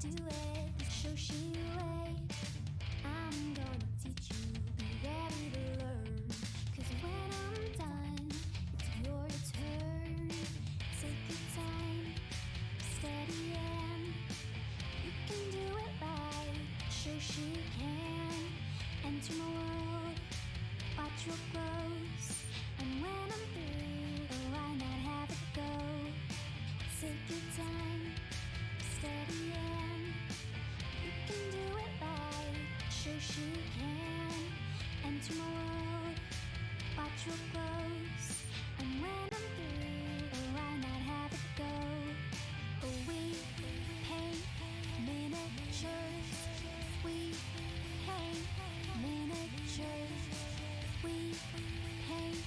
Do it the Shoshie way. I'm gonna teach you, be ready to learn. Cause when I'm done, it's your turn. Take your time, steady and you can do it right. Shoshie can enter my world, watch real close. And when I'm through, why not have it go? Take your time, steady and you can do it right. Shoshie can enter my world, watch real close. And when I'm through, why not have it go? Oh, we paint miniatures. We paint miniatures. We paint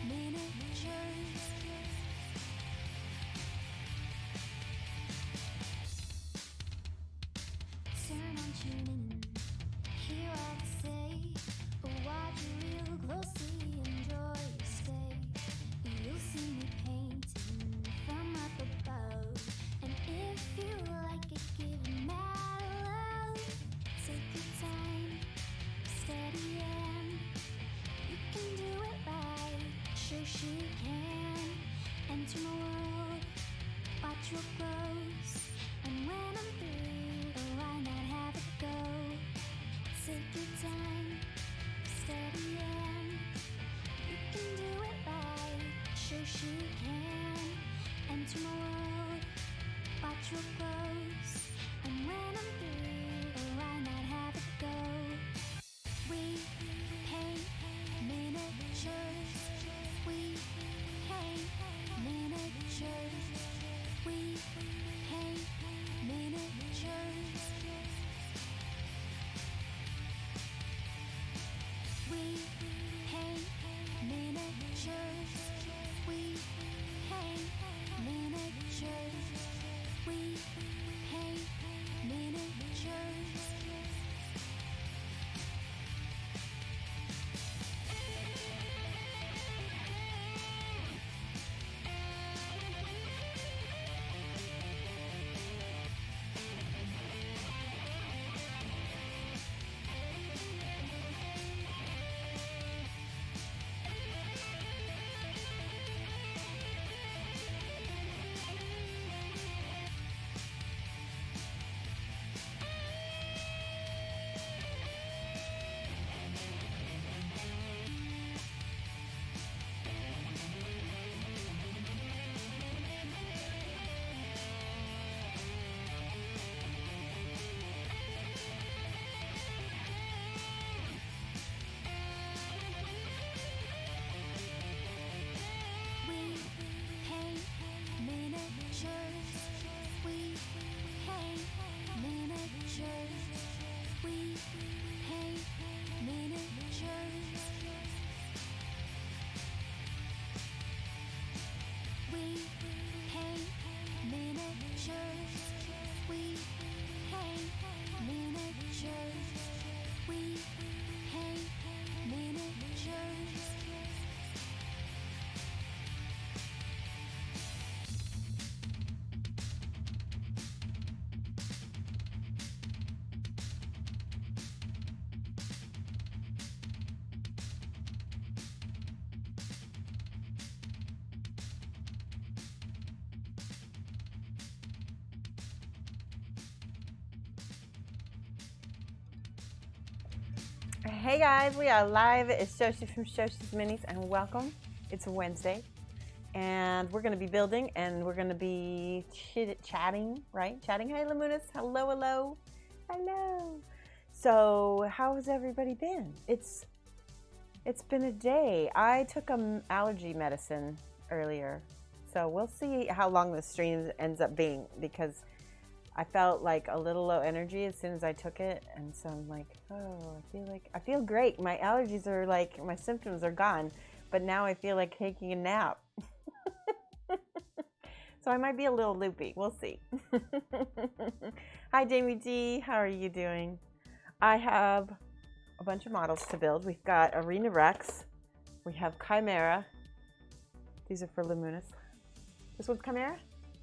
miniatures. Turn on tuning in, hear all to say, but watch real closely, enjoy your stay. You'll see me painting from up above, and if you like it, give it mad love. Take your time, steady and you can do it right. Shoshie can enter my world, watch real close. And when I'm through, why not have it go? Take your time, steady and you can do it right. Shoshie can enter my world, watch real close. And when I'm through, why not have it go? We paint miniatures. We paint miniatures. We paint miniatures. We paint miniatures. We paint miniatures. We paint miniatures. We paint miniatures. We paint miniatures. We paint miniatures. We paint miniatures. We paint miniatures. We paint miniatures. Hey guys, we are live. It's Shoshie from Shoshie's Minis and welcome. It's Wednesday and we're going to be building and we're going to be chatting, right? Chatting. Hey Lamunas, hello, hello, hello. So how has everybody been? It's been a day. I took allergy medicine earlier, so we'll see how long the stream ends up being because I felt like a little low energy as soon as I took it, and so I'm like, oh, I feel great. My allergies are like, my symptoms are gone, but now I feel like taking a nap. So I might be a little loopy. We'll see. Hi, Jamie D. How are you doing? I have a bunch of models to build. We've got Arena Rex. We have Chimera. These are for Luminous. This one's Chimera?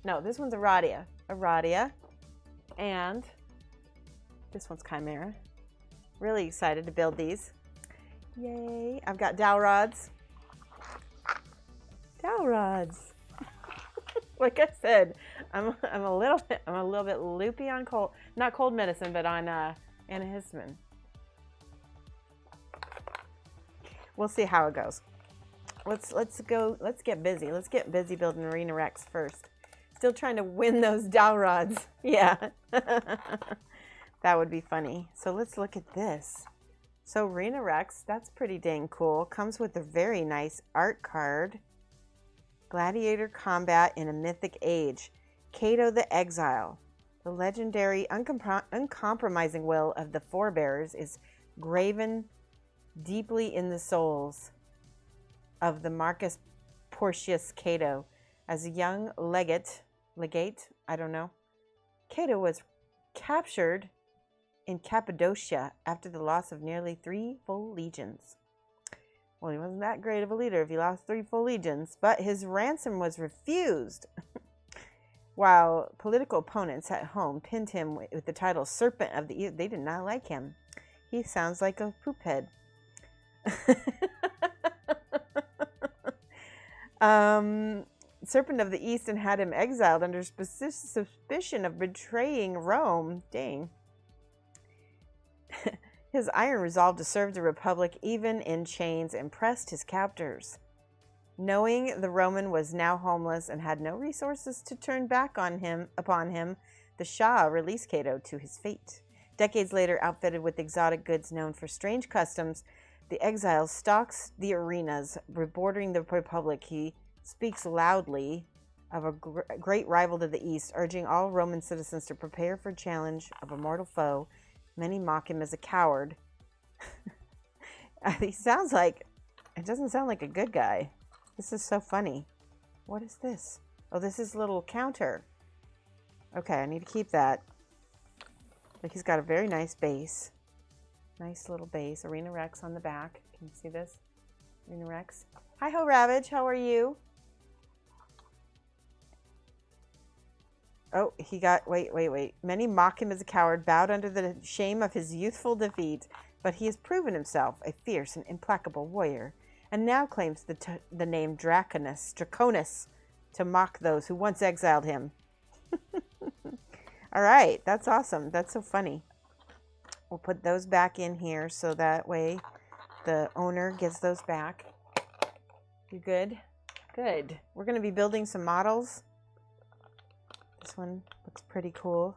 No, this one's Aradia. Aradia. And this one's Chimera. Really excited to build these. Yay. I've got dowel rods. Dowel rods. Like I said, I'm a little bit loopy on not cold medicine, but on antihistamine. We'll see how it goes. Let's get busy. Let's get busy building Arena Rex first. Still trying to win those dowel rods. Yeah. That would be funny. So let's look at this. So Arena Rex, that's pretty dang cool. Comes with a very nice art card. Gladiator combat in a mythic age. Cato the Exile. The legendary, uncompromising will of the forebears is graven deeply in the souls of the Marcus Porcius Cato. As a young legate, I don't know, Cato was captured in Cappadocia after the loss of nearly 3 full legions. Well, he wasn't that great of a leader if he lost 3 full legions, but his ransom was refused. While political opponents at home pinned him with the title Serpent of the East, they did not like him. He sounds like a poop head. Serpent of the East, and had him exiled under suspicion of betraying Rome. Dang. His iron resolve to serve the Republic even in chains impressed his captors. Knowing the Roman was now homeless and had no resources to turn back upon him, the Shah released Cato to his fate. Decades later, outfitted with exotic goods known for strange customs, the exile stalks the arenas bordering the Republic. He speaks loudly of a great rival to the east, urging all Roman citizens to prepare for challenge of a mortal foe. Many mock him as a coward. It doesn't sound like a good guy. This is so funny. What is this? Oh, this is a little counter. Okay, I need to keep that. Like, he's got a very nice base. Nice little base. Arena Rex on the back. Can you see this? Arena Rex. Hi ho, Ravage. How are you? Oh, he got... Wait. Many mock him as a coward, bowed under the shame of his youthful defeat. But he has proven himself a fierce and implacable warrior, and now claims the name Draconus to mock those who once exiled him. All right, that's awesome. That's so funny. We'll put those back in here so that way the owner gets those back. You good? Good. We're going to be building some models. This one looks pretty cool.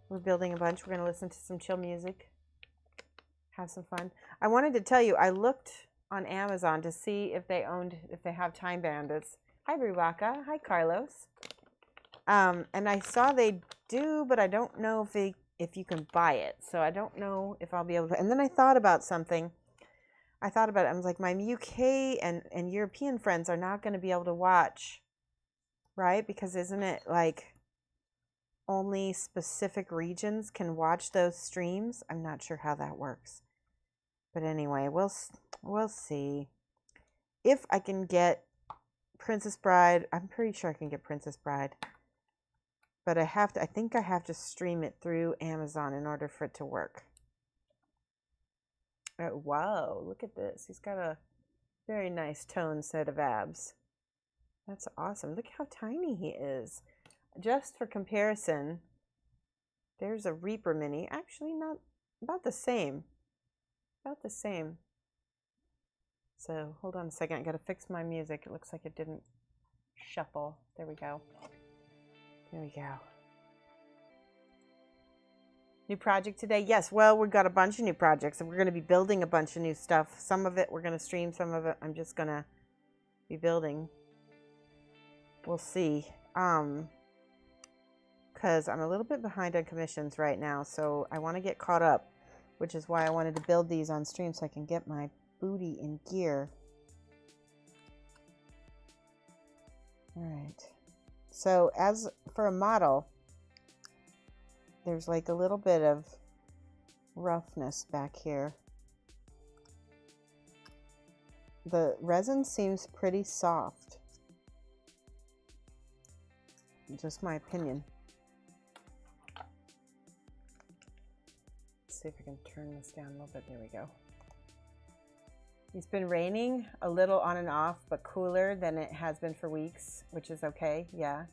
We're building a bunch. We're going to listen to some chill music. Have some fun. I wanted to tell you, I looked on Amazon to see if they have Time Bandits. Hi, Briwaka. Hi, Carlos. And I saw they do, but I don't know if you can buy it. So I don't know if I'll be able to. And then I thought about something. I was like, my UK and European friends are not going to be able to watch, right? Because isn't it like only specific regions can watch those streams? I'm not sure how that works. But anyway, we'll see. If I can get Princess Bride, I'm pretty sure I can get Princess Bride. But I think I have to stream it through Amazon in order for it to work. Oh, wow, look at this. He's got a very nice toned set of abs. That's awesome. Look how tiny he is. Just for comparison, there's a Reaper Mini. Actually, not about the same. About the same. So, hold on a second. I got to fix my music. It looks like it didn't shuffle. There we go. There we go. New project today? Yes, well, we've got a bunch of new projects, and we're going to be building a bunch of new stuff. Some of it we're going to stream, some of it I'm just going to be building. We'll see. Because I'm a little bit behind on commissions right now, so I want to get caught up, which is why I wanted to build these on stream so I can get my booty in gear. All right. So as for a model, there's like a little bit of roughness back here. The resin seems pretty soft. Just my opinion. see if I can turn this down a little bit. There we go. It's been raining a little on and off, but cooler than it has been for weeks, which is okay. Yeah.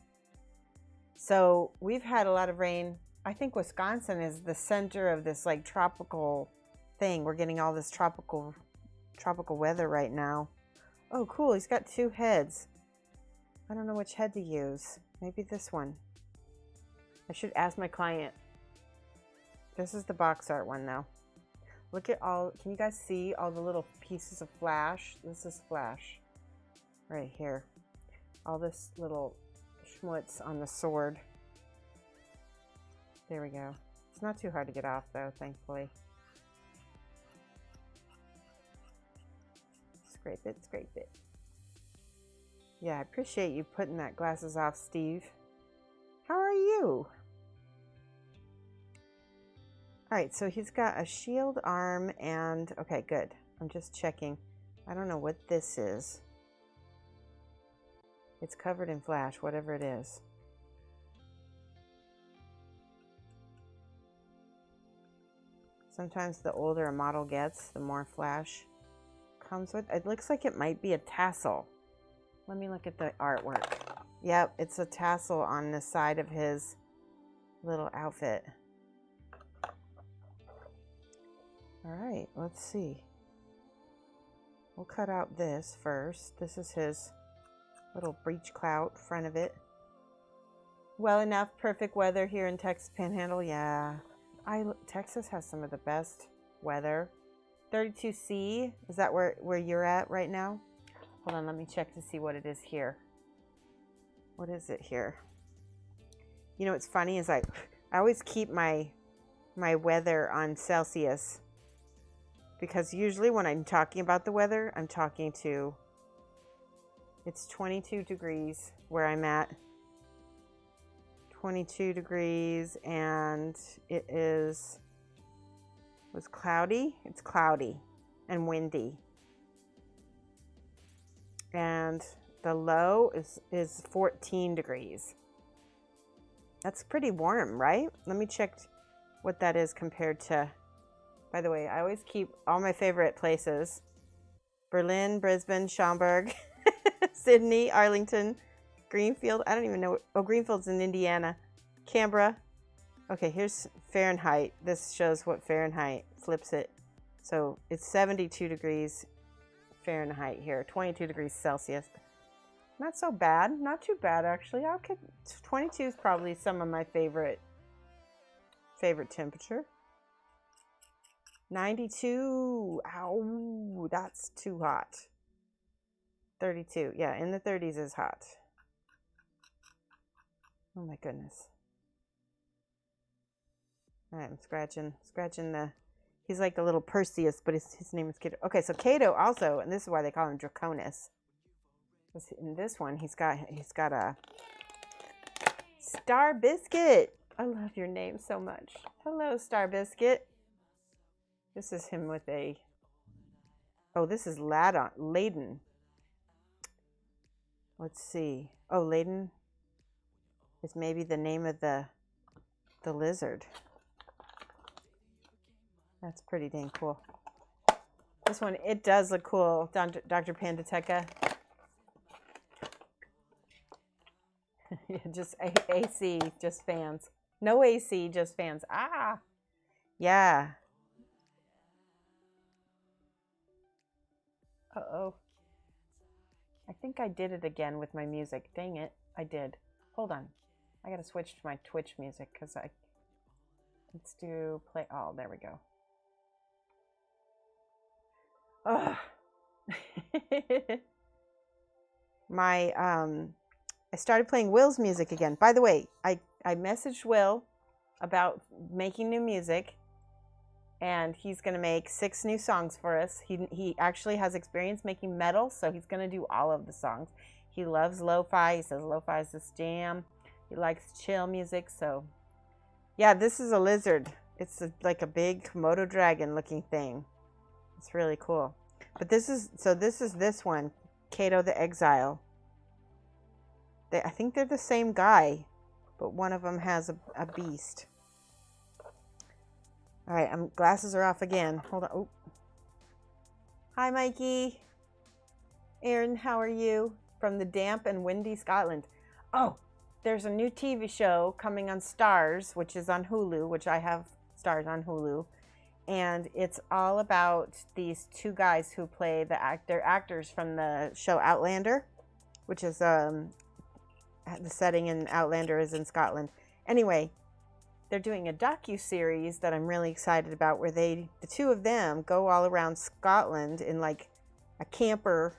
So we've had a lot of rain. I think Wisconsin is the center of this like tropical thing. We're getting all this tropical weather right now. Oh, cool. He's got 2 heads. I don't know which head to use. Maybe this one. I should ask my client. This is the box art one now. Look at all, can you guys see all the little pieces of flash? This is flash right here. All this little schmutz on the sword. There we go. It's not too hard to get off though, thankfully. Scrape it, scrape it. Yeah, I appreciate you putting that glasses off, Steve. How are you? All right, so he's got a shield arm and, okay, good. I'm just checking. I don't know what this is. It's covered in flash, whatever it is. Sometimes the older a model gets, the more flash comes with. It looks like it might be a tassel. Let me look at the artwork. Yep, it's a tassel on the side of his little outfit. All right, let's see. We'll cut out this first. This is his little breech clout, front of it. Well enough, perfect weather here in Texas Panhandle. Yeah, Texas has some of the best weather. 32C, is that where you're at right now? Hold on, let me check to see what it is here. What is it here? You know what's funny is I always keep my weather on Celsius, because usually when I'm talking about the weather, I'm talking to, it's 22 degrees where I'm at. 22 degrees, and it was cloudy. It's cloudy and windy. And the low is 14 degrees. That's pretty warm, right? Let me check what that is compared to. By the way, I always keep all my favorite places. Berlin, Brisbane, Schaumburg, Sydney, Arlington, Greenfield. I don't even know. Oh, Greenfield's in Indiana. Canberra. Okay, here's Fahrenheit. This shows what Fahrenheit flips it. So it's 72 degrees Fahrenheit here, 22 degrees Celsius. Not so bad. Not too bad, actually. Okay, 22 is probably some of my favorite temperature. 92. Ow, that's too hot. 32. Yeah, in the 30s is hot. Oh my goodness. All right, I'm scratching the, he's like a little Perseus, but his name is Cato. Okay, so Cato also, and this is why they call him Draconis. In this one, he's got a Star Biscuit. I love your name so much. Hello, Star Biscuit. This is him with a, oh, this is Ladon. Let's see. Oh, Ladon is maybe the name of the lizard. That's pretty dang cool. This one, it does look cool, Dr. Pandateca. Yeah, just AC, just fans. No AC, just fans. Ah, yeah. Uh-oh. I think I did it again with my music. Dang it, I did. Hold on. I gotta switch to my Twitch music because let's do play. Oh, there we go. Ugh. I started playing Will's music again. By the way, I messaged Will about making new music, and he's going to make 6 new songs for us. He actually has experience making metal, so he's going to do all of the songs. He loves lo-fi. He says lo-fi is his jam. He likes chill music, so yeah, this is a lizard. It's like a big Komodo dragon looking thing. It's really cool. But this is this one, Cato the Exile. I think they're the same guy, but one of them has a beast. All right, glasses are off again. Hold on. Oh. Hi, Mikey. Aaron, how are you? From the damp and windy Scotland. Oh, there's a new TV show coming on Stars, which is on Hulu, which I have Stars on Hulu. And it's all about these two guys who play they're actors from the show Outlander, which is the setting in Outlander is in Scotland. Anyway, they're doing a docu-series that I'm really excited about where the two of them go all around Scotland in like a camper.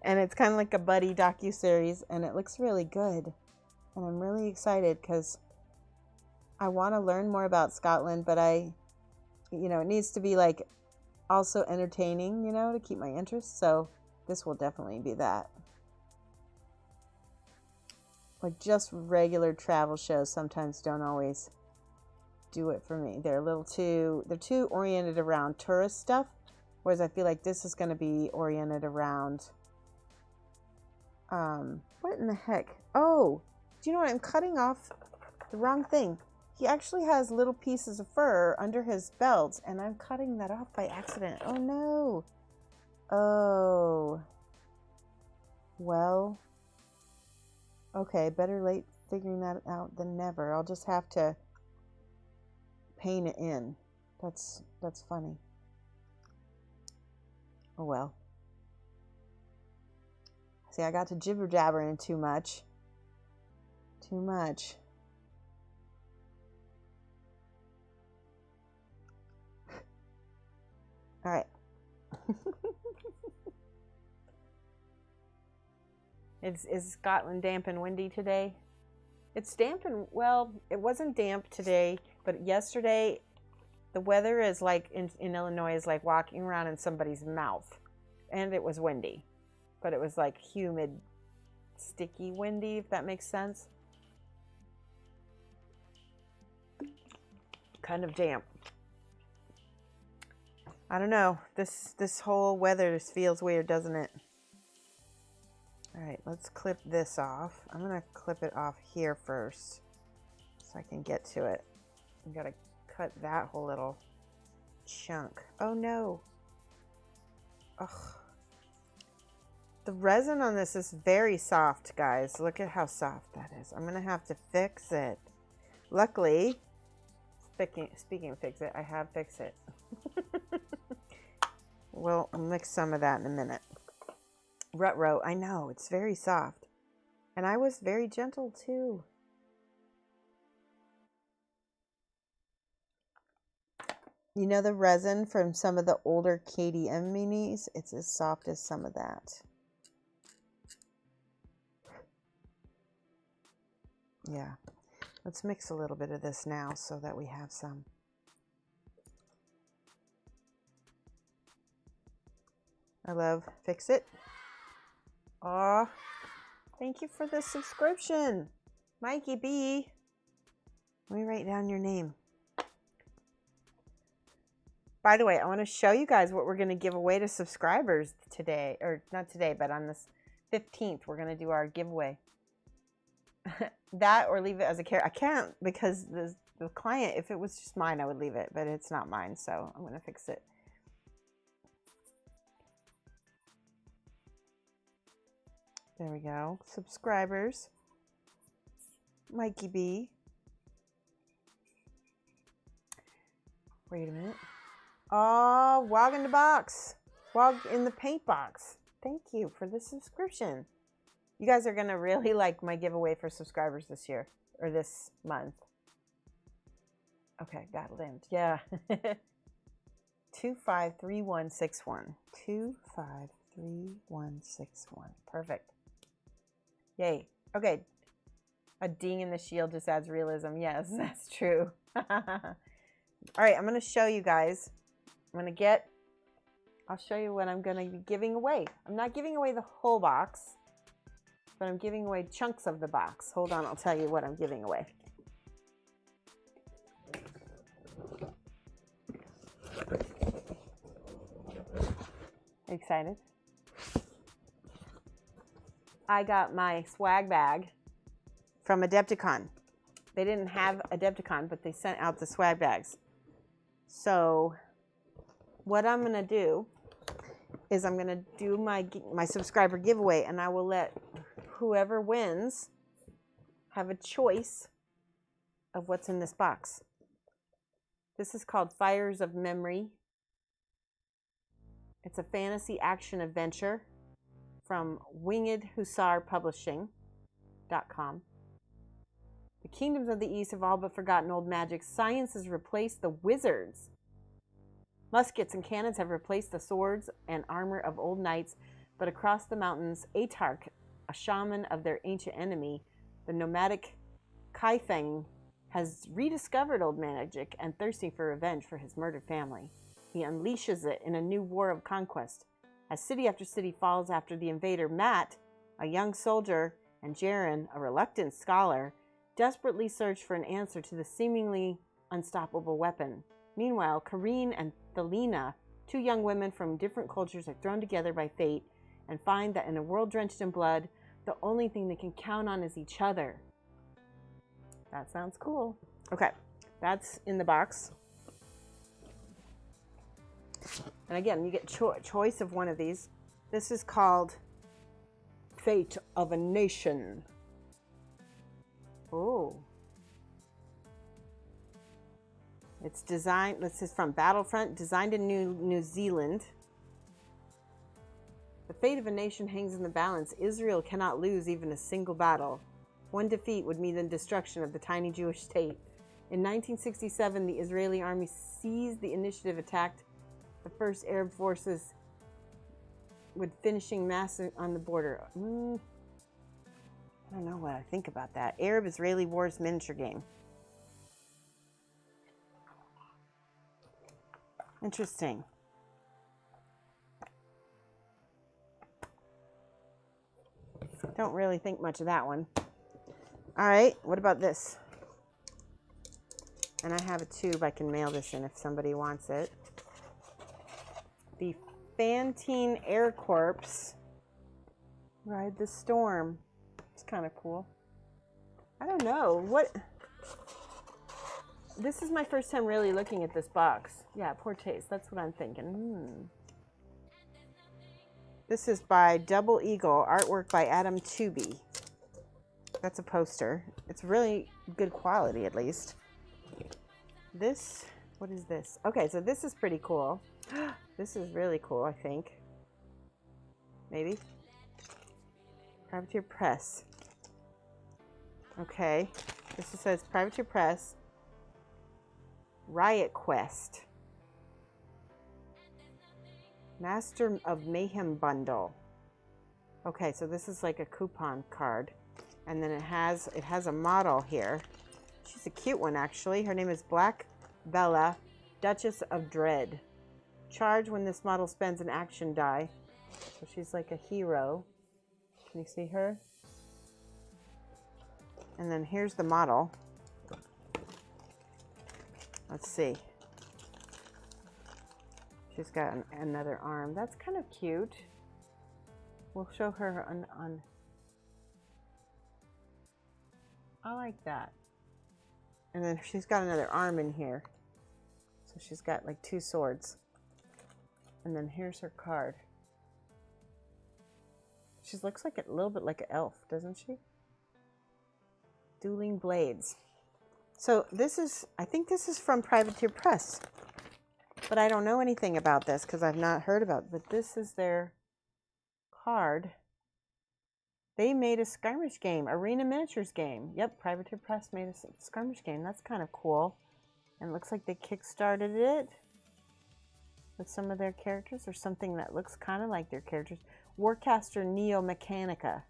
And it's kind of like a buddy docu-series, and it looks really good. And I'm really excited because I want to learn more about Scotland, but it needs to be like also entertaining, to keep my interest. So this will definitely be that. Like just regular travel shows sometimes don't always do it for me. They're too oriented around tourist stuff, whereas I feel like this is going to be oriented around what in the heck? Oh, do you know what? I'm cutting off the wrong thing. He actually has little pieces of fur under his belt, and I'm cutting that off by accident. Oh no. Oh. Well. Okay, better late figuring that out than never. I'll just have to paint it in. That's funny. Oh well. See, I got to jibber jabbering too much. Too much. All right. Is Scotland damp and windy today? It's damp and, well, it wasn't damp today, but yesterday the weather is like in Illinois is like walking around in somebody's mouth. And it was windy. But it was like humid, sticky windy, if that makes sense. Kind of damp. I don't know. This whole weather just feels weird, doesn't it? All right, let's clip this off. I'm going to clip it off here first so I can get to it. I've got to cut that whole little chunk. Oh, no. Ugh. The resin on this is very soft, guys. Look at how soft that is. I'm going to have to fix it. Luckily, speaking of fix it, I have fixed it. We'll mix some of that in a minute. Ruh-roh, I know, it's very soft. And I was very gentle, too. You know the resin from some of the older KDM minis? It's as soft as some of that. Yeah. Let's mix a little bit of this now so that we have some. I love Fix It. Aw, thank you for the subscription, Mikey B. Let me write down your name. By the way, I want to show you guys what we're going to give away to subscribers today, or not today, but on this 15th, we're going to do our giveaway. That or leave it as a carrot. I can't because the client, if it was just mine, I would leave it, but it's not mine, so I'm going to fix it. There we go. Subscribers. Mikey B. Wait a minute. Oh, Wog in the box. Wog in the paint box. Thank you for the subscription. You guys are going to really like my giveaway for subscribers this year. Or this month. Okay, got it in. Yeah. 253161. 253161. Perfect. Yay. Okay. A ding in the shield just adds realism. Yes, that's true. All right, I'm going to show you guys. I'll show you what I'm going to be giving away. I'm not giving away the whole box, but I'm giving away chunks of the box. Hold on, I'll tell you what I'm giving away. Excited? I got my swag bag from Adepticon. They didn't have Adepticon, but they sent out the swag bags. So what I'm going to do is I'm going to do my subscriber giveaway, and I will let whoever wins have a choice of what's in this box. This is called Fires of Memory. It's a fantasy action adventure from Winged Hussar Publishing.com. The kingdoms of the East have all but forgotten old magic. Science has replaced the wizards. Muskets and cannons have replaced the swords and armor of old knights. But across the mountains, Atark, a shaman of their ancient enemy, the nomadic Kaifeng, has rediscovered old magic and thirsting for revenge for his murdered family. He unleashes it in a new war of conquest. As city after city falls after the invader, Matt, a young soldier, and Jaren, a reluctant scholar, desperately search for an answer to the seemingly unstoppable weapon. Meanwhile, Kareen and Thelina, two young women from different cultures, are thrown together by fate and find that in a world drenched in blood, the only thing they can count on is each other. That sounds cool. Okay, that's in the box. And again, you get choice of one of these. This is called Fate of a Nation. Oh. It's designed, this is from Battlefront, designed in New Zealand. The fate of a nation hangs in the balance. Israel cannot lose even a single battle. One defeat would mean the destruction of the tiny Jewish state. In 1967, the Israeli army seized the initiative, attacked the first Arab forces with finishing massacre on the border. I don't know what I think about that. Arab-Israeli Wars miniature game. Interesting. Don't really think much of that one. All right, what about this? And I have a tube. I can mail this in if somebody wants it. The Fantine Air Corps Ride the Storm. It's kind of cool. I don't know. What? This is my first time really looking at this box. Yeah, poor taste. That's what I'm thinking. This is by Double Eagle. Artwork by Adam Tooby. That's a poster. It's really good quality, at least. This, what is this? Okay, so this is pretty cool. This is really cool, I think. Maybe. Privateer Press. Okay. This says Privateer Press. Riot Quest. Master of Mayhem bundle. Okay, so this is like a coupon card. And then it has a model here. She's a cute one, actually. Her name is Black Bella, Duchess of Dread. Charge when this model spends an action die. So she's like a hero. Can you see her? And then here's the model. Let's see. She's got another arm. That's kind of cute. We'll show her on. I like that. And then she's got another arm in here. So she's got like two swords. And then here's her card. She looks like a little bit like an elf, doesn't she? Dueling Blades. So this is, I think this is from Privateer Press. But I don't know anything about this because I've not heard about it. But this is their card. They made a skirmish game, Arena Miniatures game. Yep, Privateer Press made a skirmish game. That's kind of cool. And it looks like they kickstarted it with some of their characters or something that looks kind of like their characters. Warcaster Neo Mechanica.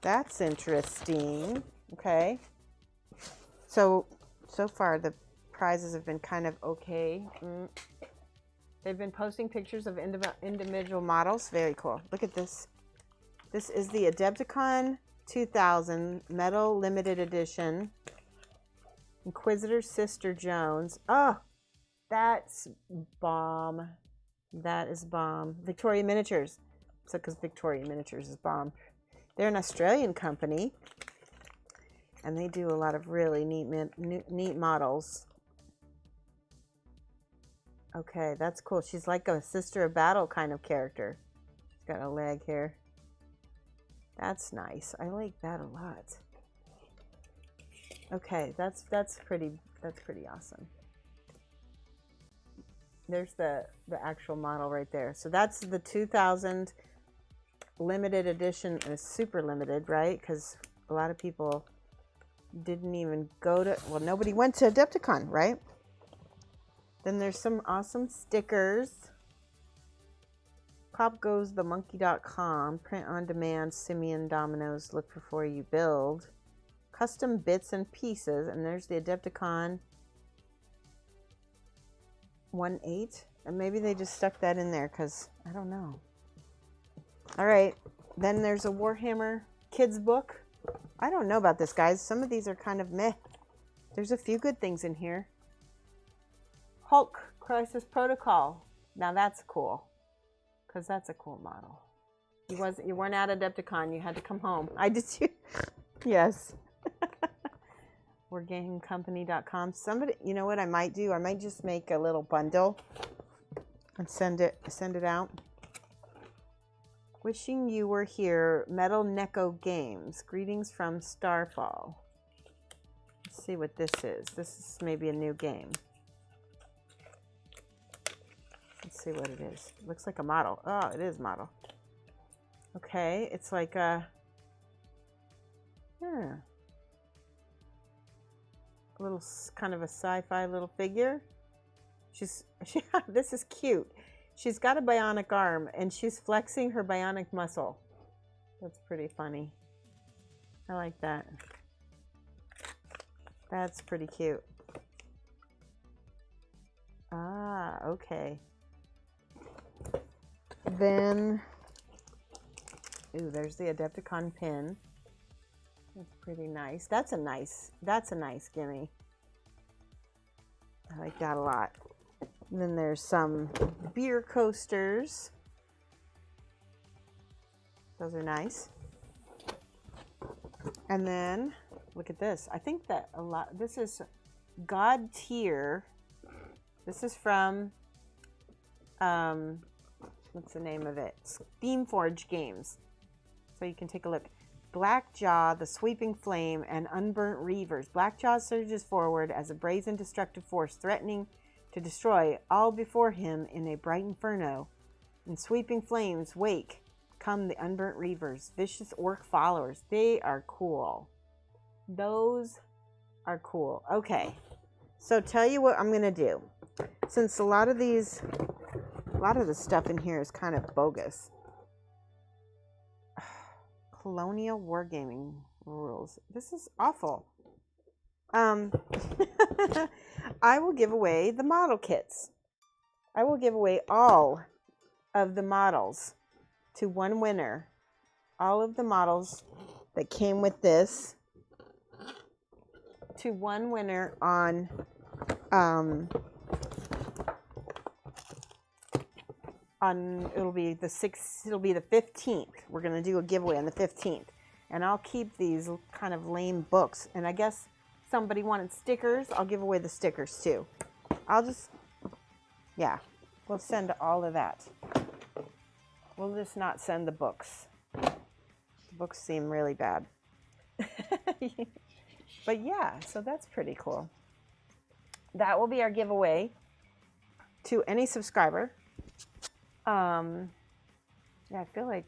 That's interesting. Okay. So far the prizes have been kind of okay. They've been posting pictures of individual models. Very cool. Look at this. This is the Adepticon 2000 Metal Limited Edition. Inquisitor Sister Jones. Oh, that's bomb. That is bomb. Victoria Miniatures. So because Victoria Miniatures is bomb. They're an Australian company. And they do a lot of really neat models. Okay, that's cool. She's like a Sister of Battle kind of character. She's got a leg here. That's nice. I like that a lot. Okay, that's pretty awesome. There's the actual model right there. So that's the 2000 limited edition, and it's super limited, right? Because a lot of people didn't even go to, well, nobody went to Adepticon, right? Then there's some awesome stickers. PopGoesTheMonkey.com, print on demand, Simeon dominoes, look before you build. Custom bits and pieces, and there's the Adepticon 1/8, and maybe they just stuck that in there because I don't know. All right, then there's a Warhammer kids book. I don't know about this, guys. Some of these are kind of meh. There's a few good things in here. Hulk Crisis Protocol. Now that's cool, because that's a cool model. You weren't at Adepticon. You had to come home. I did too. Yes. WarGamingCompany.com. Somebody, you know what I might do? I might just make a little bundle and send it out. Wishing you were here. Metal Neko Games. Greetings from Starfall. Let's see what this is. This is maybe a new game. Let's see what it is. It looks like a model. Oh, it is model. Okay, it's like a little kind of a sci-fi little figure. This is cute. She's got a bionic arm and she's flexing her bionic muscle. That's pretty funny. I like that. That's pretty cute. Ah, okay. Then, ooh, there's the Adepticon pin. That's pretty nice. That's a nice gimme. I like that a lot. And then there's some beer coasters. Those are nice. And then, look at this. I think that this is God Tier. This is from, what's the name of it? Steamforge Games. So you can take a look. Blackjaw, the Sweeping Flame, and Unburnt Reavers. Blackjaw surges forward as a brazen destructive force threatening to destroy all before him in a bright inferno. In Sweeping Flame's wake come the Unburnt Reavers, vicious orc followers. They are cool. Those are cool. Okay, so tell you what I'm going to do. Since a lot of the stuff in here is kind of bogus. Colonial Wargaming rules. This is awful. I will give away the model kits. I will give away all of the models to one winner. All of the models that came with this to one winner on it'll be the 15th. We're going to do a giveaway on the 15th. And I'll keep these kind of lame books. And I guess somebody wanted stickers. I'll give away the stickers too. We'll send all of that. We'll just not send the books. The books seem really bad. But yeah, so that's pretty cool. That will be our giveaway to any subscriber. I feel like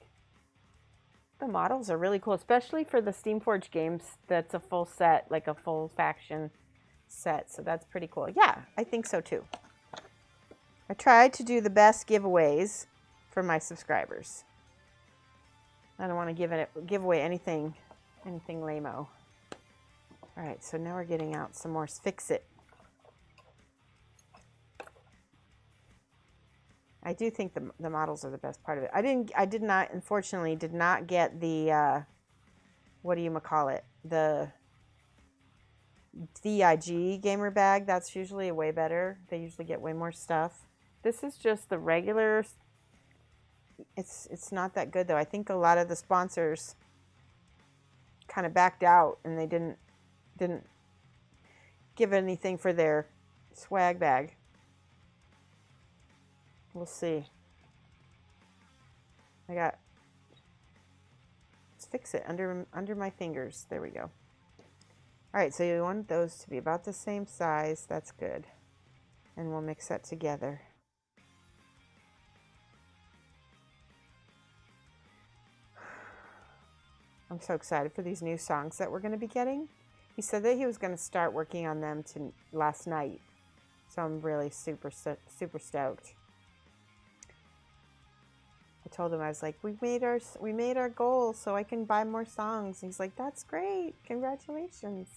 the models are really cool, especially for the Steamforge games. That's a full set, like a full faction set. So that's pretty cool. Yeah, I think so too. I tried to do the best giveaways for my subscribers. I don't want to give away anything lame-o. All right, so now we're getting out some more Fix-It. I do think the models are the best part of it. Unfortunately, did not get the, the DIG gamer bag. That's usually way better. They usually get way more stuff. This is just the regular. It's not that good though. I think a lot of the sponsors kind of backed out and they didn't didn't give anything for their swag bag. We'll see. Let's fix it under my fingers. There we go. All right, so you want those to be about the same size. That's good. And we'll mix that together. I'm so excited for these new songs that we're going to be getting. He said that he was going to start working on them last night. So I'm really super stoked. I told him, I was like, we made our goal so I can buy more songs. He's like, that's great. Congratulations.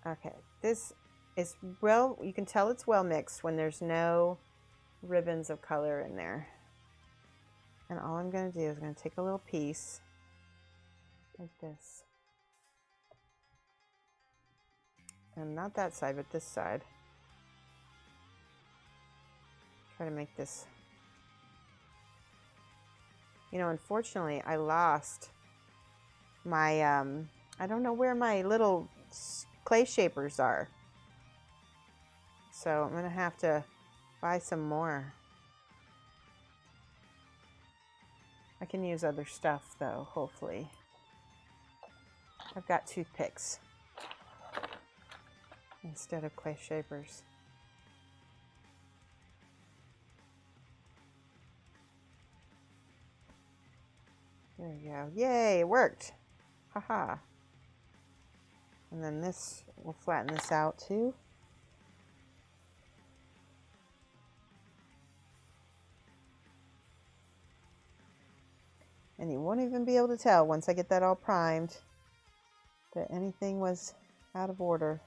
Okay, this is you can tell it's well mixed when there's no ribbons of color in there. And all I'm going to do is I'm going to take a little piece like this. And not that side, but this side. Try to make this. You know, unfortunately, I lost my, I don't know where my little clay shapers are. So I'm going to have to buy some more. I can use other stuff though, hopefully. I've got toothpicks instead of clay shapers. There we go. Yay, it worked. Haha. And then this, we'll flatten this out too. And you won't even be able to tell once I get that all primed that anything was out of order.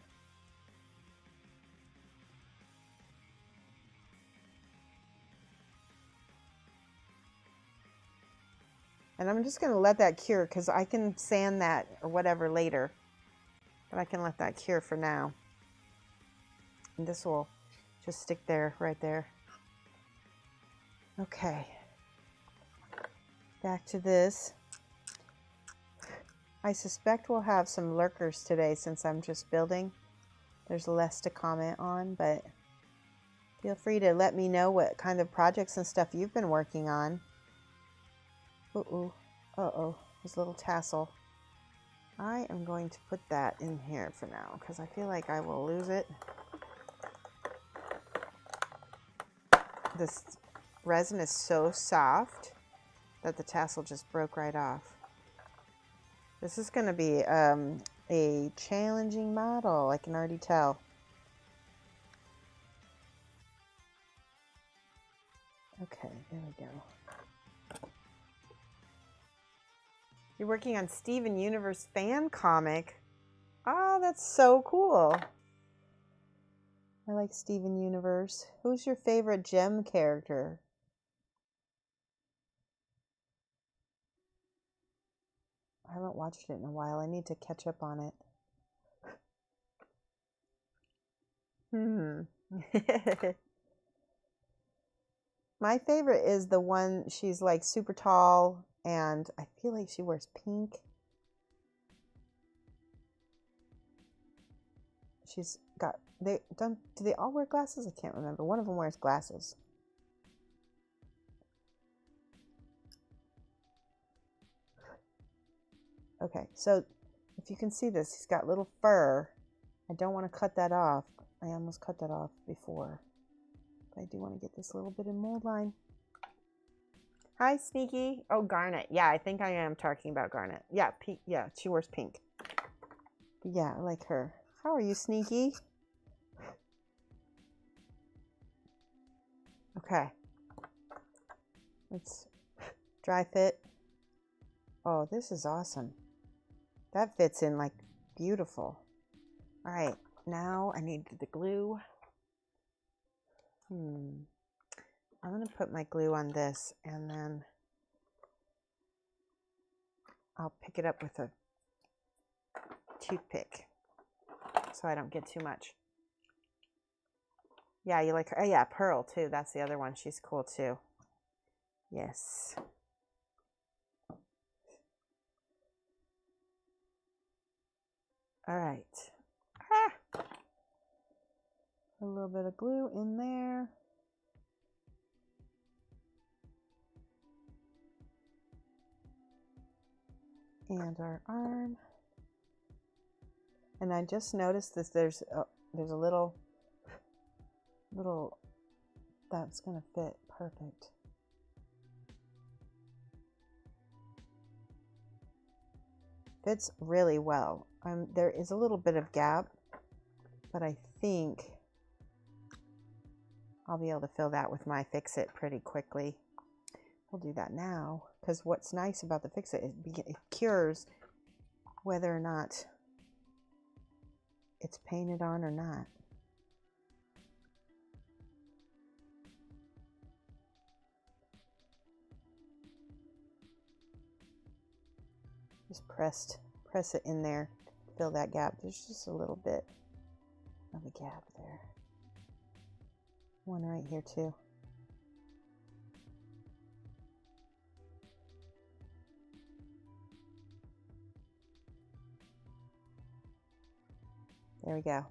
And I'm just going to let that cure because I can sand that or whatever later. But I can let that cure for now. And this will just stick there, right there. Okay. Back to this. I suspect we'll have some lurkers today since I'm just building. There's less to comment on, but feel free to let me know what kind of projects and stuff you've been working on. Uh-oh, there's a little tassel. I am going to put that in here for now because I feel like I will lose it. This resin is so soft that the tassel just broke right off. This is going to be a challenging model, I can already tell. Okay, there we go. You're working on Steven Universe fan comic. Oh, that's so cool. I like Steven Universe. Who's your favorite gem character? I haven't watched it in a while. I need to catch up on it. My favorite is the one, she's like super tall and I feel like she wears pink. She's got, do they all wear glasses? I can't remember. One of them wears glasses. Okay, so if you can see this, he's got little fur. I don't want to cut that off. I almost cut that off before. But I do want to get this little bit in mold line. Hi, Sneaky. Oh, Garnet. Yeah, I think I am talking about Garnet. Yeah, pink. Yeah, she wears pink. But yeah, I like her. How are you, Sneaky? Okay. Let's dry fit. Oh, this is awesome. That fits in like beautiful. All right, now I need the glue. I'm going to put my glue on this and then I'll pick it up with a toothpick so I don't get too much. Yeah, you like her? Oh yeah, Pearl too. That's the other one. She's cool too. Yes. All right. A little bit of glue in there. And our arm. And I just noticed this. There's a little that's gonna fit perfect. Fits really well. There is a little bit of gap, but I think I'll be able to fill that with my Fix-It pretty quickly. We'll do that now, because what's nice about the Fix-It is it cures whether or not it's painted on or not. Just press it in there, fill that gap. There's just a little bit of a gap there. One right here too. There we go.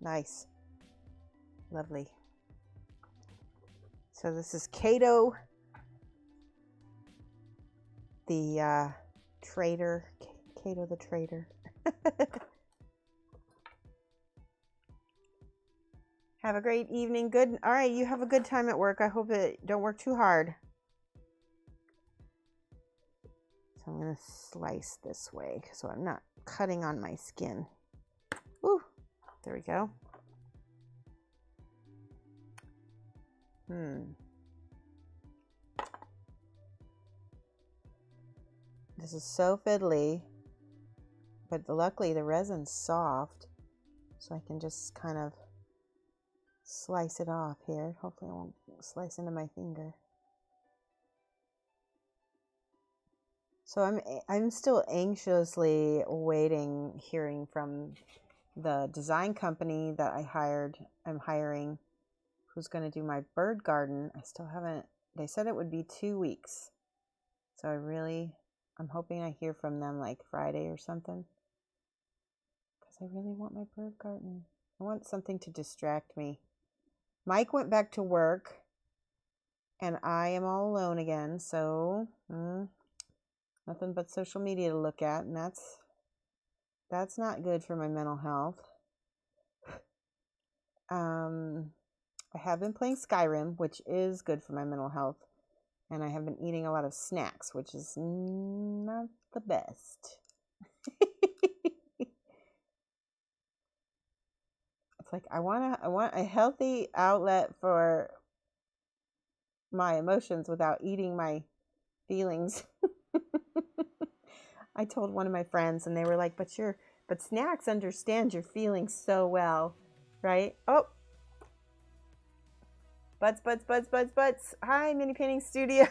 Nice. Lovely. So this is Cato, the trader. Cato the trader. Have a great evening. Good. All right, you have a good time at work. I hope it don't work too hard. So I'm going to slice this way so I'm not cutting on my skin. Ooh, there we go. This is so fiddly, but luckily the resin's soft, so I can just kind of slice it off here. Hopefully I won't slice into my finger. So I'm still anxiously hearing from the design company that I'm hiring, who's going to do my bird garden. I still haven't, they said it would be 2 weeks. So I'm hoping I hear from them like Friday or something, because I really want my bird garden. I want something to distract me. Mike went back to work and I am all alone again, so nothing but social media to look at, and that's not good for my mental health. I have been playing Skyrim, which is good for my mental health, and I have been eating a lot of snacks, which is not the best. It's like I want a healthy outlet for my emotions without eating my feelings. I told one of my friends, and they were like, but snacks understand your feelings so well, right? Oh, butts. Hi, Mini Painting Studio.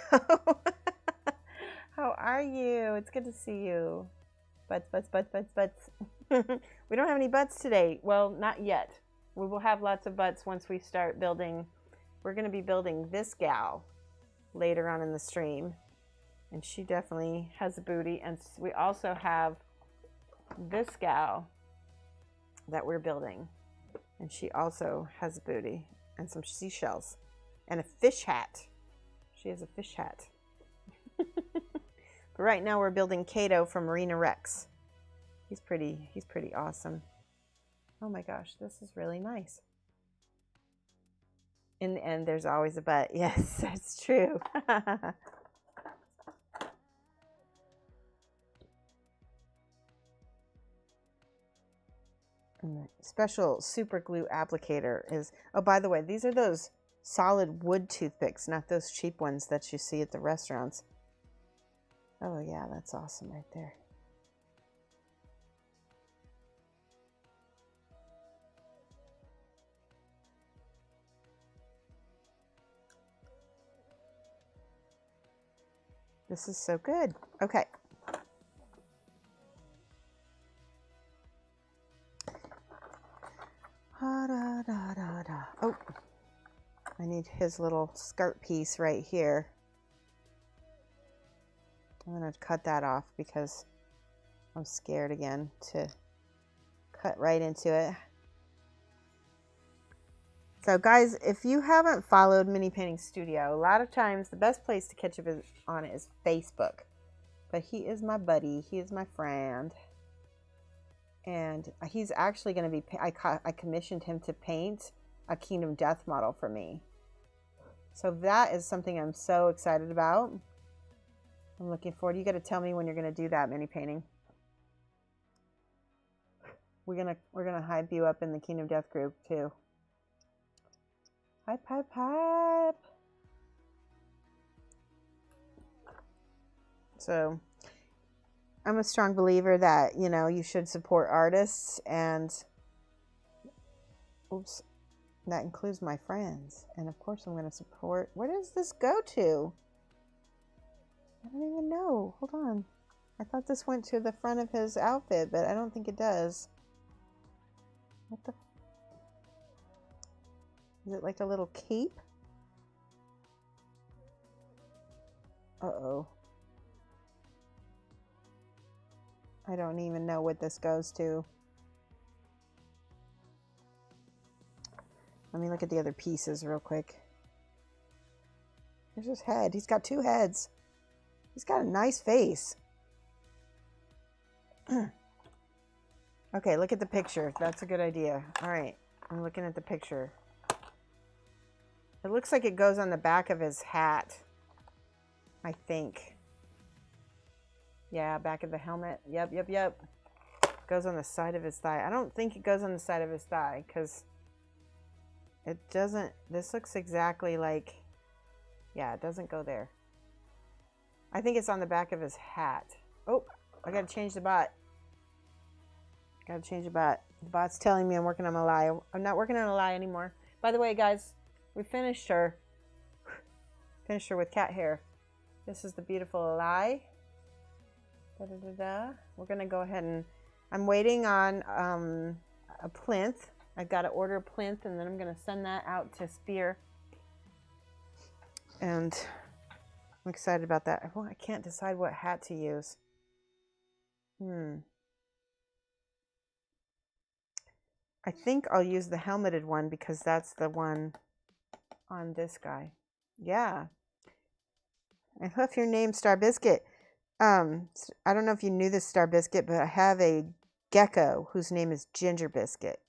How are you? It's good to see you. Butts. We don't have any butts today. Well, not yet. We will have lots of butts once we start building. We're going to be building this gal later on in the stream. And she definitely has a booty. And we also have this gal that we're building. And she also has a booty and some seashells and a fish hat. She has a fish hat. But right now we're building Kato from Marina Rex. He's pretty awesome. Oh my gosh, this is really nice. In the end, there's always a but. Yes, that's true. And the special super glue applicator is, oh, by the way, these are those solid wood toothpicks, not those cheap ones that you see at the restaurants. Oh yeah, that's awesome right there. This is so good. Okay. Oh, I need his little skirt piece right here. I'm going to cut that off because I'm scared again to cut right into it. So guys, if you haven't followed Mini Painting Studio, a lot of times the best place to catch up on it is Facebook. But he is my buddy. He is my friend. And he's actually going to be, I commissioned him to paint a Kingdom Death model for me. So that is something I'm so excited about. I'm looking forward. You got to tell me when you're going to do that mini painting. We're gonna hype you up in the Kingdom Death group too. Hype, hype, hype. So I'm a strong believer that, you know, you should support artists, and oops, that includes my friends. And of course I'm going to support. Where does this go to? I don't even know. Hold on. I thought this went to the front of his outfit, but I don't think it does. What the? Is it like a little cape? Uh-oh. I don't even know what this goes to. Let me look at the other pieces real quick. Here's his head. He's got two heads. He's got a nice face. Okay, look at the picture. That's a good idea. All right, I'm looking at the picture. It looks like it goes on the back of his hat, I think. Yeah, back of the helmet. Yep. Goes on the side of his thigh. I don't think it goes on the side of his thigh because it doesn't. This looks exactly like, yeah, it doesn't go there. I think it's on the back of his hat. Oh, I gotta change the bot. Gotta change the bot. The bot's telling me I'm working on a lie. I'm not working on a lie anymore. By the way, guys, we finished her. Finished her with cat hair. This is the beautiful lie. We're gonna go ahead and I'm waiting on a plinth. I've got to order a plinth, and then I'm gonna send that out to Spear. And I'm excited about that. Well, I can't decide what hat to use. I think I'll use the helmeted one because that's the one on this guy. Yeah. I love your name, Star Biscuit. I don't know if you knew this, Star Biscuit, but I have a gecko whose name is Ginger Biscuit.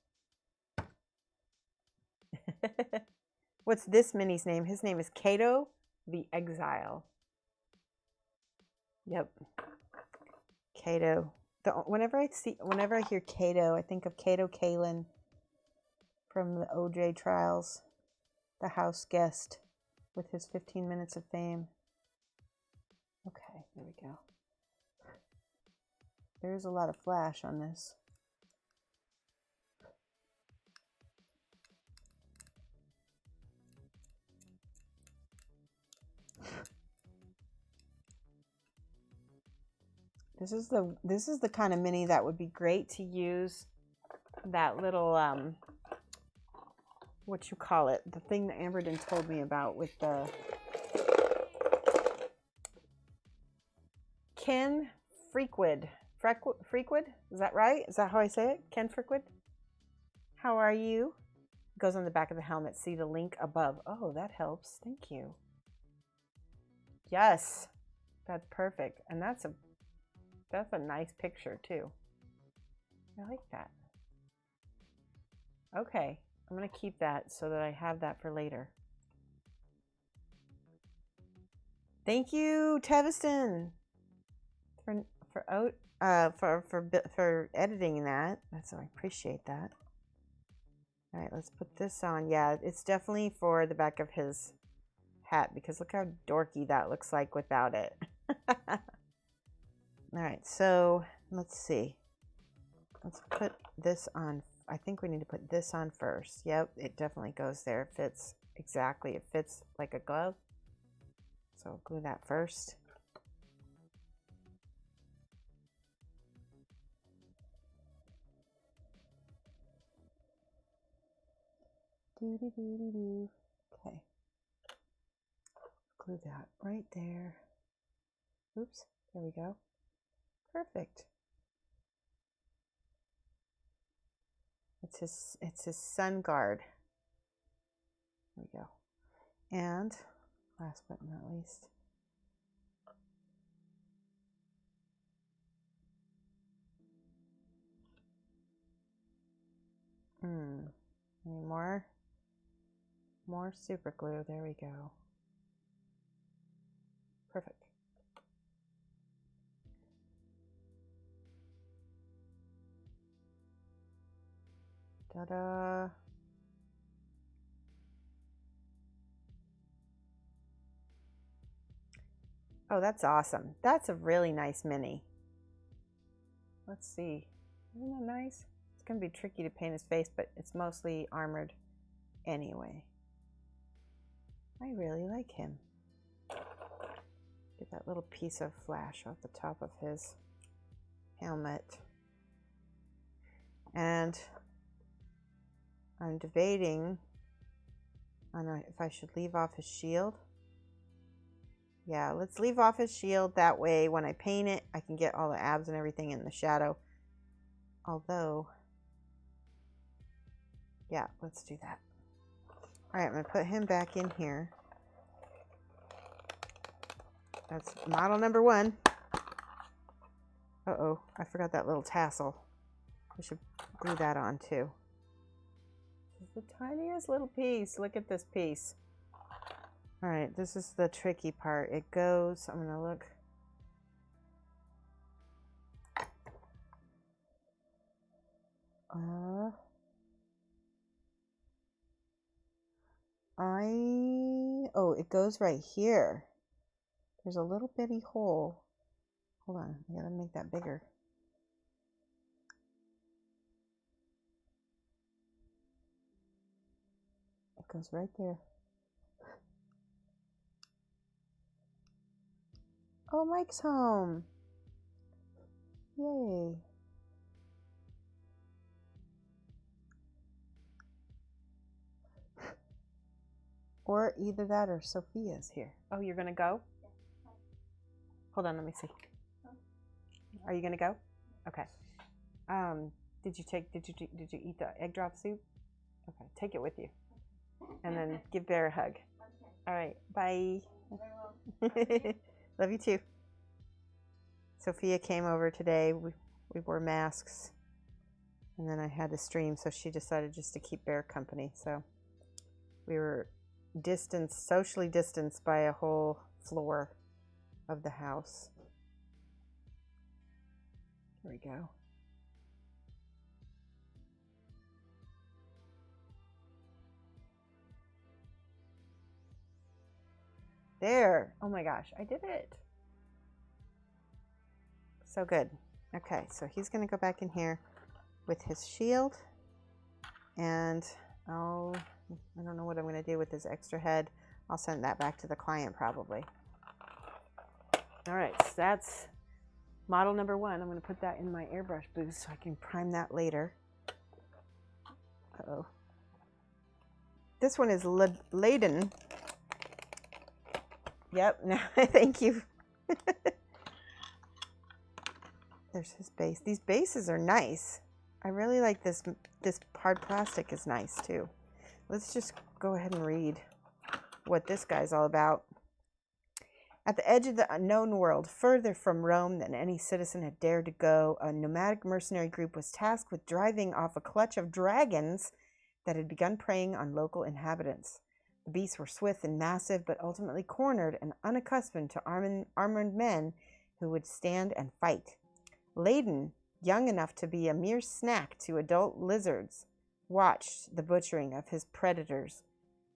What's this mini's name? His name is Cato the Exile. Yep. Kato. Whenever I hear Kato, I think of Cato Kalin from the OJ trials, the house guest with his 15 minutes of fame. Okay, there we go. There's a lot of flash on this. This is the kind of mini that would be great to use that little what you call it, the thing that Amberden told me about with the Ken Freakwood. Freakwood? Is that right? Is that how I say it? Ken Freakwood? How are you? It goes on the back of the helmet. See the link above. Oh, that helps. Thank you. Yes. That's perfect. And that's a nice picture too. I like that. Okay. I'm going to keep that so that I have that for later. Thank you, Teviston, for editing that. I appreciate that. All right, let's put this on. Yeah, it's definitely for the back of his hat because look how dorky that looks like without it. All right, so let's see. Let's put this on. I think we need to put this on first. Yep, it definitely goes there. It fits exactly. It fits like a glove. So I'll glue that first. Okay. Glue that right there. Oops, there we go. Perfect. It's his sun guard. There we go. And last but not least, any more super glue. There we go. Perfect. Ta-da. Oh, that's awesome. That's a really nice mini. Let's see. Isn't that nice? It's going to be tricky to paint his face, but it's mostly armored anyway. I really like him. Get that little piece of flash off the top of his helmet. And I'm debating on if I should leave off his shield. Yeah, let's leave off his shield. That way, when I paint it, I can get all the abs and everything in the shadow. Although, yeah, let's do that. All right, I'm going to put him back in here. That's model number 1. Uh-oh, I forgot that little tassel. I should glue that on, too. This is the tiniest little piece. Look at this piece. All right, this is the tricky part. It goes, I'm going to look. Oh, it goes right here. There's a little bitty hole. Hold on, I gotta make that bigger. It goes right there. Oh, Mike's home. Yay. Or either that or Sophia's here. Oh, you're gonna go? Hold on, let me see. Are you gonna go? Okay. Did you eat the egg drop soup? Okay, take it with you. And then give Bear a hug. All right, bye. Love you too. Sophia came over today. We wore masks. And then I had to stream, so she decided just to keep Bear company. So we were socially distanced by a whole floor of the house. There we go. There. Oh my gosh, I did it. So good. Okay, so he's going to go back in here with his shield. And I don't know what I'm going to do with his extra head. I'll send that back to the client probably. All right, so that's model number 1. I'm going to put that in my airbrush booth so I can prime that later. Uh-oh. This one is Ladon. Yep, no, thank you. There's his base. These bases are nice. I really like this hard plastic is nice too. Let's just go ahead and read what this guy's all about. At the edge of the unknown world, further from Rome than any citizen had dared to go, a nomadic mercenary group was tasked with driving off a clutch of dragons that had begun preying on local inhabitants. The beasts were swift and massive, but ultimately cornered and unaccustomed to armored men who would stand and fight. Ladon, young enough to be a mere snack to adult lizards, watched the butchering of his predators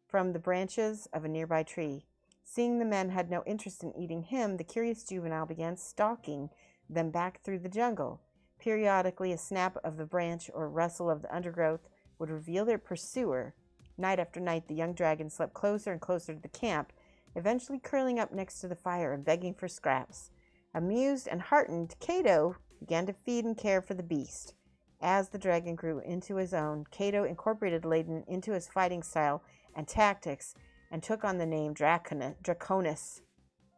from the branches of a nearby tree. Seeing the men had no interest in eating him, the curious juvenile began stalking them back through the jungle. Periodically, a snap of the branch or rustle of the undergrowth would reveal their pursuer. Night after night, the young dragon slept closer and closer to the camp, eventually curling up next to the fire and begging for scraps. Amused and heartened, Kato began to feed and care for the beast. As the dragon grew into his own, Kato incorporated Ladon into his fighting style and tactics and took on the name Draconis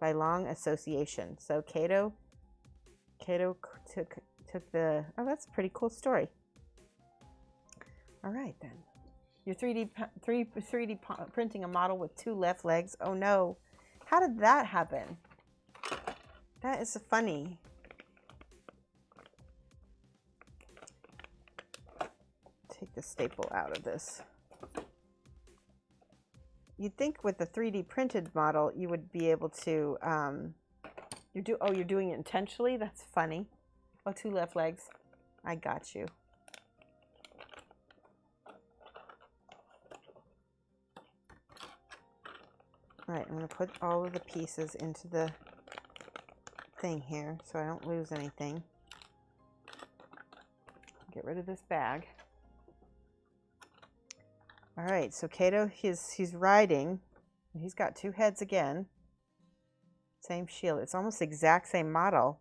by long association. So Kato took the... Oh, that's a pretty cool story. All right, then. You're 3D printing a model with 2 left legs. Oh, no. How did that happen? That is funny. Take the staple out of this. You'd think with the 3D printed model, you would be able to, you're doing it intentionally? That's funny. Oh, 2 left legs. I got you. All right, I'm going to put all of the pieces into the thing here so I don't lose anything. Get rid of this bag. All right, so Kato, he's riding. He's got 2 heads again. Same shield. It's almost the exact same model.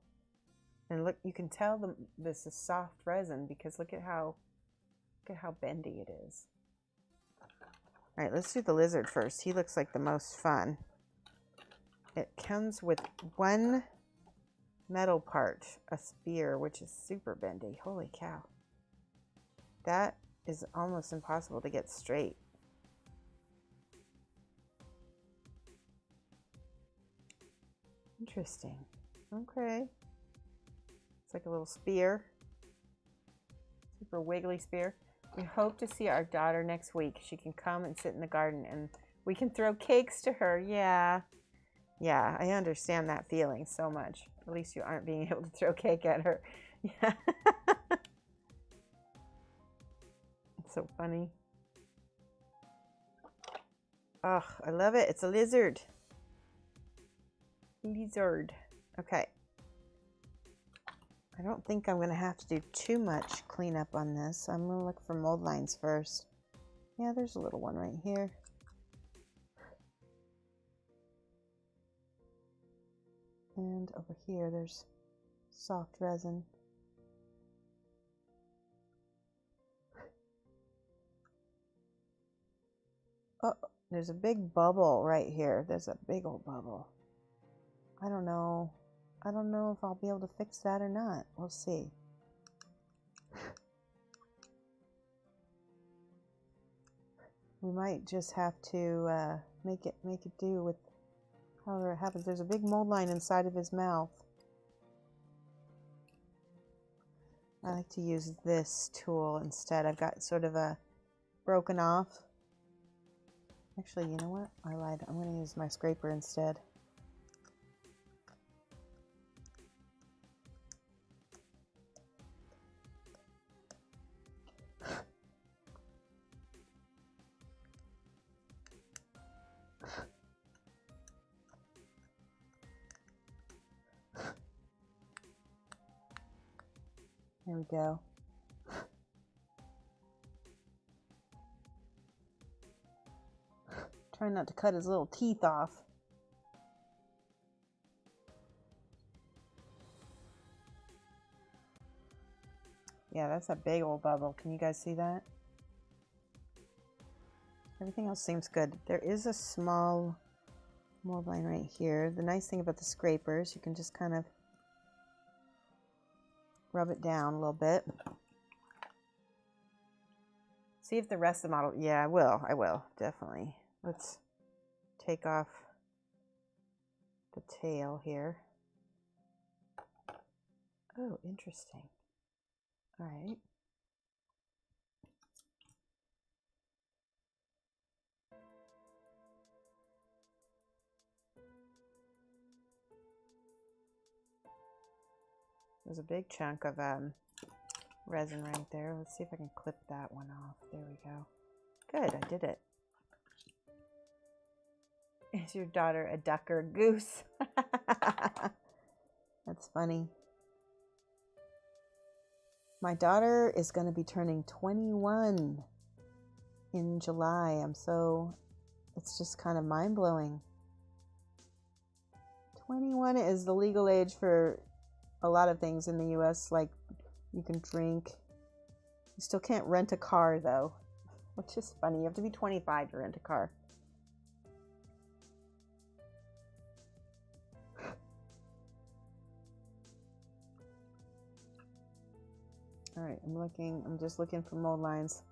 And look, you can tell this is soft resin because look at how bendy it is. All right, let's do the lizard first. He looks like the most fun. It comes with 1 metal part, a spear, which is super bendy. Holy cow. That is almost impossible to get straight. Interesting. Okay. It's like a little spear. Super wiggly spear. We hope to see our daughter next week. She can come and sit in the garden and we can throw cakes to her. Yeah. Yeah, I understand that feeling so much. At least you aren't being able to throw cake at her. Yeah. It's so funny. Oh, I love it. It's a lizard. Lizard. Okay. I don't think I'm going to have to do too much cleanup on this. I'm going to look for mold lines first. Yeah, there's a little one right here. And over here, there's soft resin. Oh, there's a big bubble right here. There's a big old bubble. I don't know. I don't know if I'll be able to fix that or not. We'll see. We might just have to make it do with however it happens. There's a big mold line inside of his mouth. I like to use this tool instead. I've got sort of a broken off. Actually, you know what? I lied. I'm going to use my scraper instead. There we go. Trying not to cut his little teeth off. Yeah, that's a big old bubble. Can you guys see that? Everything else seems good. There is a small mold line right here. The nice thing about the scrapers, you can just kind of rub it down a little bit. See if the rest of the model, yeah, I will, definitely. Let's take off the tail here. Oh, interesting. All right. There's a big chunk of resin right there. Let's see if I can clip that one off. There we go. Good, I did it. Is your daughter a duck or a goose? That's funny. My daughter is going to be turning 21 in July. It's just kind of mind-blowing. 21 is the legal age for a lot of things in the US, like you can drink. You still can't rent a car though, which is funny. You have to be 25 to rent a car. All right, I'm just looking for mold lines.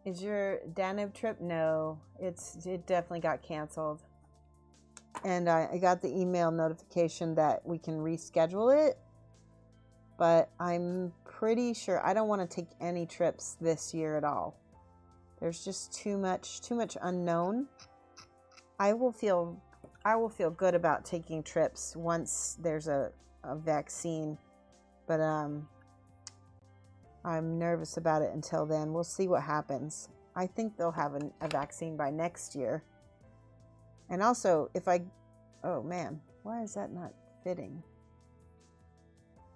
Is your Danube trip? No, it definitely got canceled. And I got the email notification that we can reschedule it. But I'm pretty sure I don't want to take any trips this year at all. There's just too much unknown. I will feel good about taking trips once there's a vaccine. But I'm nervous about it until then. We'll see what happens. I think they'll have a vaccine by next year. And also, oh man, why is that not fitting?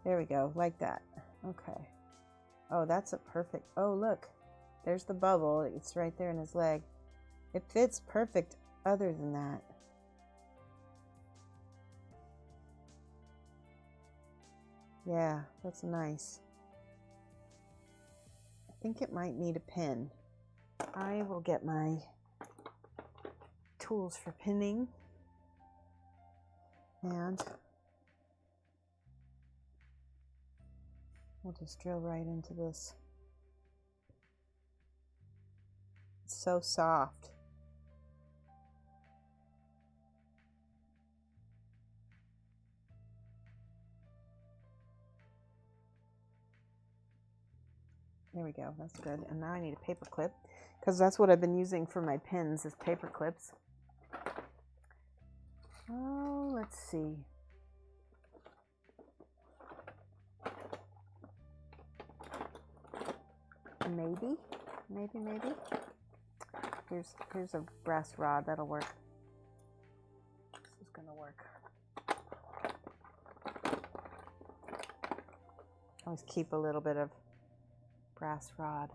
There we go, like that. Okay. Oh, that's a perfect, oh look, there's the bubble. It's right there in his leg. It fits perfect other than that. Yeah, that's nice. I think it might need a pin. I will get my tools for pinning. And we'll just drill right into this. It's so soft. There we go, that's good. And now I need a paper clip, because that's what I've been using for my pins, is paper clips. Oh, let's see. Maybe. Here's a brass rod, that'll work. This is gonna work. Always keep a little bit of brass rod.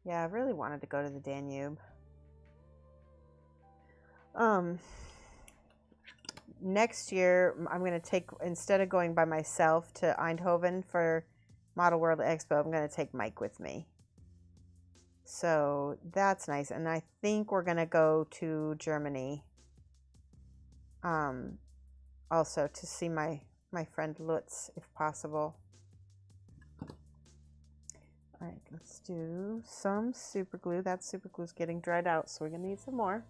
Yeah, I really wanted to go to the Danube. Next year, I'm going to take, instead of going by myself to Eindhoven for Model World Expo, I'm going to take Mike with me. So that's nice. And I think we're going to go to Germany also to see my friend Lutz, if possible. All right, let's do some super glue. That super glue is getting dried out, so we're going to need some more.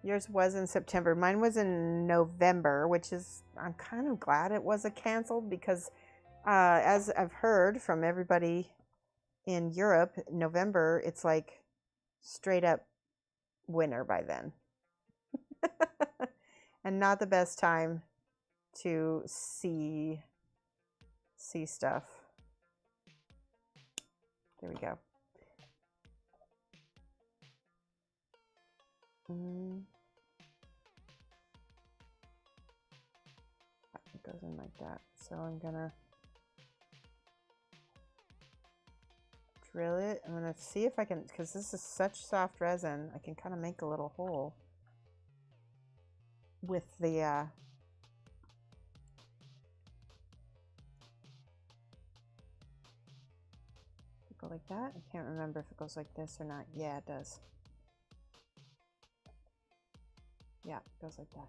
Yours was in September. Mine was in November, which is, I'm kind of glad it wasn't canceled, because as I've heard from everybody in Europe, November, it's like straight up winter by then. And not the best time to see stuff. There we go. It goes in like that. So I'm gonna drill it. I'm gonna see if I can, because this is such soft resin, I can kind of make a little hole with the go like that. I can't remember if it goes like this or not. Yeah, it does. Yeah, it goes like that.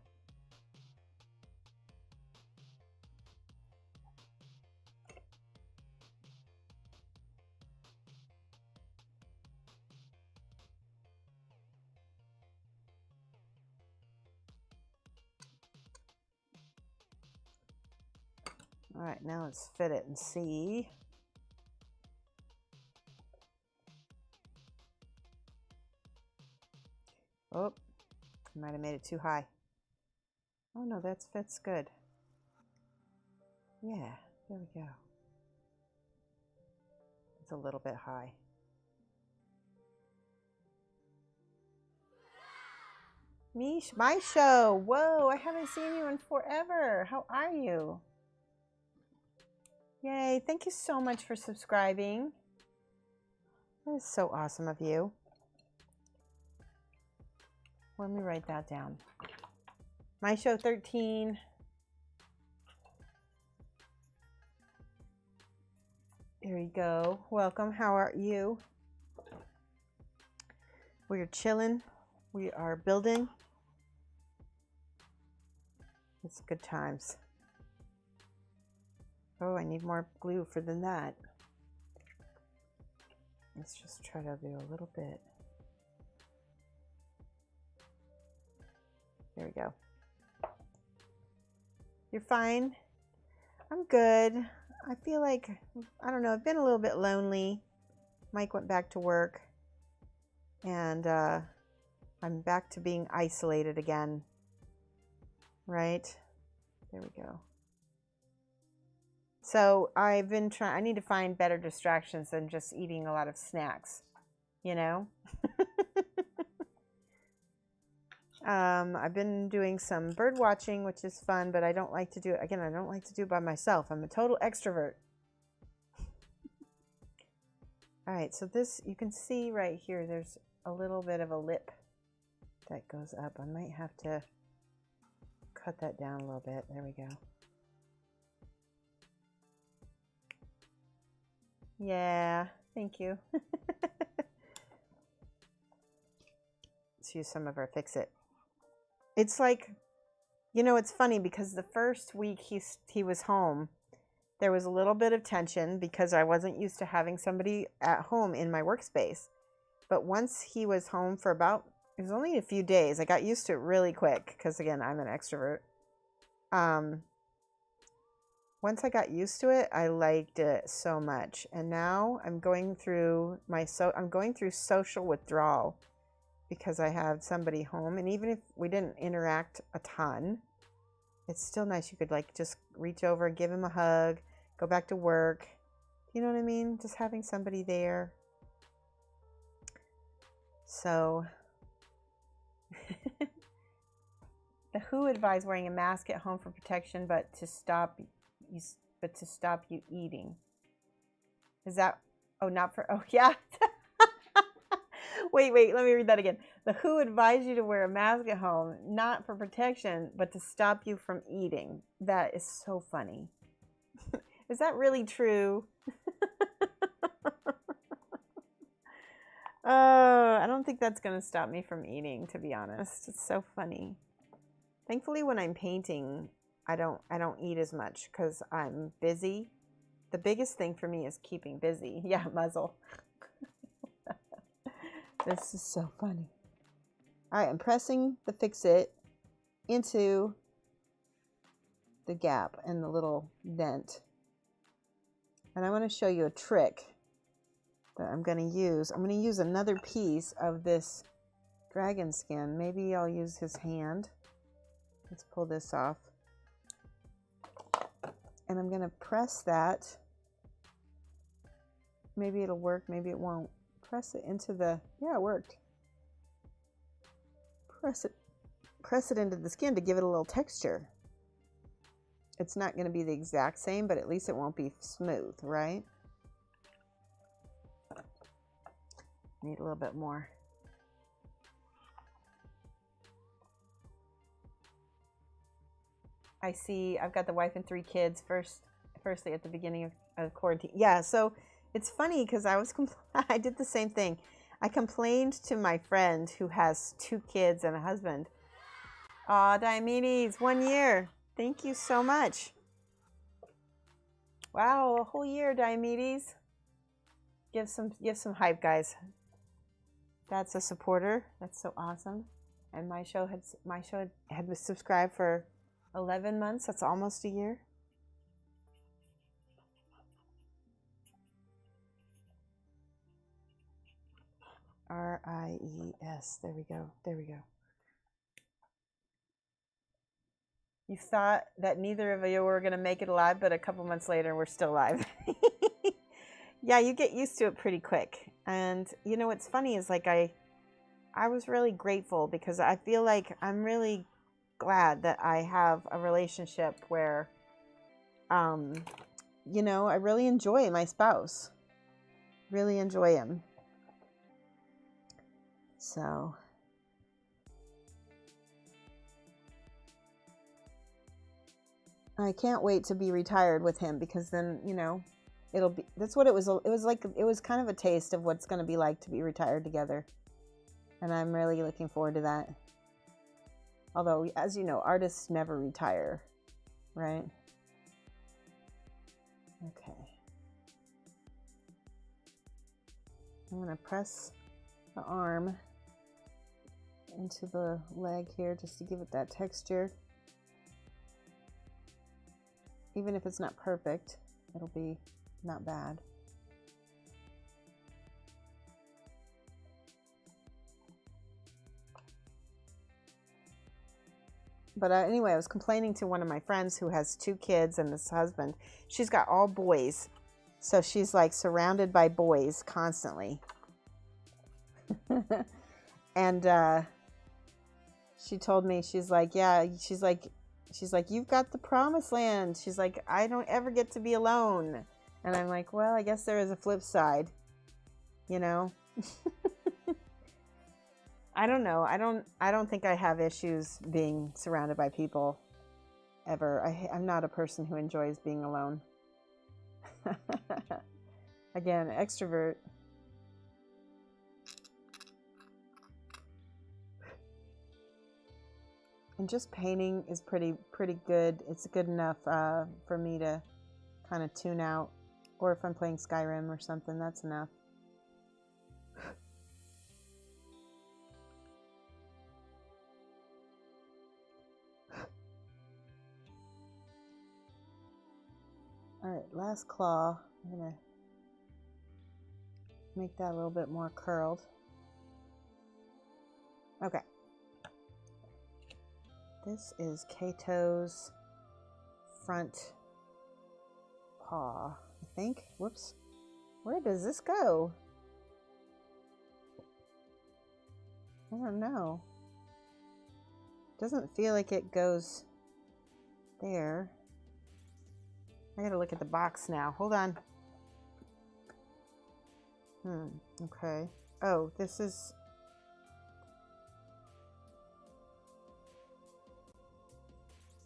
All right, now let's fit it and see. Oh, I might have made it too high. Oh no, that fits good. Yeah, there we go. It's a little bit high. Mish, my show. Whoa, I haven't seen you in forever. How are you? Yay, thank you so much for subscribing. That is so awesome of you. Let me write that down. My show 13. There you go. Welcome. How are you? We are chilling. We are building. It's good times. Oh, I need more glue for than that. Let's just try to do a little bit. There we go. You're fine. I'm good. I feel like, I don't know, I've been a little bit lonely. Mike went back to work, and I'm back to being isolated again. Right? There we go. So I've been trying, I need to find better distractions than just eating a lot of snacks, you know? I've been doing some bird watching, which is fun, but I don't like to do it. Again, I don't like to do it by myself. I'm a total extrovert. All right, so this, you can see right here, there's a little bit of a lip that goes up. I might have to cut that down a little bit. There we go. Yeah, thank you. Let's use some of our Fix-It. It's like, you know, it's funny because the first week he was home, there was a little bit of tension because I wasn't used to having somebody at home in my workspace. But once he was home for about, it was only a few days, I got used to it really quick because, again, I'm an extrovert. Once I got used to it, I liked it so much. And now I'm going through social withdrawal because I have somebody home. And even if we didn't interact a ton, it's still nice. You could like just reach over and give him a hug, go back to work. You know what I mean? Just having somebody there. So the WHO advised wearing a mask at home for protection, but to stop you eating. Is that, oh, not for, oh yeah. Wait, let me read that again. The WHO advised you to wear a mask at home, not for protection, but to stop you from eating. That is so funny. Is that really true? Oh, I don't think that's going to stop me from eating, to be honest. It's so funny. Thankfully, when I'm painting, I don't eat as much because I'm busy. The biggest thing for me is keeping busy. Yeah, muzzle. This is so funny. All right, I'm pressing the Fix-It into the gap and the little dent. And I want to show you a trick that I'm going to use. I'm going to use another piece of this dragon skin. Maybe I'll use his hand. Let's pull this off. And I'm going to press that. Maybe it'll work, maybe it won't. Press it into the, yeah, it worked. Press it into the skin to give it a little texture. It's not going to be the exact same, but at least it won't be smooth, right? Need a little bit more. I see I've got the wife and 3 kids firstly at the beginning of quarantine. Yeah, so it's funny because I did the same thing. I complained to my friend who has 2 kids and a husband. Aw, Diomedes, 1 year. Thank you so much. Wow, a whole year, Diomedes. Give some hype, guys. That's a supporter. That's so awesome. And my show had subscribed for 11 months. That's almost a year. RIES. There we go. There we go. You thought that neither of you were going to make it alive, but a couple months later, we're still alive. Yeah, you get used to it pretty quick. And, you know, what's funny is, like, I was really grateful because I feel like I'm really glad that I have a relationship where, you know, I really enjoy my spouse. Really enjoy him. So I can't wait to be retired with him because then, you know, that's what it was. It was kind of a taste of what's going to be like to be retired together. And I'm really looking forward to that. Although, as you know, artists never retire, right? Okay. I'm going to press the arm into the leg here just to give it that texture. Even if it's not perfect, it'll be not bad. But anyway, I was complaining to one of my friends who has 2 kids and this husband. She's got all boys. So she's like surrounded by boys constantly. And she told me, she's like, yeah, she's like, you've got the promised land. She's like, I don't ever get to be alone. And I'm like, well, I guess there is a flip side, you know? I don't know. I don't think I have issues being surrounded by people ever. I'm not a person who enjoys being alone. Again, extrovert. And just painting is pretty good. It's good enough for me to kind of tune out. Or if I'm playing Skyrim or something, that's enough. All right, last claw. I'm gonna make that a little bit more curled. Okay. This is Cato's front paw, I think. Whoops. Where does this go? I don't know. Doesn't feel like it goes there. I gotta look at the box now. Hold on. Okay. Oh, this is...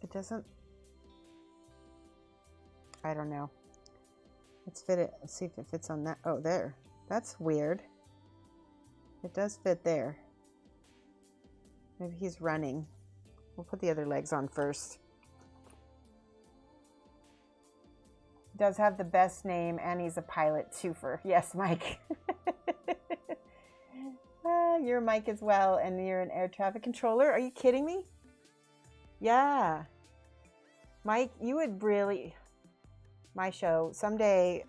It doesn't... I don't know. Let's fit it. Let's see if it fits on that. Oh, there. That's weird. It does fit there. Maybe he's running. We'll put the other legs on first. Does have the best name, and he's a pilot twofer. Yes, Mike. You're Mike as well, and you're an air traffic controller. Are you kidding me? Yeah. Mike, you would really... My show. Someday,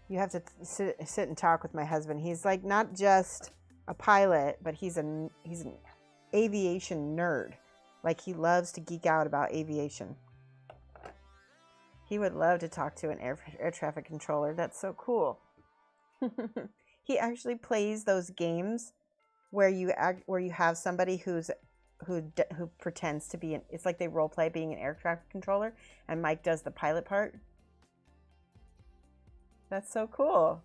you have to sit and talk with my husband. He's like not just a pilot, but he's an aviation nerd. Like he loves to geek out about aviation. He would love to talk to an air traffic controller. That's so cool. He actually plays those games where you have somebody who pretends to be it's like they role play being an air traffic controller, and Mike does the pilot part. That's so cool.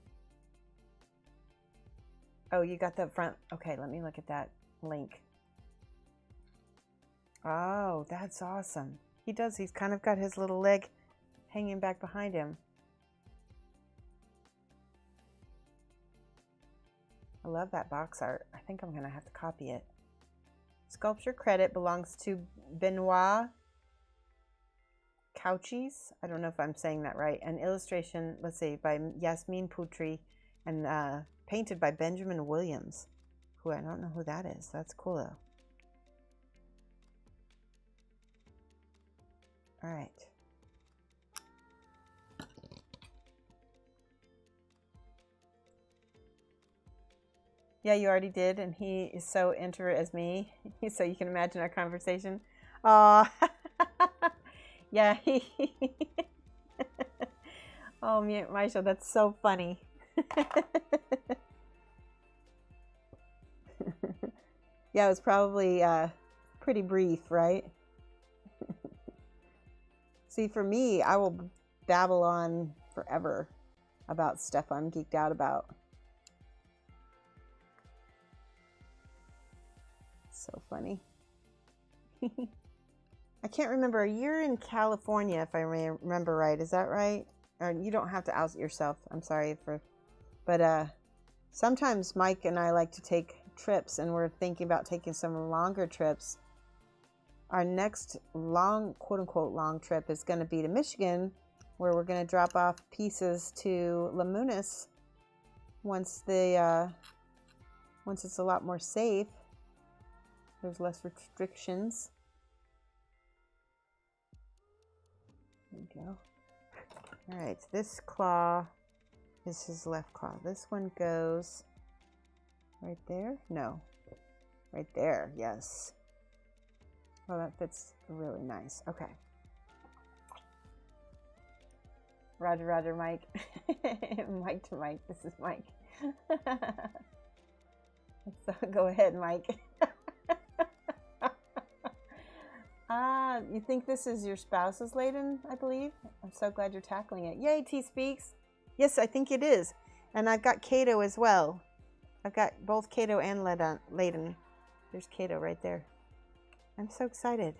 Oh, you got the front. Okay, let me look at that link. Oh, that's awesome. He does. He's kind of got his little leg hanging back behind him. I love that box art. I think I'm going to have to copy it. Sculpture credit belongs to Benoit Couchies. I don't know if I'm saying that right. And illustration, let's see, by Yasmin Putri, and painted by Benjamin Williams, who I don't know who that is. That's cool though. All right. Yeah, you already did, and he is so into as me, so you can imagine our conversation. Aw. Yeah. Oh, Maisha, that's so funny. Yeah, it was probably pretty brief, right? See, for me, I will babble on forever about stuff I'm geeked out about. So funny. I can't remember. You're in California, if I remember right. Is that right? Or you don't have to out yourself. I'm sorry for... But sometimes Mike and I like to take trips, and we're thinking about taking some longer trips. Our next long, quote-unquote, long trip is going to be to Michigan, where we're going to drop off pieces to Lamunis once it's a lot more safe. There's less restrictions. There we go. All right, this claw is his left claw. This one goes right there. No, right there. Yes. Oh, that fits really nice. Okay. Roger, Roger, Mike. Mike to Mike. This is Mike. So go ahead, Mike. You think this is your spouse's Ladon, I believe? I'm so glad you're tackling it. Yay, T Speaks. Yes, I think it is. And I've got Kato as well. I've got both Kato and Ladon. There's Kato right there. I'm so excited.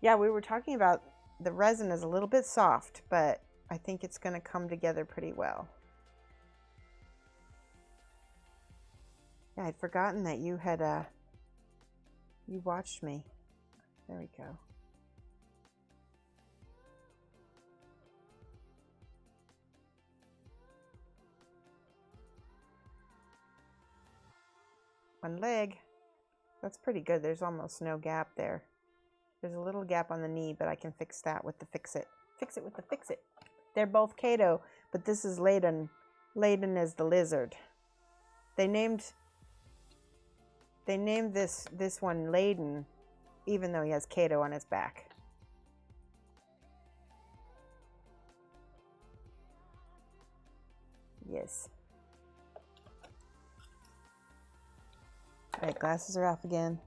Yeah, we were talking about the resin is a little bit soft, but I think it's going to come together pretty well. Yeah, I'd forgotten that you had you watched me. There we go. One leg. That's pretty good. There's almost no gap there. There's a little gap on the knee, but I can fix that with the Fix It. Fix It with the Fix It. They're both Kato, but this is Ladon. Ladon is the lizard. They named this one Ladon, even though he has Kato on his back. Yes. All right, glasses are off again.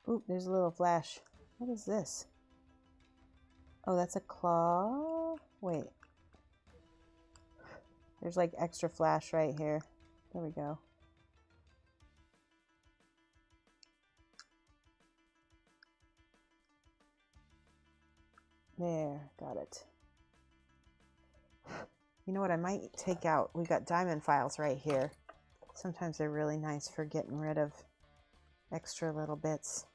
Oop, there's a little flash. What is this? Oh, that's a claw? Wait. There's like extra flash right here. There we go. There, got it. You know what I might take out? We got diamond files right here. Sometimes they're really nice for getting rid of extra little bits.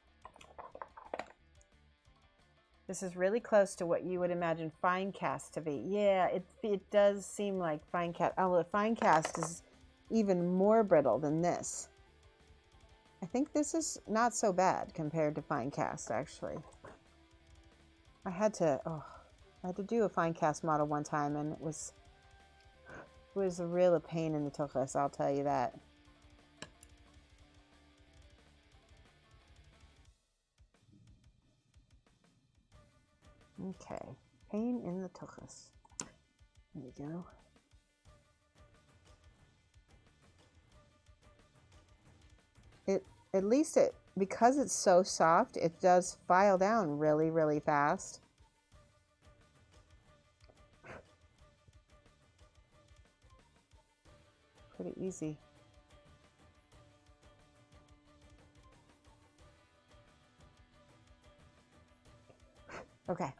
This is really close to what you would imagine fine cast to be. Yeah, it does seem like fine cast. Oh, the fine cast is even more brittle than this. I think this is not so bad compared to fine cast, actually. I had to do a fine cast model one time, and it was a real pain in the tuchus, I'll tell you that. Okay, pain in the tuchus. There we go. At least because it's so soft, it does file down really, really fast. Pretty easy. Okay.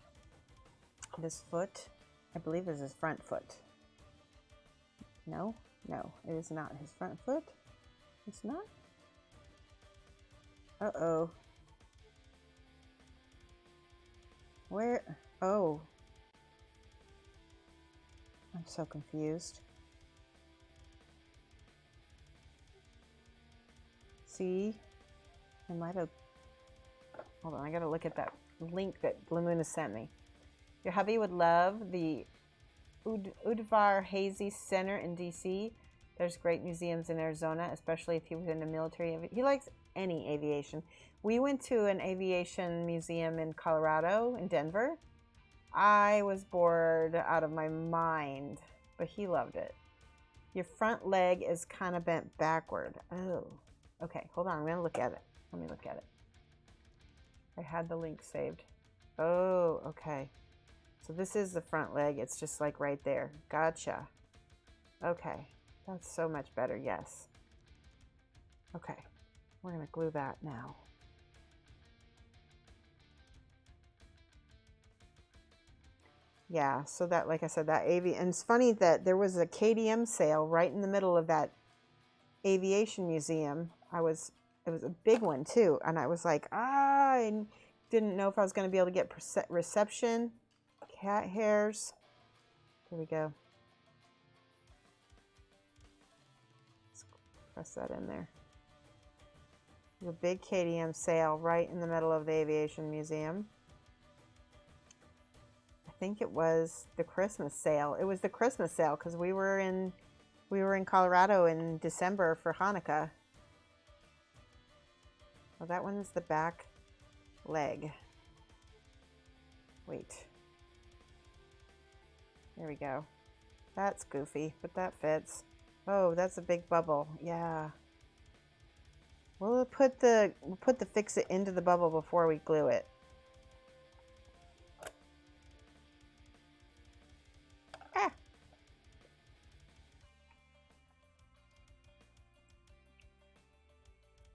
This foot, I believe, is his front foot. No, it is not his front foot. It's not. Uh-oh. Where? Oh. I'm so confused. See? I might have... Hold on, I gotta look at that link that Lamuna sent me. Your hubby would love the Udvar Hazy Center in DC. There's great museums in Arizona, especially if he was in the military. He likes any aviation. We went to an aviation museum in Colorado, in Denver. I was bored out of my mind, but he loved it. Your front leg is kind of bent backward. Oh, okay. Hold on. I'm going to look at it. Let me look at it. I had the link saved. Oh, okay. So this is the front leg. It's just like right there. Gotcha. Okay. That's so much better, yes. Okay, we're gonna glue that now. Yeah, so that, like I said, that and it's funny that there was a KDM sale right in the middle of that aviation museum. It was a big one too, and I was like, I didn't know if I was going to be able to get reception. Cat hairs. There we go. Let's press that in there. There's a big KDM sale right in the middle of the aviation museum. I think it was the Christmas sale. It was the Christmas sale because we were in Colorado in December for Hanukkah. Well, that one's the back leg. Wait. There we go. That's goofy, but that fits. Oh, that's a big bubble. Yeah. We'll put the fix-it into the bubble before we glue it. Ah.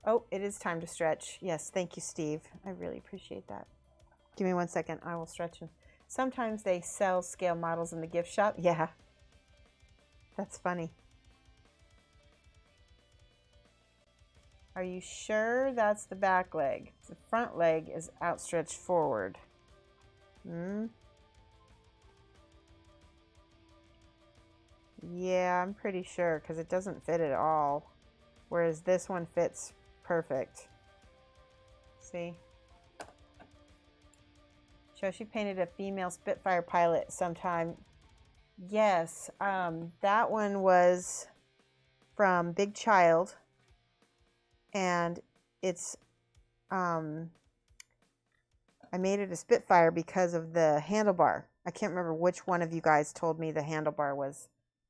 Oh, it is time to stretch. Yes, thank you, Steve. I really appreciate that. Give me 1 second. I will stretch them. Sometimes they sell scale models in the gift shop. Yeah. That's funny. Are you sure that's the back leg? The front leg is outstretched forward. Yeah, I'm pretty sure because it doesn't fit at all. Whereas this one fits perfect. See? Shoshie painted a female Spitfire pilot sometime. Yes, that one was from Big Child. And it's, I made it a Spitfire because of the handlebar. I can't remember which one of you guys told me the handlebar was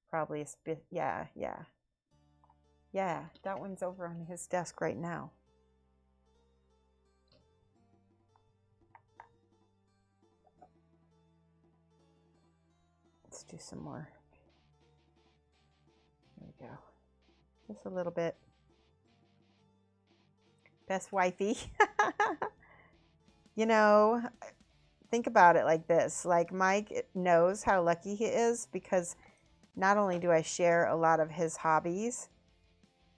probably a yeah, that one's over on his desk right now. Let's do some more. There we go. Just a little bit. Best wifey. You know, think about it like this. Like, Mike knows how lucky he is because not only do I share a lot of his hobbies,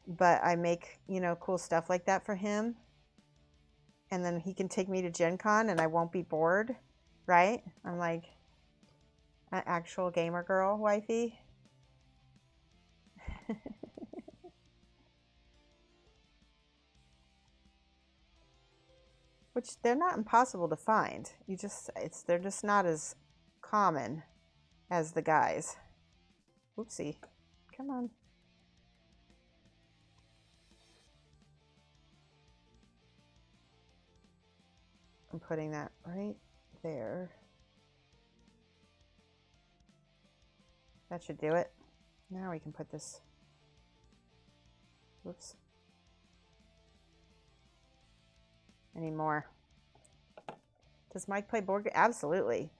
but I make, you know, cool stuff like that for him. And then he can take me to Gen Con and I won't be bored, right? I'm like an actual gamer girl wifey. Which they're not impossible to find. They're just not as common as the guys. Oopsie. Come on. I'm putting that right there. That should do it. Now we can put this. Oops. Any more? Does Mike play board games? Absolutely.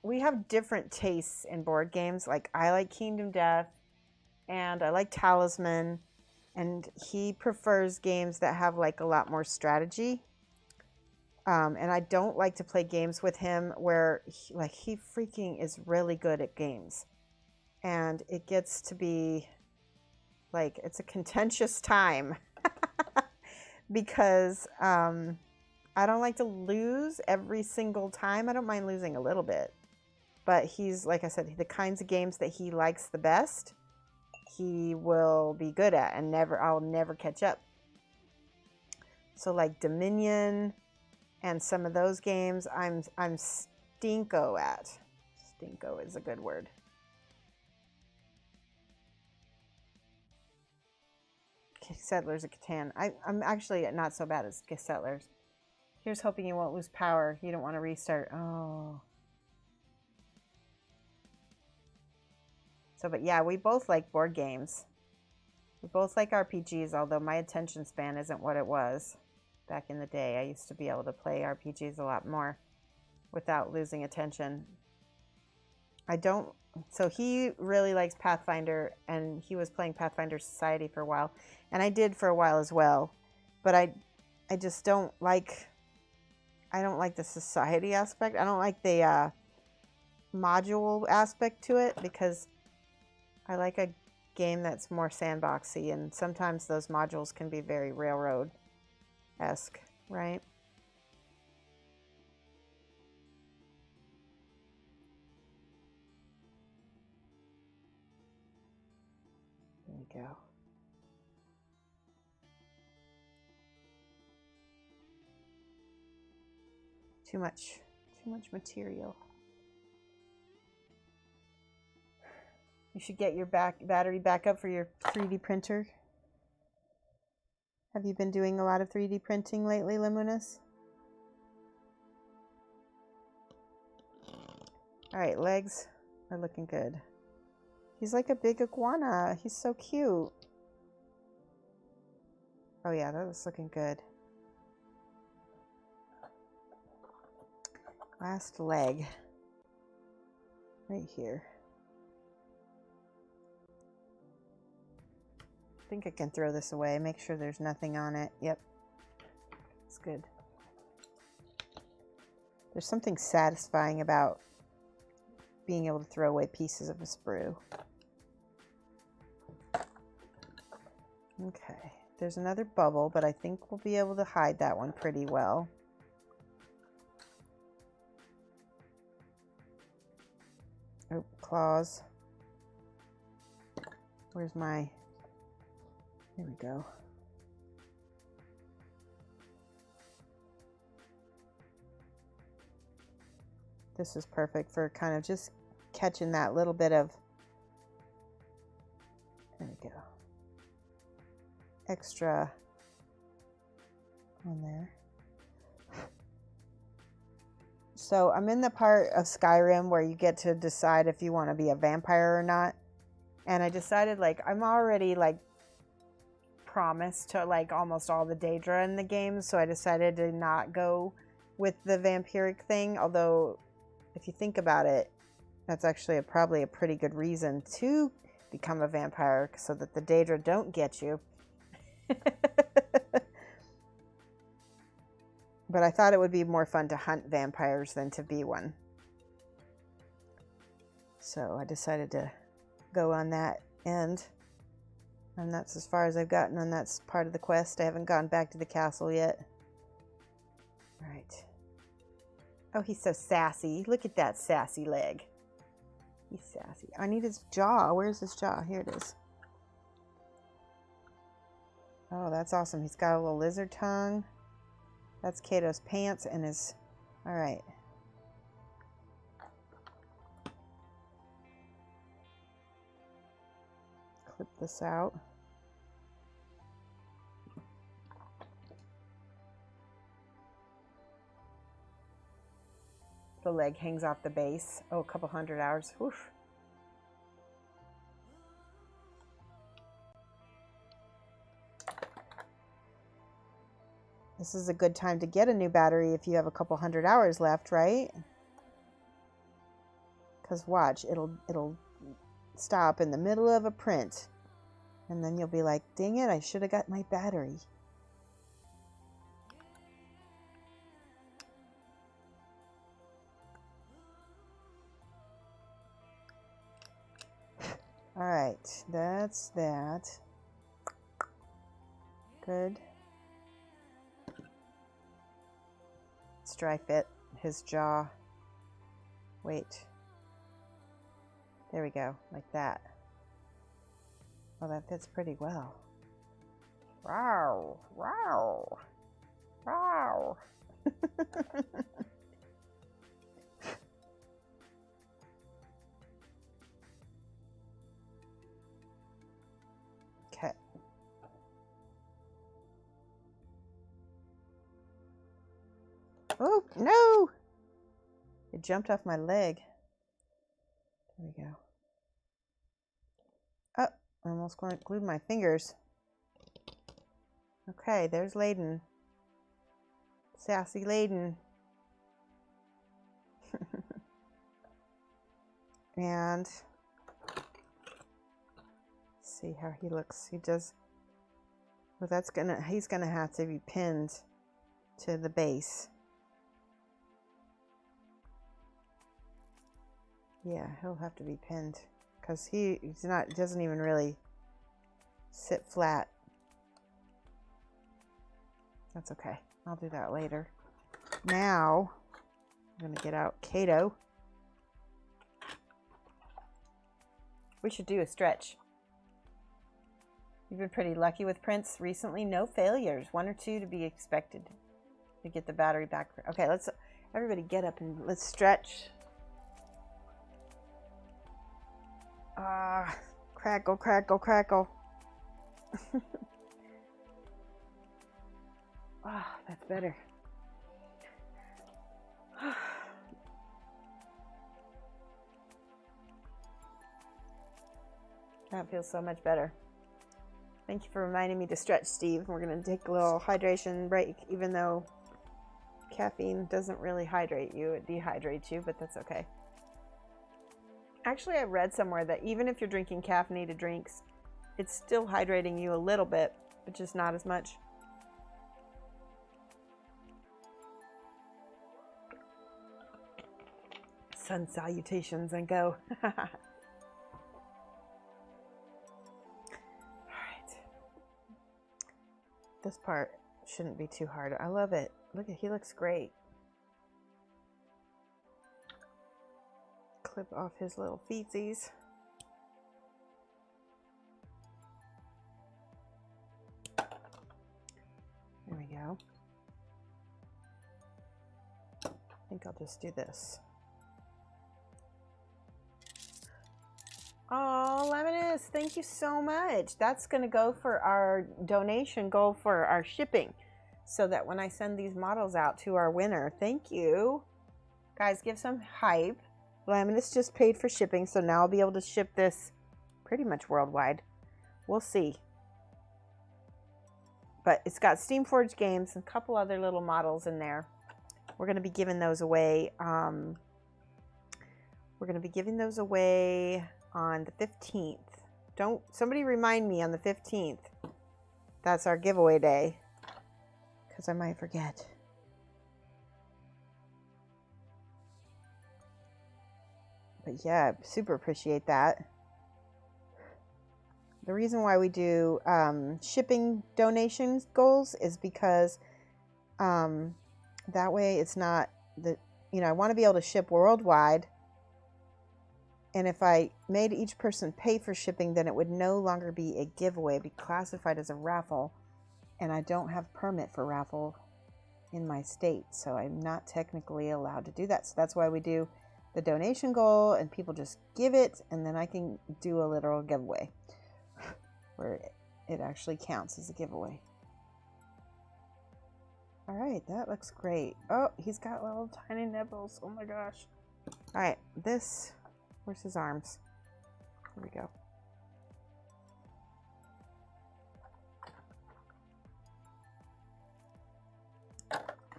We have different tastes in board games. Like, I like Kingdom Death and I like Talisman, and he prefers games that have like a lot more strategy. And I don't like to play games with him where he freaking is really good at games. And it gets to be like, it's a contentious time. Because I don't like to lose every single time. I don't mind losing a little bit. But he's, like I said, the kinds of games that he likes the best, he will be good at, and I'll never catch up. So like Dominion and some of those games, I'm stinko at. Stinko is a good word. Settlers of Catan. I'm actually not so bad as Settlers. Here's hoping you won't lose power. You don't want to restart. Oh. So, but yeah, we both like board games. We both like RPGs, although my attention span isn't what it was back in the day. I used to be able to play RPGs a lot more without losing attention. I don't. So he really likes Pathfinder, and he was playing Pathfinder Society for a while, and I did for a while as well. But I just don't like. I don't like the society aspect. I don't like the module aspect to it, because I like a game that's more sandboxy, and sometimes those modules can be very railroad-esque, right? There we go. Too much material. You should get your battery back up for your 3D printer. Have you been doing a lot of 3D printing lately, Lemunas? All right, legs are looking good. He's like a big iguana. He's so cute. Oh yeah, that was looking good. Last leg. Right here. I think I can throw this away. Make sure there's nothing on it. Yep. It's good. There's something satisfying about being able to throw away pieces of a sprue. Okay. There's another bubble, but I think we'll be able to hide that one pretty well. Oh, claws. Where's my... There we go. This is perfect for kind of just catching that little bit of... There we go. Extra on there. So I'm in the part of Skyrim where you get to decide if you want to be a vampire or not. And I decided, like, I'm already, like, promised to, like, almost all the Daedra in the game. So I decided to not go with the vampiric thing. Although, if you think about it, that's actually probably a pretty good reason to become a vampire, so that the Daedra don't get you. But I thought it would be more fun to hunt vampires than to be one. So I decided to go on that end. And that's as far as I've gotten on that part of the quest. I haven't gone back to the castle yet. All right. Oh, he's so sassy. Look at that sassy leg. He's sassy. I need his jaw. Where's his jaw? Here it is. Oh, that's awesome. He's got a little lizard tongue. That's Cato's pants and his... All right. Clip this out. The leg hangs off the base. Oh, a couple 100 hours. Oof. This is a good time to get a new battery if you have a couple 100 hours left, right? Because watch, it'll stop in the middle of a print. And then you'll be like, dang it, I should have got my battery. All right, that's that. Good. Let's dry fit his jaw. Wait. There we go, like that. Oh, that fits pretty well. Wow, wow, wow. Okay. Oh, no! It jumped off my leg. There we go. Oh, I almost glued my fingers. Okay, there's Ladon. Sassy Ladon. And see how he looks. He does, well, he's gonna have to be pinned to the base. Yeah, he'll have to be pinned because doesn't even really sit flat. That's okay. I'll do that later. Now I'm gonna get out Kato. We should do a stretch. You've been pretty lucky with prints recently. No failures. 1 or 2 to be expected to get the battery back. Okay, let's everybody get up and let's stretch. Crackle, crackle, crackle. That's better. That feels so much better. Thank you for reminding me to stretch, Steve. We're going to take a little hydration break, even though caffeine doesn't really hydrate you. It dehydrates you, but that's okay. Actually, I read somewhere that even if you're drinking caffeinated drinks, it's still hydrating you a little bit, but just not as much. Sun salutations and go. All right. This part shouldn't be too hard. I love it. Look at, he looks great. Clip off his little feetsies. There we go. I think I'll just do this. Oh, Lemonus, thank you so much. That's going to go for our donation goal for our shipping, so that when I send these models out to our winner, thank you. Guys, give some hype. Lemonus just paid for shipping, so now I'll be able to ship this pretty much worldwide. We'll see. But it's got Steamforged games and a couple other little models in there. We're going to be giving those away. We're going to be giving those away on the 15th. Somebody remind me on the 15th. That's our giveaway day, because I might forget. But yeah, super appreciate that. The reason why we do shipping donations goals is because that way it's not I want to be able to ship worldwide. And if I made each person pay for shipping, then it would no longer be a giveaway. It'd be classified as a raffle. And I don't have permit for raffle in my state, so I'm not technically allowed to do that. So that's why we do the donation goal, and people just give it, and then I can do a literal giveaway where it actually counts as a giveaway. All right, that looks great. Oh, he's got little tiny nipples. Oh my gosh. All right, where's his arms? Here we go.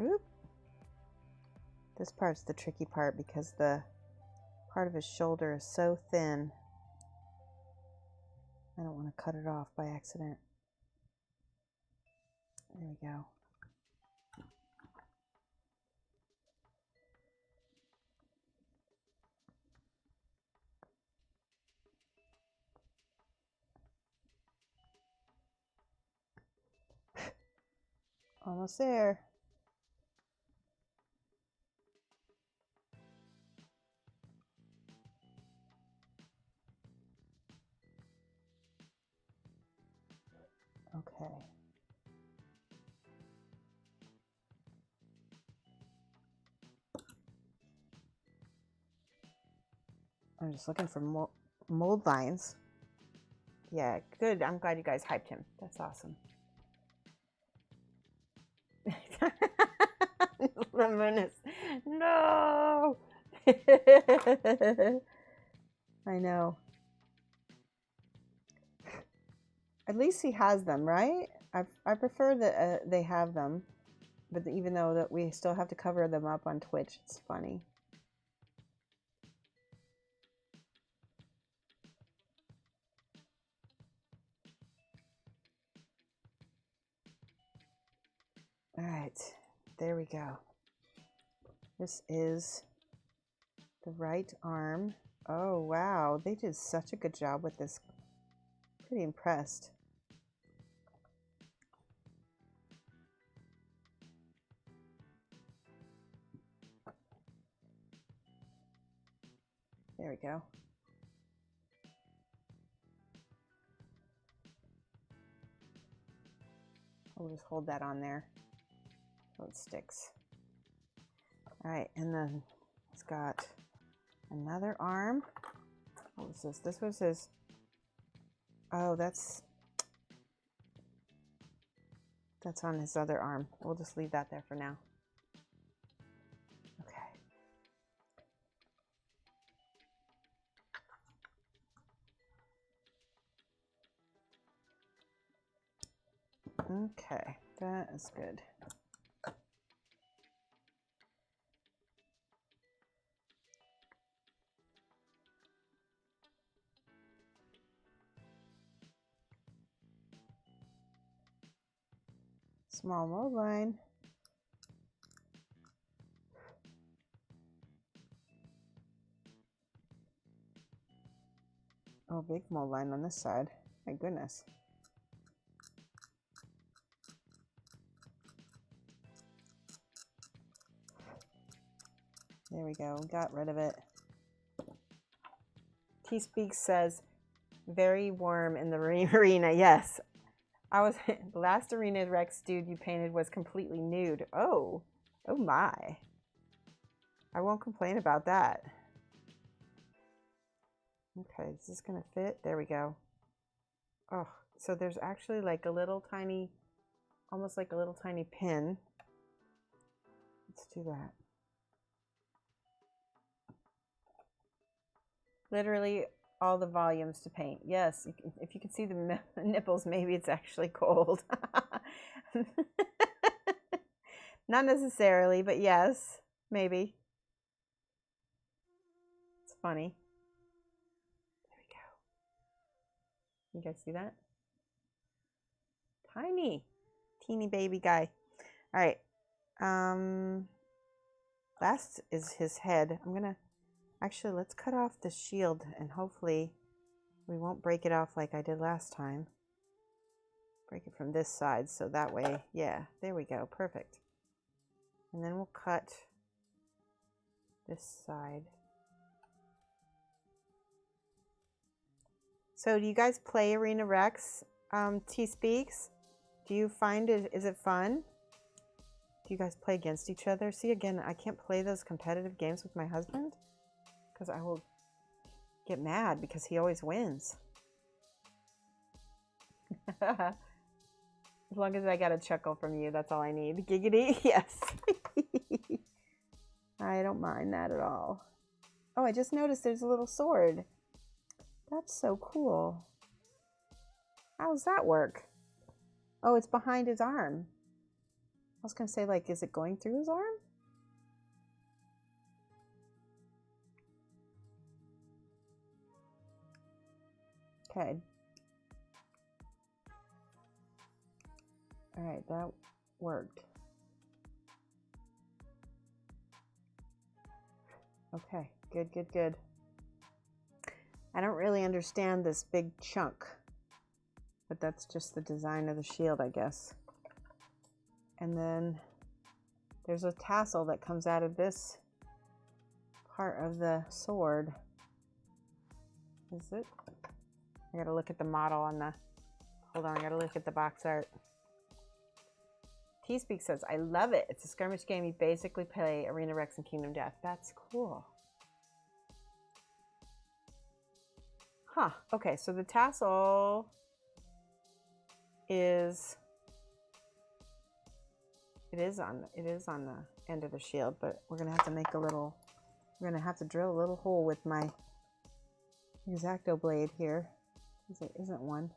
Oop. This part's the tricky part because the part of his shoulder is so thin. I don't want to cut it off by accident. There we go. Almost there. Okay. I'm just looking for mold lines. Yeah, good. I'm glad you guys hyped him. That's awesome. Lemonus. No. I know. At least he has them, right? I prefer that they have them, but even though that we still have to cover them up on Twitch, it's funny. All right, there we go. This is the right arm. Oh, wow. They did such a good job with this. Pretty impressed. There we go. We'll just hold that on there so it sticks. All right, and then it's got another arm. What was this? This was his. Oh, that's on his other arm. We'll just leave that there for now. Okay. Okay, that is good. Small mold line. Oh, big mold line on this side. My goodness. There we go. Got rid of it. T-Speak says, very warm in the arena. Yes. The last Arena Rex dude you painted was completely nude. Oh. Oh my. I won't complain about that. Okay, is this gonna fit? There we go. Oh, so there's actually like a little tiny, almost like a little tiny pin. Let's do that. Literally all the volumes to paint. Yes, if you can see the nipples, maybe it's actually cold. Not necessarily, but yes, maybe. It's funny. There we go. You guys see that? Tiny, teeny baby guy. All right. Last is his head. Actually, let's cut off the shield and hopefully we won't break it off like I did last time. Break it from this side so that way, yeah, there we go, perfect. And then we'll cut this side. So do you guys play Arena Rex, T-Speaks? Do you find it, is it fun? Do you guys play against each other? See, again, I can't play those competitive games with my husband because I will get mad because he always wins. As long as I got a chuckle from you, that's all I need. Giggity, yes. I don't mind that at all. Oh, I just noticed there's a little sword. That's so cool. How does that work? Oh, it's behind his arm. I was going to say, like, is it going through his arm? Okay. All right, that worked. Okay, good, good, good. I don't really understand this big chunk, but that's just the design of the shield, I guess. And then there's a tassel that comes out of this part of the sword. Is it? I gotta look at the model on the, hold on, I gotta look at the box art. T-Speak says, I love it. It's a skirmish game. You basically play Arena Rex and Kingdom Death. That's cool. Huh, okay, so the tassel is, it is on the end of the shield, but we're gonna have to make a little, we're gonna have to drill a little hole with my X-Acto blade here, because there isn't one.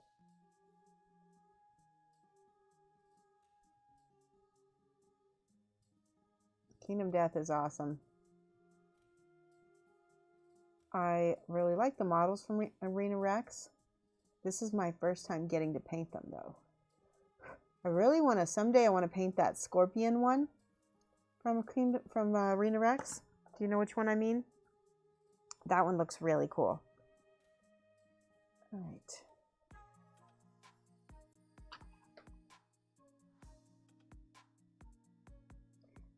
Kingdom Death is awesome. I really like the models from Arena Rex. This is my first time getting to paint them though. I really want to, someday I want to paint that scorpion one from Arena Rex. Do you know which one I mean? That one looks really cool. All right.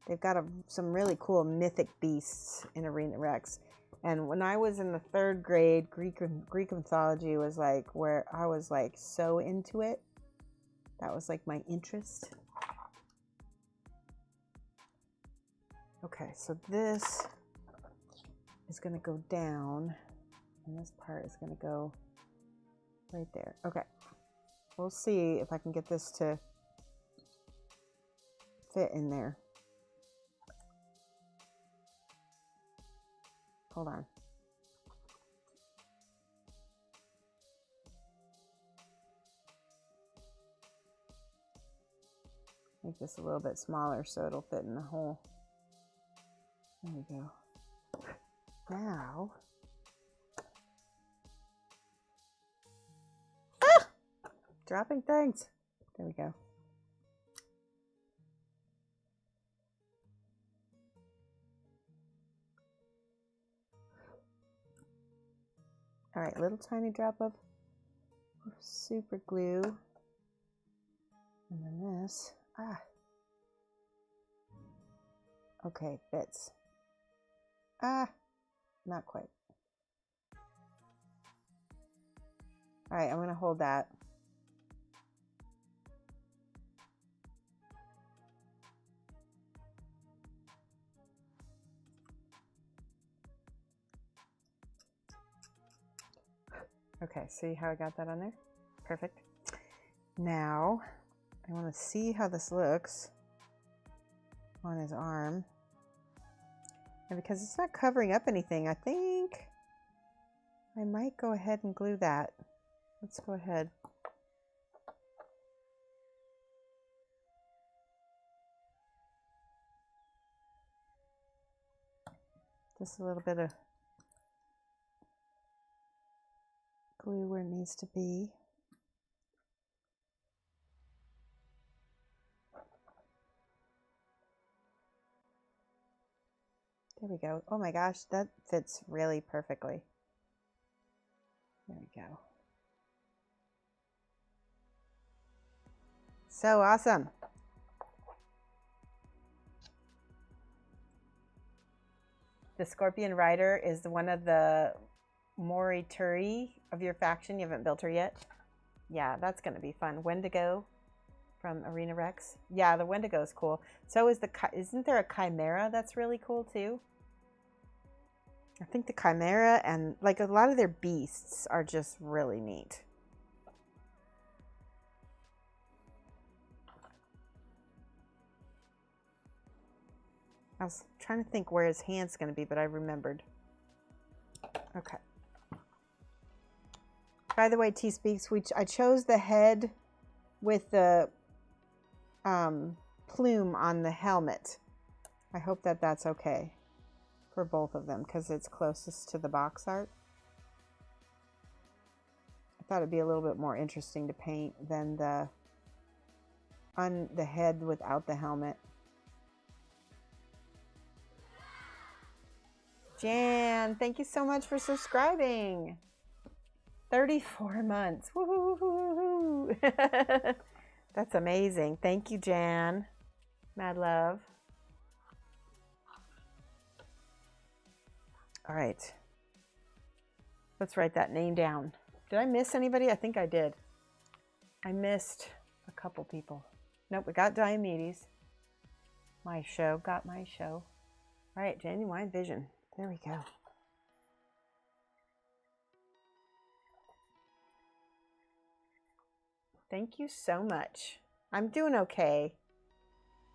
They've got some really cool mythic beasts in Arena Rex. And when I was in the 3rd grade, Greek mythology was like where I was like so into it. That was like my interest. Okay, so this is going to go down, and this part is going to go right there. Okay, we'll see if I can get this to fit in there. Hold on. Make this a little bit smaller so it'll fit in the hole. There we go. Now, dropping things. There we go. All right, little tiny drop of super glue. And then this. Okay, fits. Not quite. All right, I'm going to hold that. Okay, see how I got that on there? Perfect. Now, I want to see how this looks on his arm. And because it's not covering up anything, I think I might go ahead and glue that. Let's go ahead. Just a little bit of glue where it needs to be. There we go. Oh my gosh, that fits really perfectly. There we go. So awesome. The Scorpion Rider is one of the Morituri of your faction. You haven't built her yet? Yeah, that's going to be fun. Wendigo from Arena Rex. Yeah, the Wendigo is cool. So is isn't there a Chimera that's really cool too? I think the Chimera and like a lot of their beasts are just really neat. I was trying to think where his hand's going to be, but I remembered. Okay. By the way, T-Speaks, I chose the head with the plume on the helmet. I hope that that's okay for both of them because it's closest to the box art. I thought it'd be a little bit more interesting to paint than the head without the helmet. Jan, thank you so much for subscribing. 34 months. Woo-hoo-hoo-hoo-hoo. That's amazing. Thank you, Jan. Mad love. All right. Let's write that name down. Did I miss anybody? I think I did. I missed a couple people. Nope, we got Diomedes. My show. Got my show. All right, Genuine Vision. There we go. Thank you so much. I'm doing okay.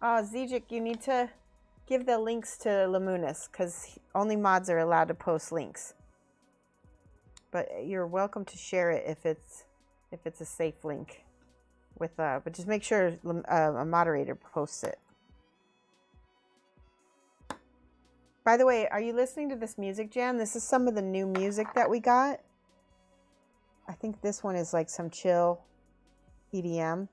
Oh, Zijik, you need to give the links to Lamunis because only mods are allowed to post links. But you're welcome to share it if it's a safe link. But just make sure a moderator posts it. By the way, are you listening to this music, Jan? This is some of the new music that we got. I think this one is like some chill EDM.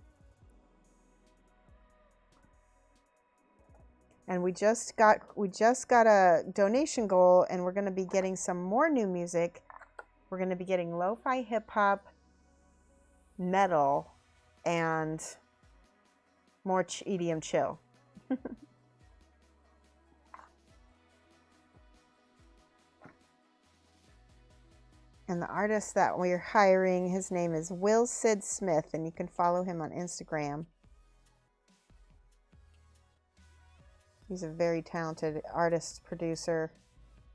And we just got a donation goal, and we're going to be getting some more new music. We're going to be getting lo-fi hip hop, metal, and more EDM chill. And the artist that we're hiring, his name is Will Sid Smith, and you can follow him on Instagram. He's a very talented artist, producer,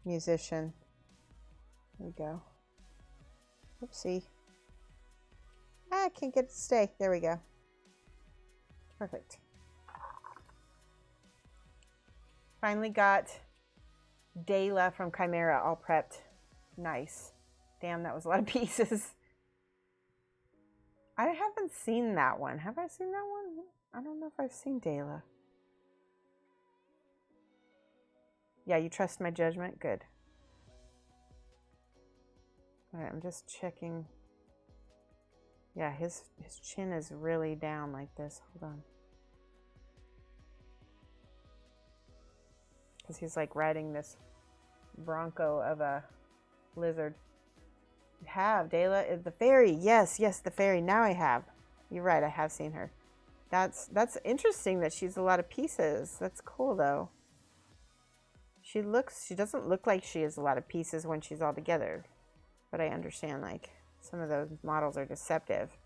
musician. There we go. Oopsie. I can't get it to stay. There we go. Perfect. Finally got Dayla from Chimera all prepped. Nice. Damn, that was a lot of pieces. I haven't seen that one. Have I seen that one? I don't know if I've seen Dayla. Yeah, you trust my judgment? Good. All right, I'm just checking. Yeah, his chin is really down like this. Hold on. Because he's like riding this bronco of a lizard. You have Dayla is the fairy. Yes, the fairy. Now I have. You're right, I have seen her. That's interesting that she's a lot of pieces. That's cool though. She doesn't look like she has a lot of pieces when she's all together. But I understand, like, some of those models are deceptive.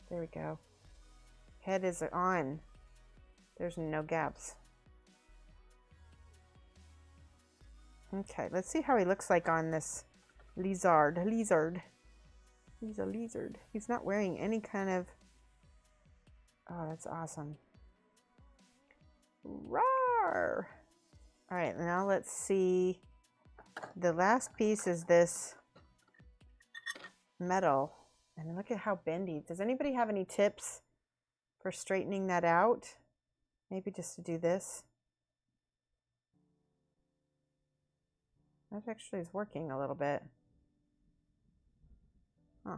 There we go. Head is on. There's no gaps. Okay, let's see how he looks like on this lizard. He's a lizard. He's not wearing any kind of... Oh, that's awesome. Roar! All right, now let's see. The last piece is this metal. And look at how bendy. Does anybody have any tips for straightening that out? Maybe just to do this. That actually is working a little bit. Huh.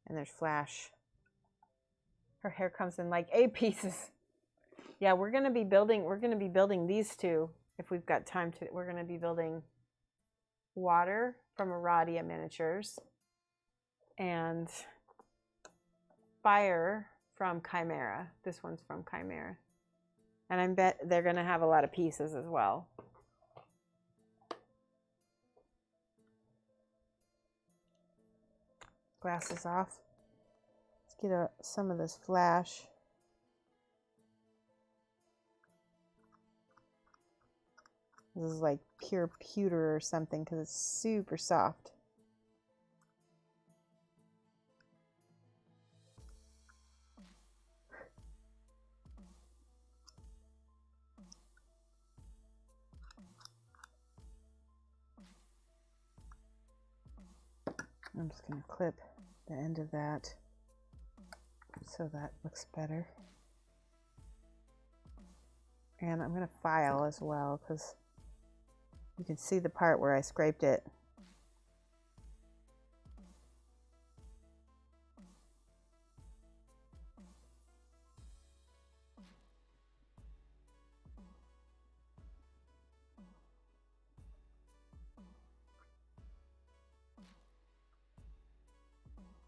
And there's Flash. Her hair comes in like 8 pieces. Yeah, we're gonna be building these two if we've got time to. We're gonna be building Water from Aradia Miniatures and Fire from Chimera. This one's from Chimera. And I bet they're gonna have a lot of pieces as well. Glasses off. Let's get some of this Flash. This is like pure pewter or something because it's super soft. I'm just going to clip the end of that so that looks better. And I'm going to file as well because you can see the part where I scraped it.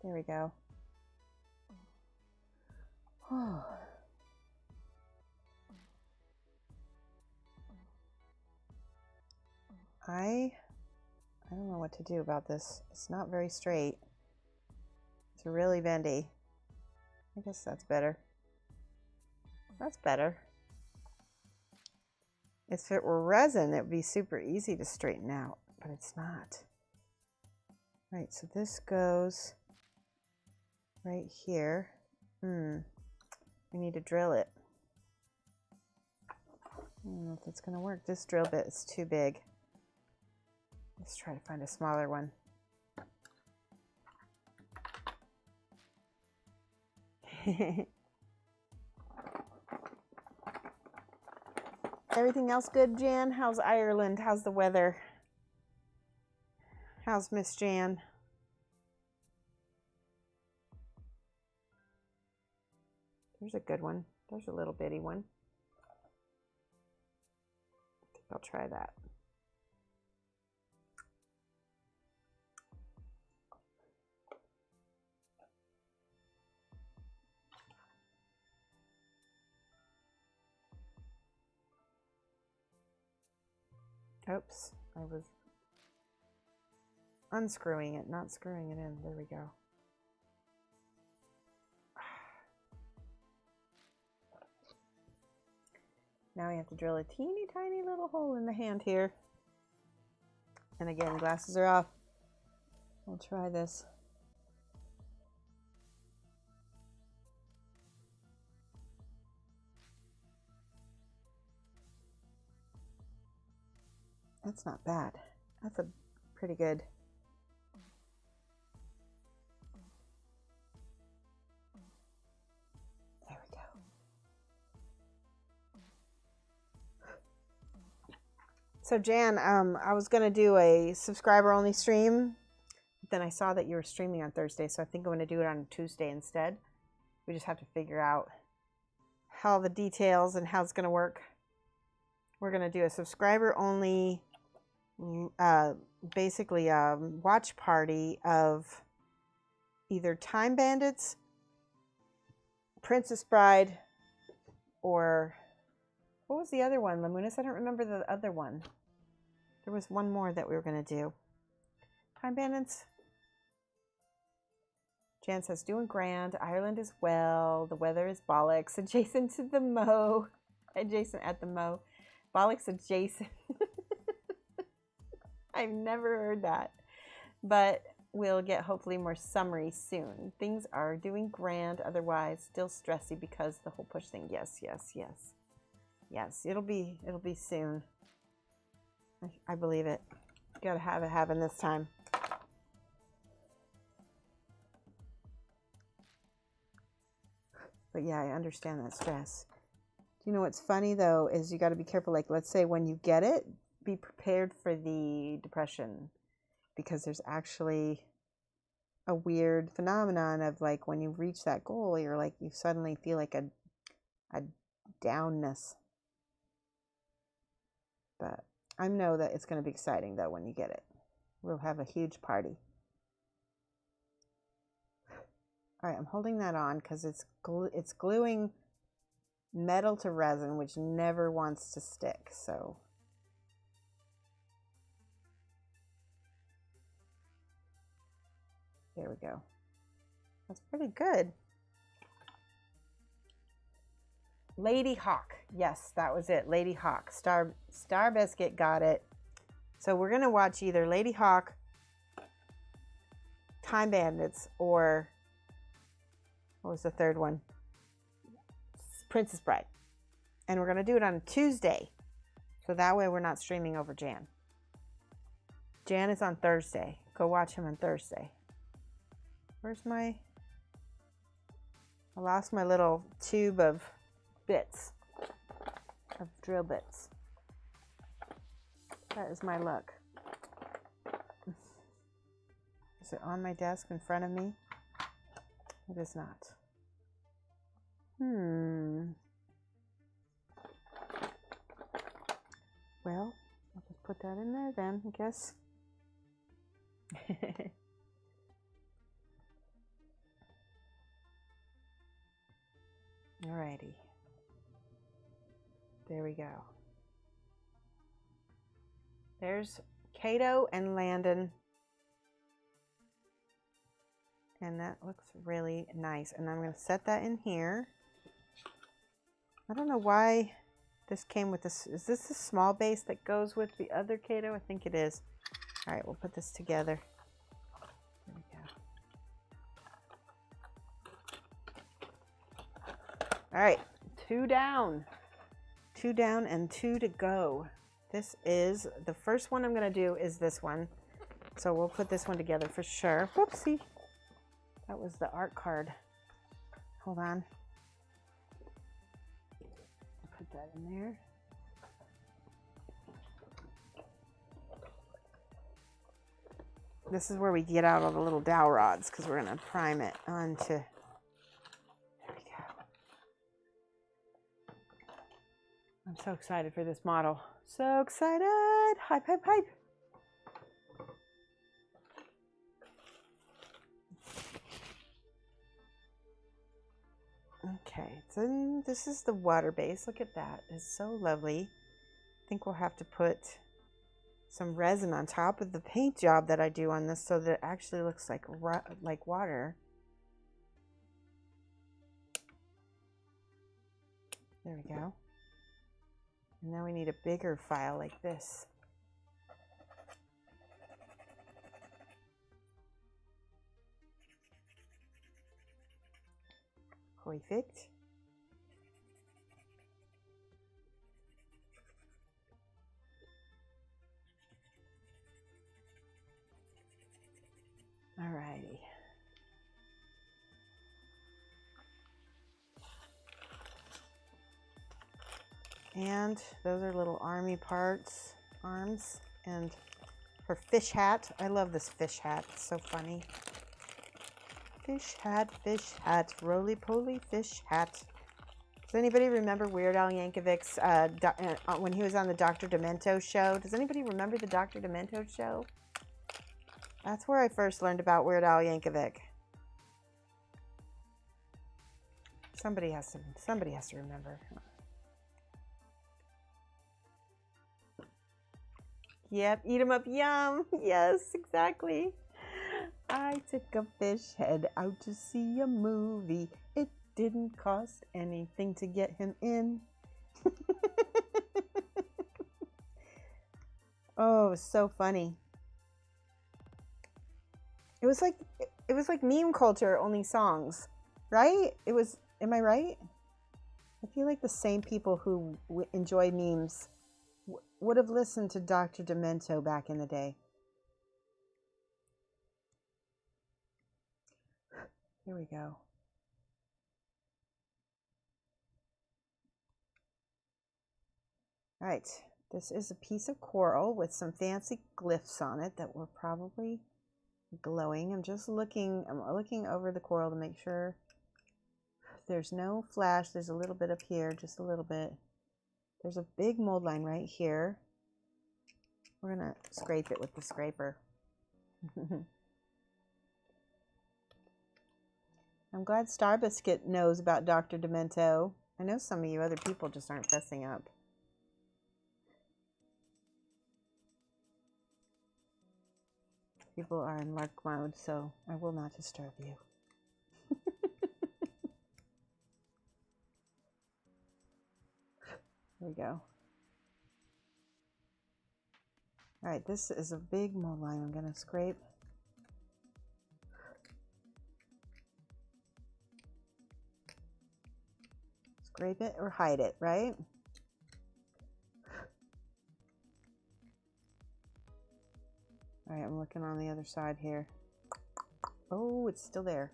There we go. Oh. I don't know what to do about this. It's not very straight. It's really bendy. I guess that's better. That's better. If it were resin, it would be super easy to straighten out, but it's not. Right, so this goes right here. We need to drill it. I don't know if that's going to work. This drill bit is too big. Let's try to find a smaller one. Everything else good, Jan? How's Ireland? How's the weather? How's Miss Jan? There's a good one. There's a little bitty one. I think I'll try that. Oops, I was unscrewing it, not screwing it in. There we go. Now we have to drill a teeny tiny little hole in the hand here. And again, glasses are off. We'll try this. That's not bad. That's a pretty good. There we go. So Jan, I was gonna do a subscriber only stream, but then I saw that you were streaming on Thursday, so I think I'm gonna do it on Tuesday instead. We just have to figure out how the details and how it's gonna work. We're gonna do a subscriber only basically watch party of either Time Bandits, Princess Bride, or what was the other one, Lamunis? I don't remember the other one. There was one more that we were going to do. Time Bandits. Jan says, doing grand. Ireland as well. The weather is bollocks. Adjacent to the Mo. Adjacent at the Mo. Bollocks adjacent. I've never heard that. But we'll get hopefully more summery soon. Things are doing grand. Otherwise, still stressy because the whole push thing. Yes, yes, yes. Yes, it'll be soon. I believe it. Gotta have it happen this time. But yeah, I understand that stress. You know what's funny though is you got to be careful. Like, let's say when you get it, be prepared for the depression, because there's actually a weird phenomenon of like when you reach that goal, you're like you suddenly feel like a downness. But I know that it's going to be exciting though when you get it. We'll have a huge party. All right, I'm holding that on because it's gluing metal to resin, which never wants to stick. So there we go. That's pretty good. Lady Hawk. Yes, that was it. Lady Hawk. Star Biscuit got it. So we're going to watch either Lady Hawk, Time Bandits, or what was the third one? Princess Bride. And we're going to do it on Tuesday. So that way we're not streaming over Jan. Jan is on Thursday. Go watch him on Thursday. Where's my... I lost my little tube of bits. Of drill bits. That is my luck. Is it on my desk in front of me? It is not. Well, I'll just put that in there then, I guess. Alrighty. There we go. There's Cato and Ladon. And that looks really nice. And I'm going to set that in here. I don't know why this came with this. Is this the small base that goes with the other Cato? I think it is. All right, we'll put this together. There we go. All right, 2 down. 2 down and 2 to go. This is, the first one I'm going to do is this one. So we'll put this one together for sure. Whoopsie. That was the art card. Hold on. I'll put that in there. This is where we get out all the little dowel rods because we're going to prime it onto. There we go. I'm so excited for this model. So excited! Hype, hype, hype! Okay, so this is the water base. Look at that. It's so lovely. I think we'll have to put some resin on top of the paint job that I do on this so that it actually looks like water. There we go. And now we need a bigger file like this. Perfect. Alrighty. And those are little army parts, arms, and her fish hat. I love this fish hat. It's so funny. Fish hat, roly-poly fish hat. Does anybody remember Weird Al Yankovic's, when he was on the Dr. Demento show? Does anybody remember the Dr. Demento show? That's where I first learned about Weird Al Yankovic. Somebody has to remember. Yep, eat 'em up, yum. Yes, exactly. I took a fish head out to see a movie. It didn't cost anything to get him in. Oh, it was so funny. It was like meme culture, only songs, right? It was. Am I right? I feel like the same people who enjoy memes would have listened to Dr. Demento back in the day. Here we go. All right, this is a piece of coral with some fancy glyphs on it that were probably glowing. I'm looking over the coral to make sure there's no flash. There's a little bit up here, just a little bit. There's a big mold line right here. We're gonna scrape it with the scraper. I'm glad Star Biscuit knows about Dr. Demento. I know some of you other people just aren't fessing up. People are in lark mode, so I will not disturb you. There we go. All right, this is a big mold line I'm going to scrape. Scrape it or hide it, right? All right, I'm looking on the other side here. Oh, it's still there.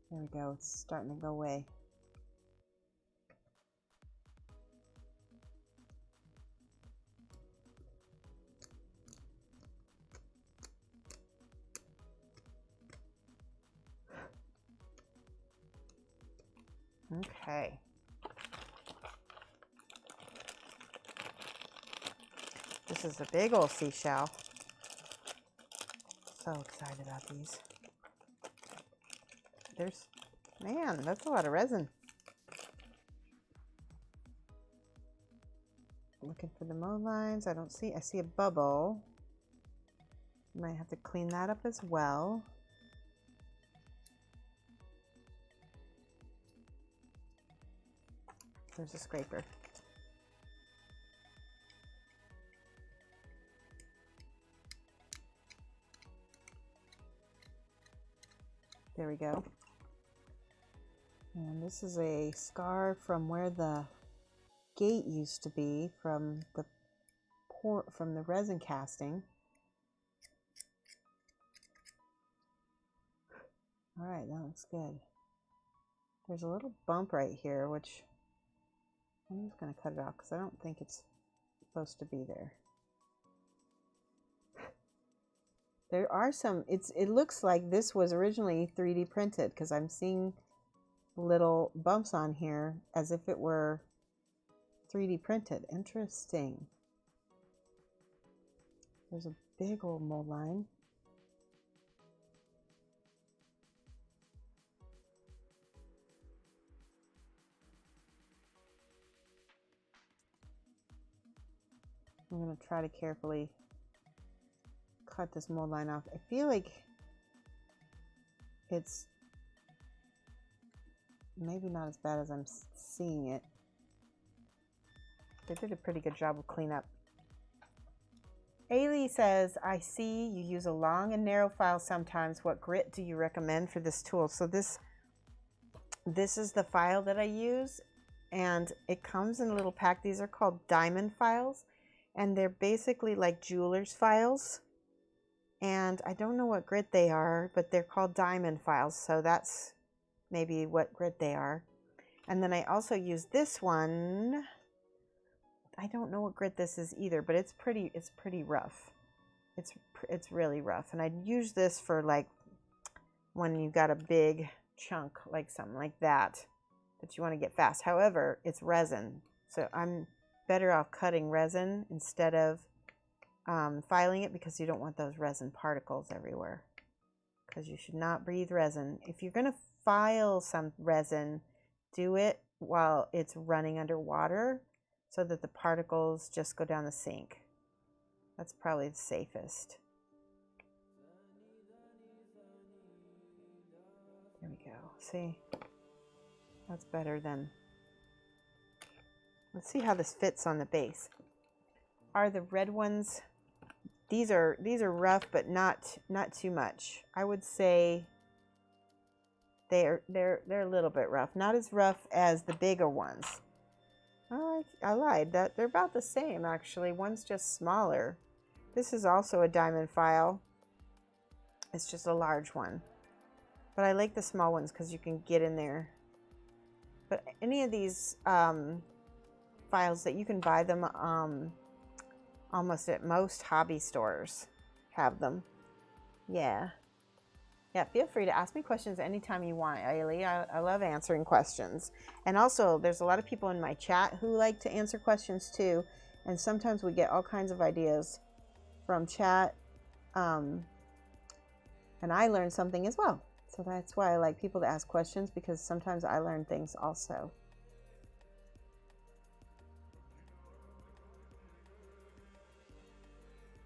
There we go. It's starting to go away. Okay. This is a big old seashell. So excited about these. Man, that's a lot of resin. Looking for the mold lines. I see a bubble. Might have to clean that up as well. There's a scraper. There we go. And this is a scar from where the gate used to be from the resin casting. All right, that looks good. There's a little bump right here, which I'm just going to cut it off because I don't think it's supposed to be there. There are some, it looks like this was originally 3D printed because I'm seeing little bumps on here as if it were 3D printed. Interesting. There's a big old mold line. I'm going to try to carefully cut this mold line off. I feel like it's maybe not as bad as I'm seeing it. They did a pretty good job of cleanup. Ailey says, I see you use a long and narrow file sometimes. What grit do you recommend for this tool? So this is the file that I use, and it comes in a little pack. These are called diamond files, and they're basically like jeweler's files. And I don't know what grit they are, but they're called diamond files. So that's maybe what grit they are. And then I also use this one. I don't know what grit this is either, but it's pretty rough. It's really rough. And I'd use this for like when you got a big chunk, like something like that you want to get fast. However, it's resin. So I'm better off cutting resin instead of filing it, because you don't want those resin particles everywhere, because you should not breathe resin. If you're going to file some resin, do it while it's running underwater so that the particles just go down the sink. That's probably the safest. There we go. See? That's better than... Let's see how this fits on the base. Are the red ones... These are rough, but not too much. I would say they're a little bit rough. Not as rough as the bigger ones. Oh, I lied. That they're about the same, actually. One's just smaller. This is also a diamond file. It's just a large one. But I like the small ones because you can get in there. But any of these files that you can buy them almost at most hobby stores have them. Yeah, feel free to ask me questions anytime you want, Ailey. I love answering questions. And also, there's a lot of people in my chat who like to answer questions too. And sometimes we get all kinds of ideas from chat. And I learn something as well. So that's why I like people to ask questions, because sometimes I learn things also.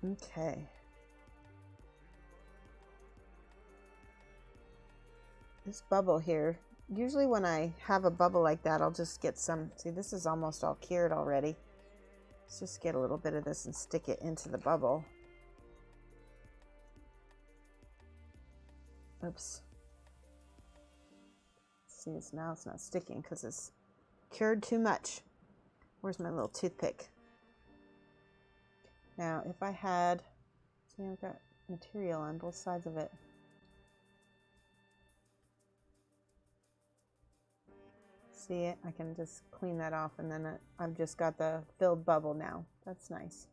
Okay. This bubble here, usually when I have a bubble like that, I'll just get some, see, this is almost all cured already. Let's just get a little bit of this and stick it into the bubble. Oops. See, now it's not sticking because it's cured too much. Where's my little toothpick? Now, if I had, see, I've got material on both sides of it. See it? I can just clean that off, and then I've just got the filled bubble now. That's nice.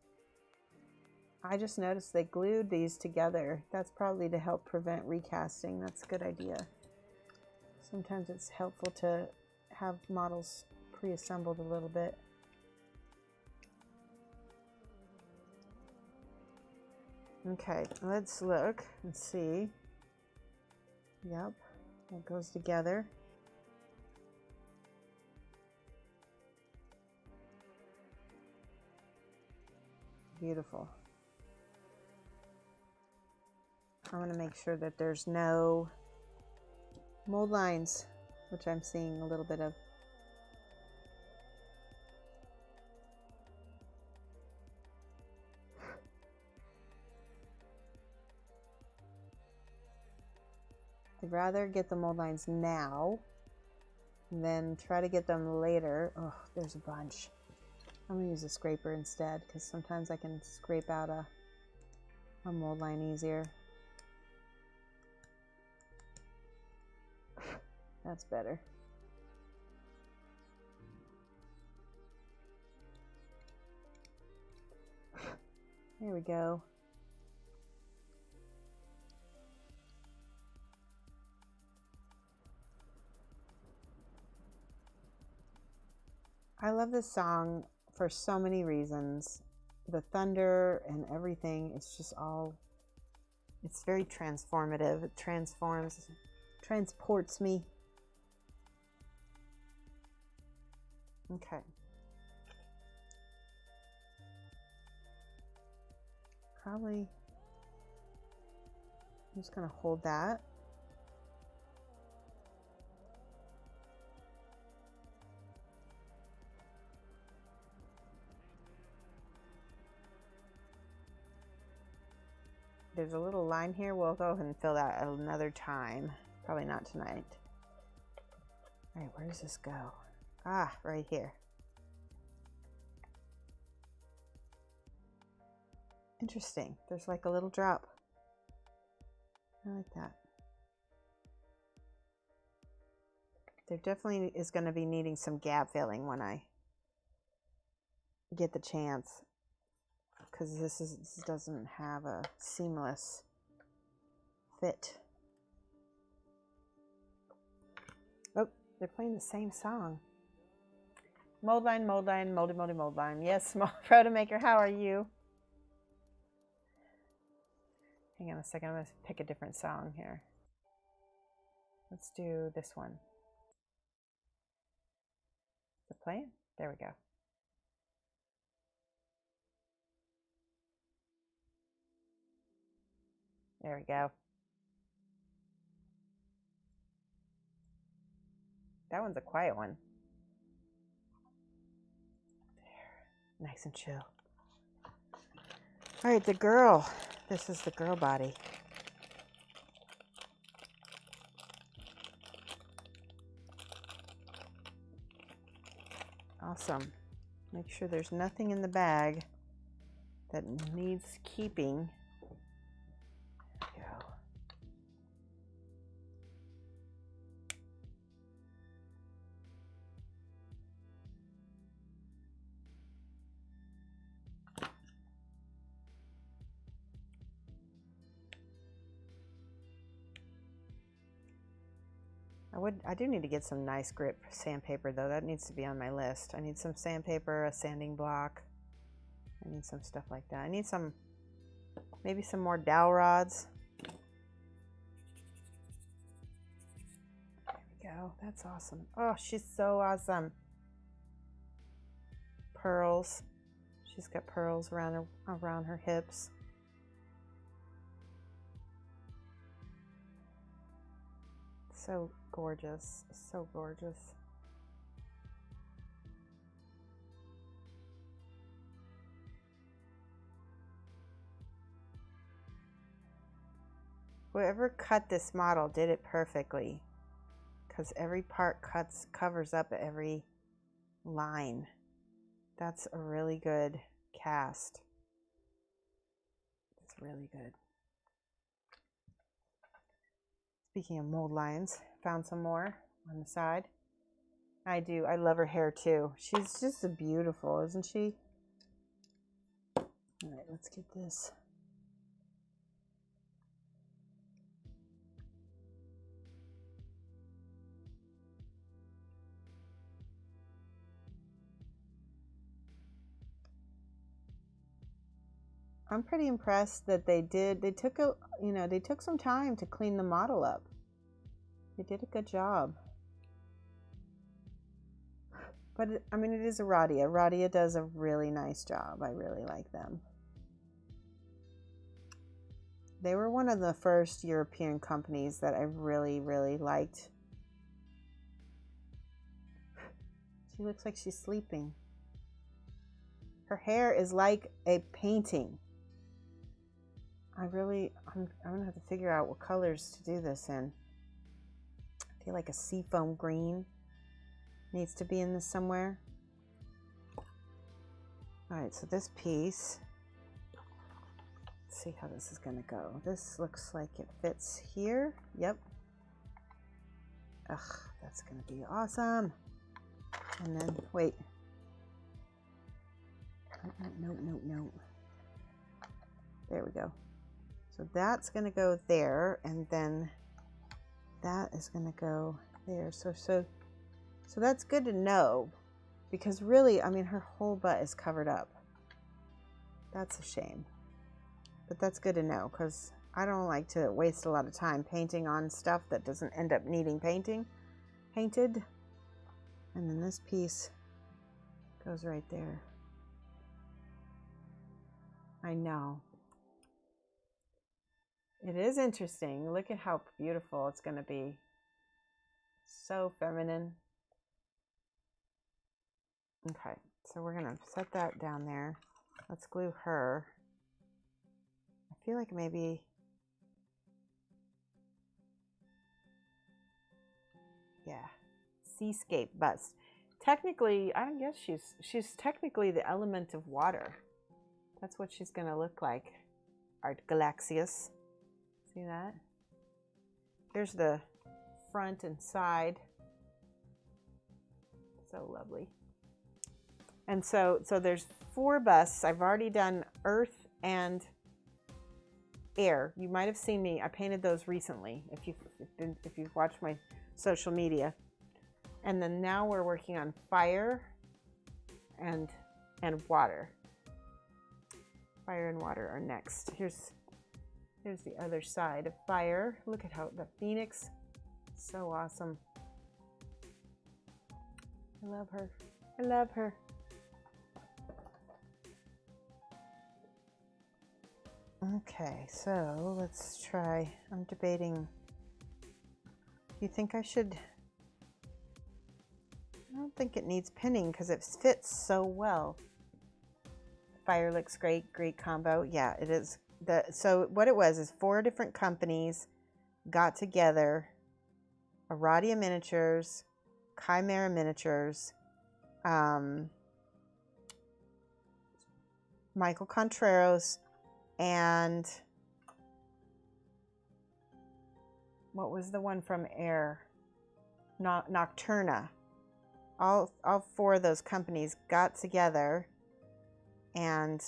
I just noticed they glued these together. That's probably to help prevent recasting. That's a good idea. Sometimes it's helpful to have models pre-assembled a little bit. Okay, let's look and see. Yep, it goes together. Beautiful. I want to make sure that there's no mold lines, which I'm seeing a little bit of. I'd rather get the mold lines now than try to get them later. Oh, there's a bunch. I'm going to use a scraper instead, because sometimes I can scrape out a mold line easier. That's better. There we go. I love this song for so many reasons. The thunder and everything, it's just all, it's very transformative. It transports me. Okay. Probably, I'm just going to hold that. There's a little line here. We'll go ahead and fill that at another time. Probably not tonight. All right, where does this go? Ah, right here. Interesting. There's like a little drop. I like that. There definitely is going to be needing some gap filling when I get the chance, because this doesn't have a seamless fit. Oh, they're playing the same song. Mold line, mold line, moldy, moldy, mold line. Yes, small proto maker, how are you? Hang on a second, I'm going to pick a different song here. Let's do this one. Is it playing? There we go. There we go. That one's a quiet one. There. Nice and chill. All right, the girl. This is the girl body. Awesome. Make sure there's nothing in the bag that needs keeping. There we go. I do need to get some nice grip sandpaper though. That needs to be on my list. I need some sandpaper, a sanding block. I need some stuff like that. I need some, maybe some more dowel rods. There we go. That's awesome. Oh, she's so awesome. Pearls. She's got pearls around her hips. So gorgeous, so gorgeous. Whoever cut this model did it perfectly, because every part covers up every line. That's a really good cast. It's really good. Speaking of mold lines, found some more on the side. I do. I love her hair too. She's just a beautiful, isn't she? All right, let's get this. I'm pretty impressed that they took some time to clean the model up. They did a good job. But I mean, it is Aradia. Aradia does a really nice job. I really like them. They were one of the first European companies that I really, really liked. She looks like she's sleeping. Her hair is like a painting. I'm gonna have to figure out what colors to do this in. I feel like a seafoam green needs to be in this somewhere. All right, so this piece, let's see how this is gonna go. This looks like it fits here. Yep. Ugh, that's gonna be awesome. And then, wait. No. There we go. So that's going to go there, and then that is going to go there. So that's good to know. because really, I mean, her whole butt is covered up. That's a shame. But that's good to know, because I don't like to waste a lot of time painting on stuff that doesn't end up needing painted. And then this piece goes right there. I know. It is interesting. Look at how beautiful it's going to be. So feminine. Okay, so we're going to set that down there. Let's glue her. I feel like maybe... yeah. Seascape bust. Technically, I guess she's technically the element of water. That's what she's going to look like. Our Galaxius. See that? Here's the front and side. So lovely. And so there's 4 busts. I've already done earth and air. You might have seen me. I painted those recently if you've watched my social media. And then now we're working on fire and water. Fire and water are next. Here's the other side of fire. Look at how the phoenix, so awesome. I love her. I love her. Okay, so let's try. I'm debating. Do you think I should? I don't think it needs pinning because it fits so well. Fire looks great, great combo. Yeah, it is. So what it was is 4 different companies got together. Aradia Miniatures, Chimera Miniatures, Michael Contreras, and what was the one from Air? Nocturna. All 4 of those companies got together, and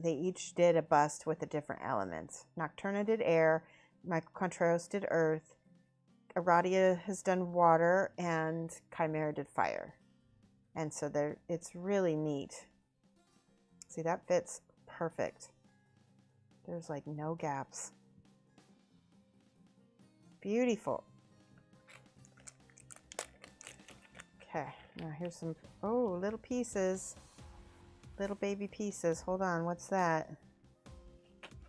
they each did a bust with a different element. Nocturna did air, Michael Contreras did earth, Aradia has done water, and Chimera did fire. And so it's really neat. See, that fits perfect. There's like no gaps. Beautiful. Okay, now here's some, little pieces. Little baby pieces. Hold on, what's that?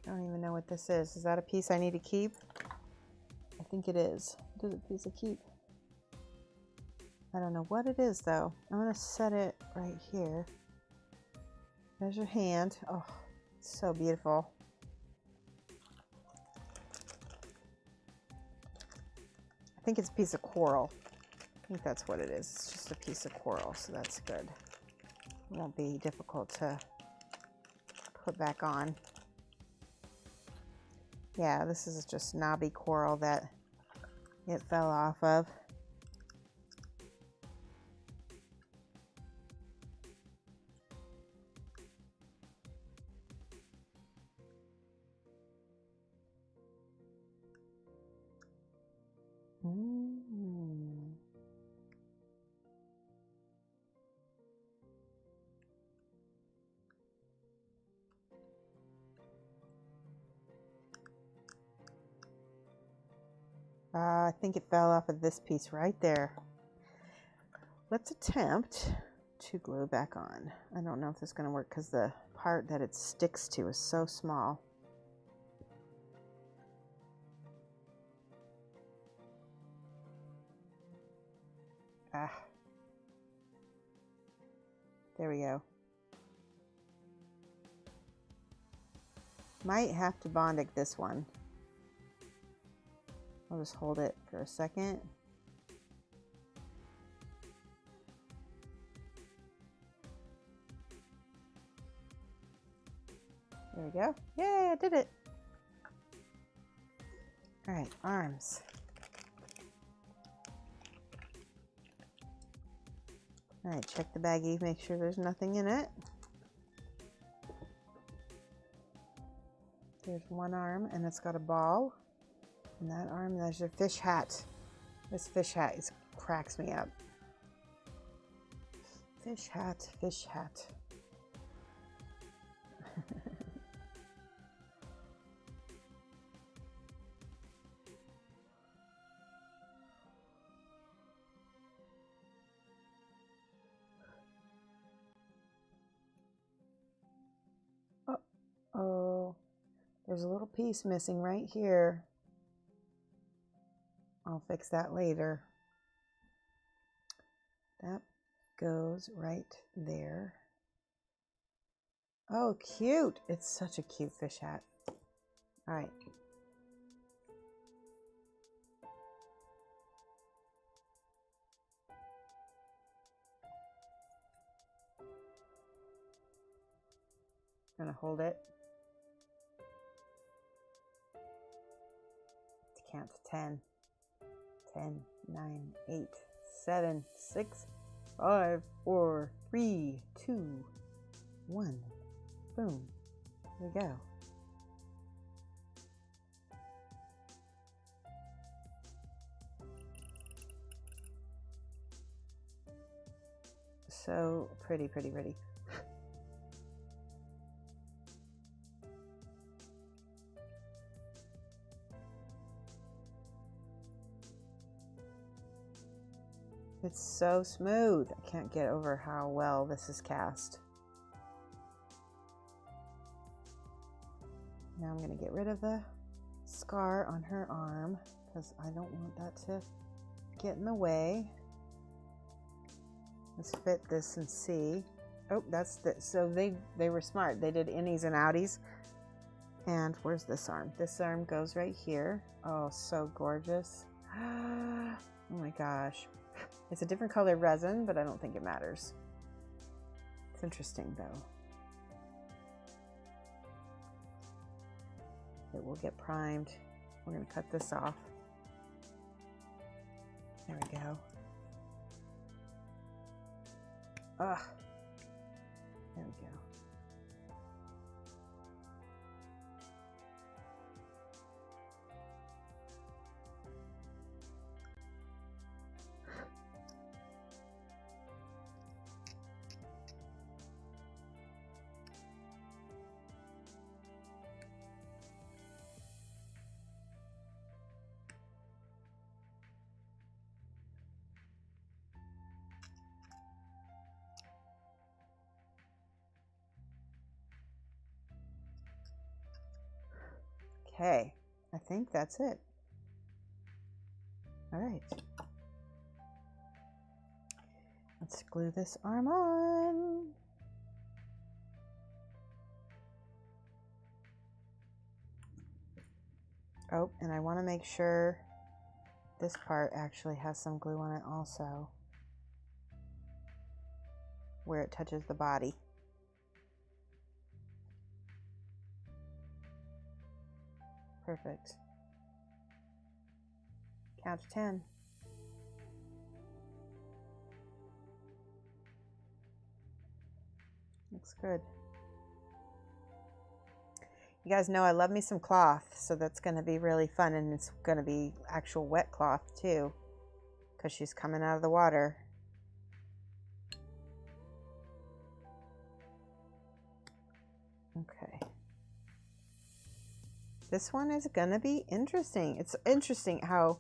I don't even know what this is. Is that a piece I need to keep? I think it is. It is a piece of keep. I don't know what it is though. I'm gonna set it right here. There's your hand. Oh, it's so beautiful. I think it's a piece of coral. I think that's what it is. It's just a piece of coral, so that's good. It won't be difficult to put back on. Yeah, this is just knobby coral that it fell off of. I think it fell off of this piece right there. Let's attempt to glue back on. I don't know if this is going to work because the part that it sticks to is so small. There we go. Might have to Bondic this one. I'll just hold it for a second. There we go. Yay, I did it. All right, arms. All right, check the baggie, make sure there's nothing in it. There's one arm, and it's got a ball. And that arm, there's your fish hat. This fish hat cracks me up. Fish hat, fish hat. Oh, there's a little piece missing right here. I'll fix that later. That goes right there. Oh, cute. It's such a cute fish hat. All right. I'm gonna hold it. Count to 10. 10, 9, 8, 7, 6, 5, 4, 3, 2, 1. Boom. There we go. So pretty, pretty, pretty. It's so smooth. I can't get over how well this is cast. Now I'm going to get rid of the scar on her arm because I don't want that to get in the way. Let's fit this and see. Oh, that's the, so they were smart. They did innies and outies. And where's this arm? This arm goes right here. Oh, so gorgeous. Oh my gosh. It's a different color resin, but I don't think it matters. It's interesting though. It will get primed. We're going to cut this off. There we go. Ugh. There we go. Okay, I think that's it. All right. Let's glue this arm on. Oh, and I want to make sure this part actually has some glue on it also, where it touches the body. Perfect. Count to 10. Looks good. You guys know I love me some cloth, so that's going to be really fun, and it's going to be actual wet cloth too, because she's coming out of the water. Okay. This one is going to be interesting. It's interesting how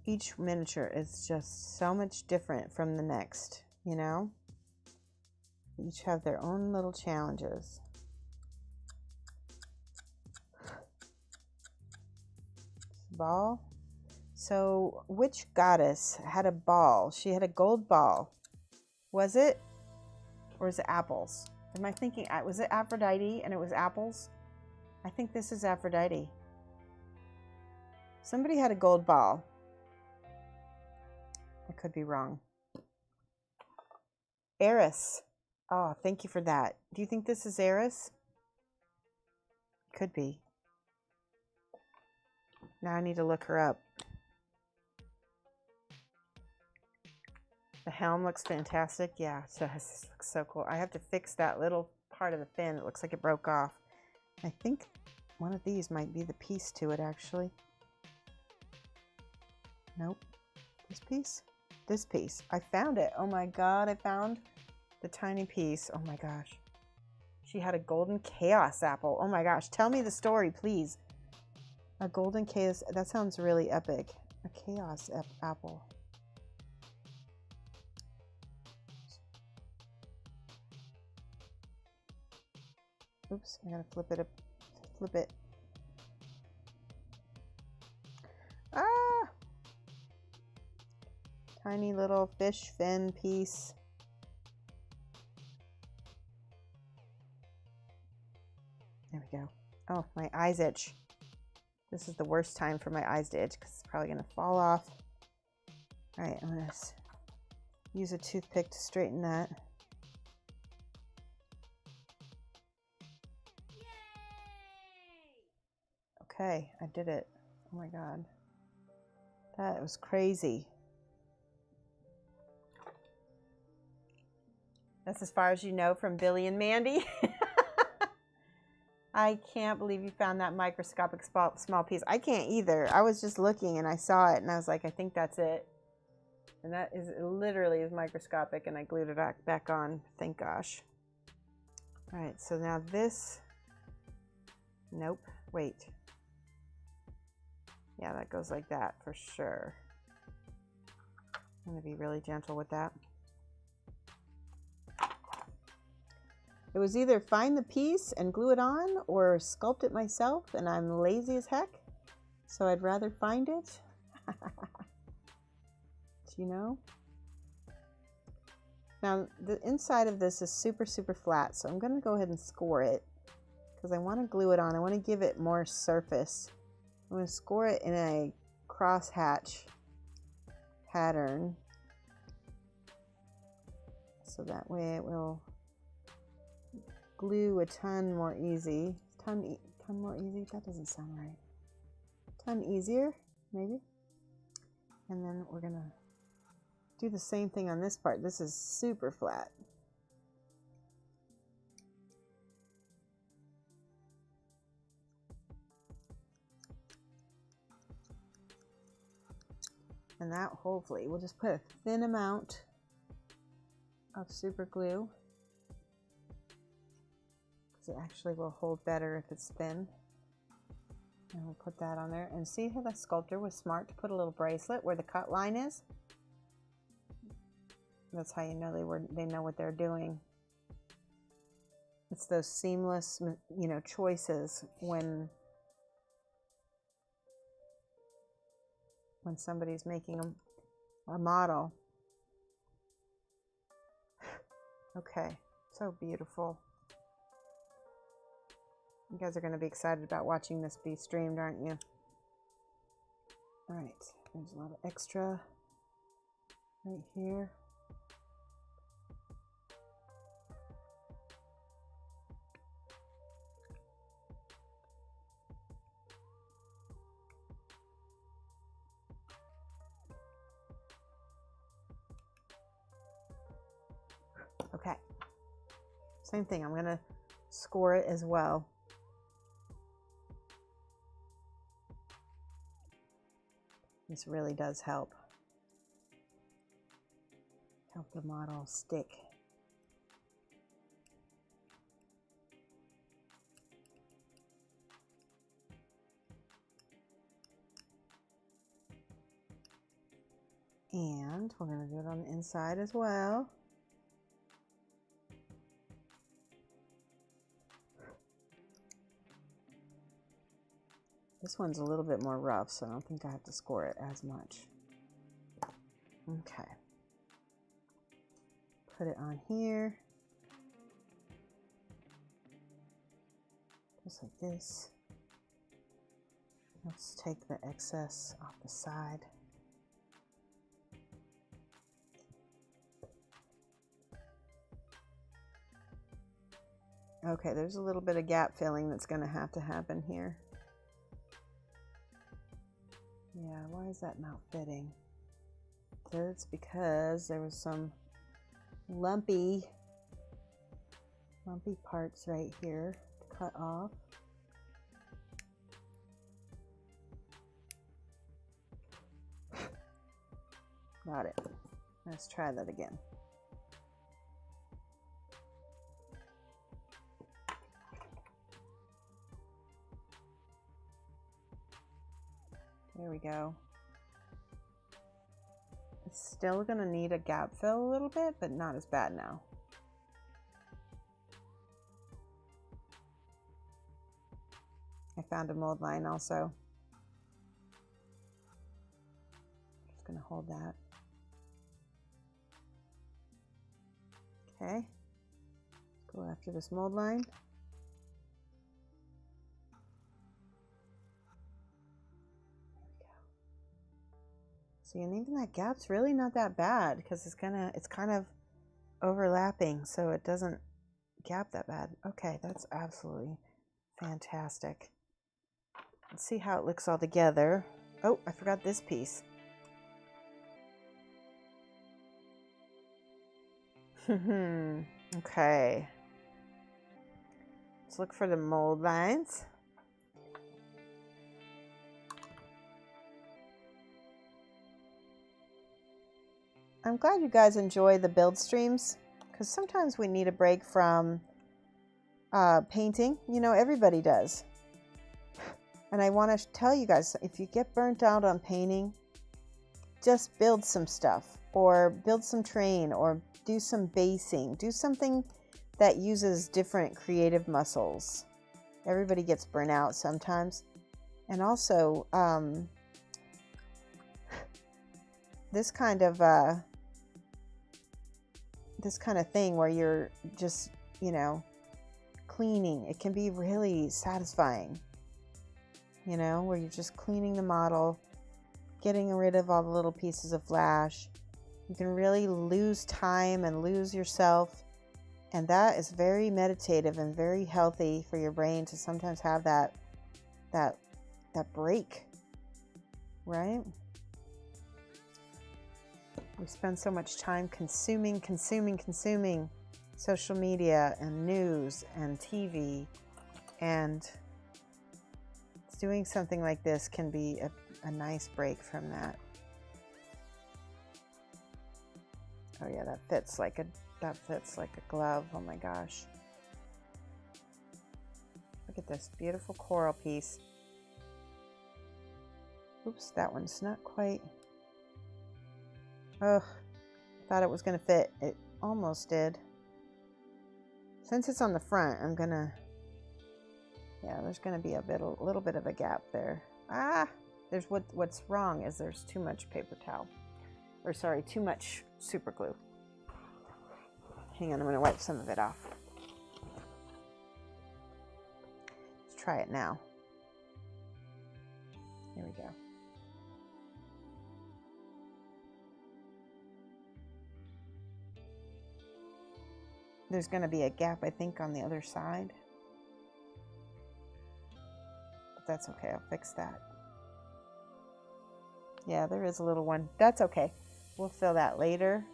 each miniature is just so much different from the next, you know? Each have their own little challenges. Ball. So which goddess had a ball? She had a gold ball. Was it? Or is it apples? Am I thinking, was it Aphrodite and it was apples? I think this is Aphrodite. Somebody had a gold ball. I could be wrong. Eris. Oh, thank you for that. Do you think this is Eris? Could be. Now I need to look her up. The helm looks fantastic. Yeah, so this looks so cool. I have to fix that little part of the fin. It looks like it broke off. I think one of these might be the piece to it, actually. Nope. This piece? this piece. I found it. Oh my God, I found the tiny piece. Oh my gosh. She had a golden chaos apple. Oh my gosh. Tell me the story, please. A golden chaos. That sounds really epic. A chaos apple. Oops, I gotta flip it up. Flip it. Ah! Tiny little fish fin piece. There we go. Oh, my eyes itch. This is the worst time for my eyes to itch because it's probably going to fall off. All right, I'm going to use a toothpick to straighten that. Okay, I did it. Oh my God. That was crazy. That's as far as you know from Billy and Mandy. I can't believe you found that microscopic small piece. I can't either. I was just looking and I saw it and I was like, I think that's it. And that is literally is microscopic, and I glued it back on. Thank gosh. All right, so now this, nope, wait. Yeah, that goes like that for sure. I'm gonna be really gentle with that. It was either find the piece and glue it on or sculpt it myself, and I'm lazy as heck, so I'd rather find it. Do you know? Now, the inside of this is super, super flat, so I'm going to go ahead and score it because I want to glue it on. I want to give it more surface. I'm going to score it in a crosshatch pattern so that way it will glue a ton more easy. Ton more easy? That doesn't sound right. Ton easier, maybe. And then we're gonna do the same thing on this part. This is super flat. And that hopefully, we'll just put a thin amount of super glue. It actually will hold better if it's thin. And we'll put that on there. And see how the sculptor was smart to put a little bracelet where the cut line is? That's how you know they know what they're doing. It's those seamless, you know, choices when somebody's making a model. Okay, so beautiful. You guys are going to be excited about watching this be streamed, aren't you? All right, there's a lot of extra right here. Okay, same thing. I'm going to score it as well. This really does help the model stick. And we're going to do it on the inside as well. This one's a little bit more rough, so I don't think I have to score it as much. Okay. Put it on here. Just like this. Let's take the excess off the side. Okay, there's a little bit of gap filling that's going to happen here. Yeah, why is that not fitting? It's because there was some lumpy parts right here to cut off. Got it. Let's try that again. There we go. It's still going to need a gap fill a little bit, but not as bad now. I found a mold line also. Just going to hold that. Okay. Let's go after this mold line. See, and even that gap's really not that bad because it's kind of overlapping, so it doesn't gap that bad. Okay, that's absolutely fantastic. Let's see how it looks all together. Oh, I forgot this piece. Okay. Let's look for the mold lines. I'm glad you guys enjoy the build streams because sometimes we need a break from painting. You know, everybody does. And I want to tell you guys, if you get burnt out on painting, just build some stuff or build some terrain or do some basing. Do something that uses different creative muscles. Everybody gets burnt out sometimes. And also, this kind of thing where you're just, you know, cleaning, it can be really satisfying, you know, where you're just cleaning the model, getting rid of all the little pieces of flash. You can really lose time and lose yourself, and that is very meditative and very healthy for your brain to sometimes have that break, right? We spend so much time consuming social media and news and TV, and doing something like this can be a nice break from that. Oh yeah, that fits like a glove. Oh my gosh. Look at this beautiful coral piece. Oops, that one's not quite. Oh, thought it was going to fit. It almost did. Since it's on the front, I'm going to, yeah, there's going to be a little bit of a gap there. Ah, there's what's wrong is there's too much paper towel. Or sorry, too much super glue. Hang on, I'm going to wipe some of it off. Let's try it now. Here we go. There's going to be a gap, I think, on the other side. But that's okay. I'll fix that. Yeah, there is a little one. That's okay. We'll fill that later.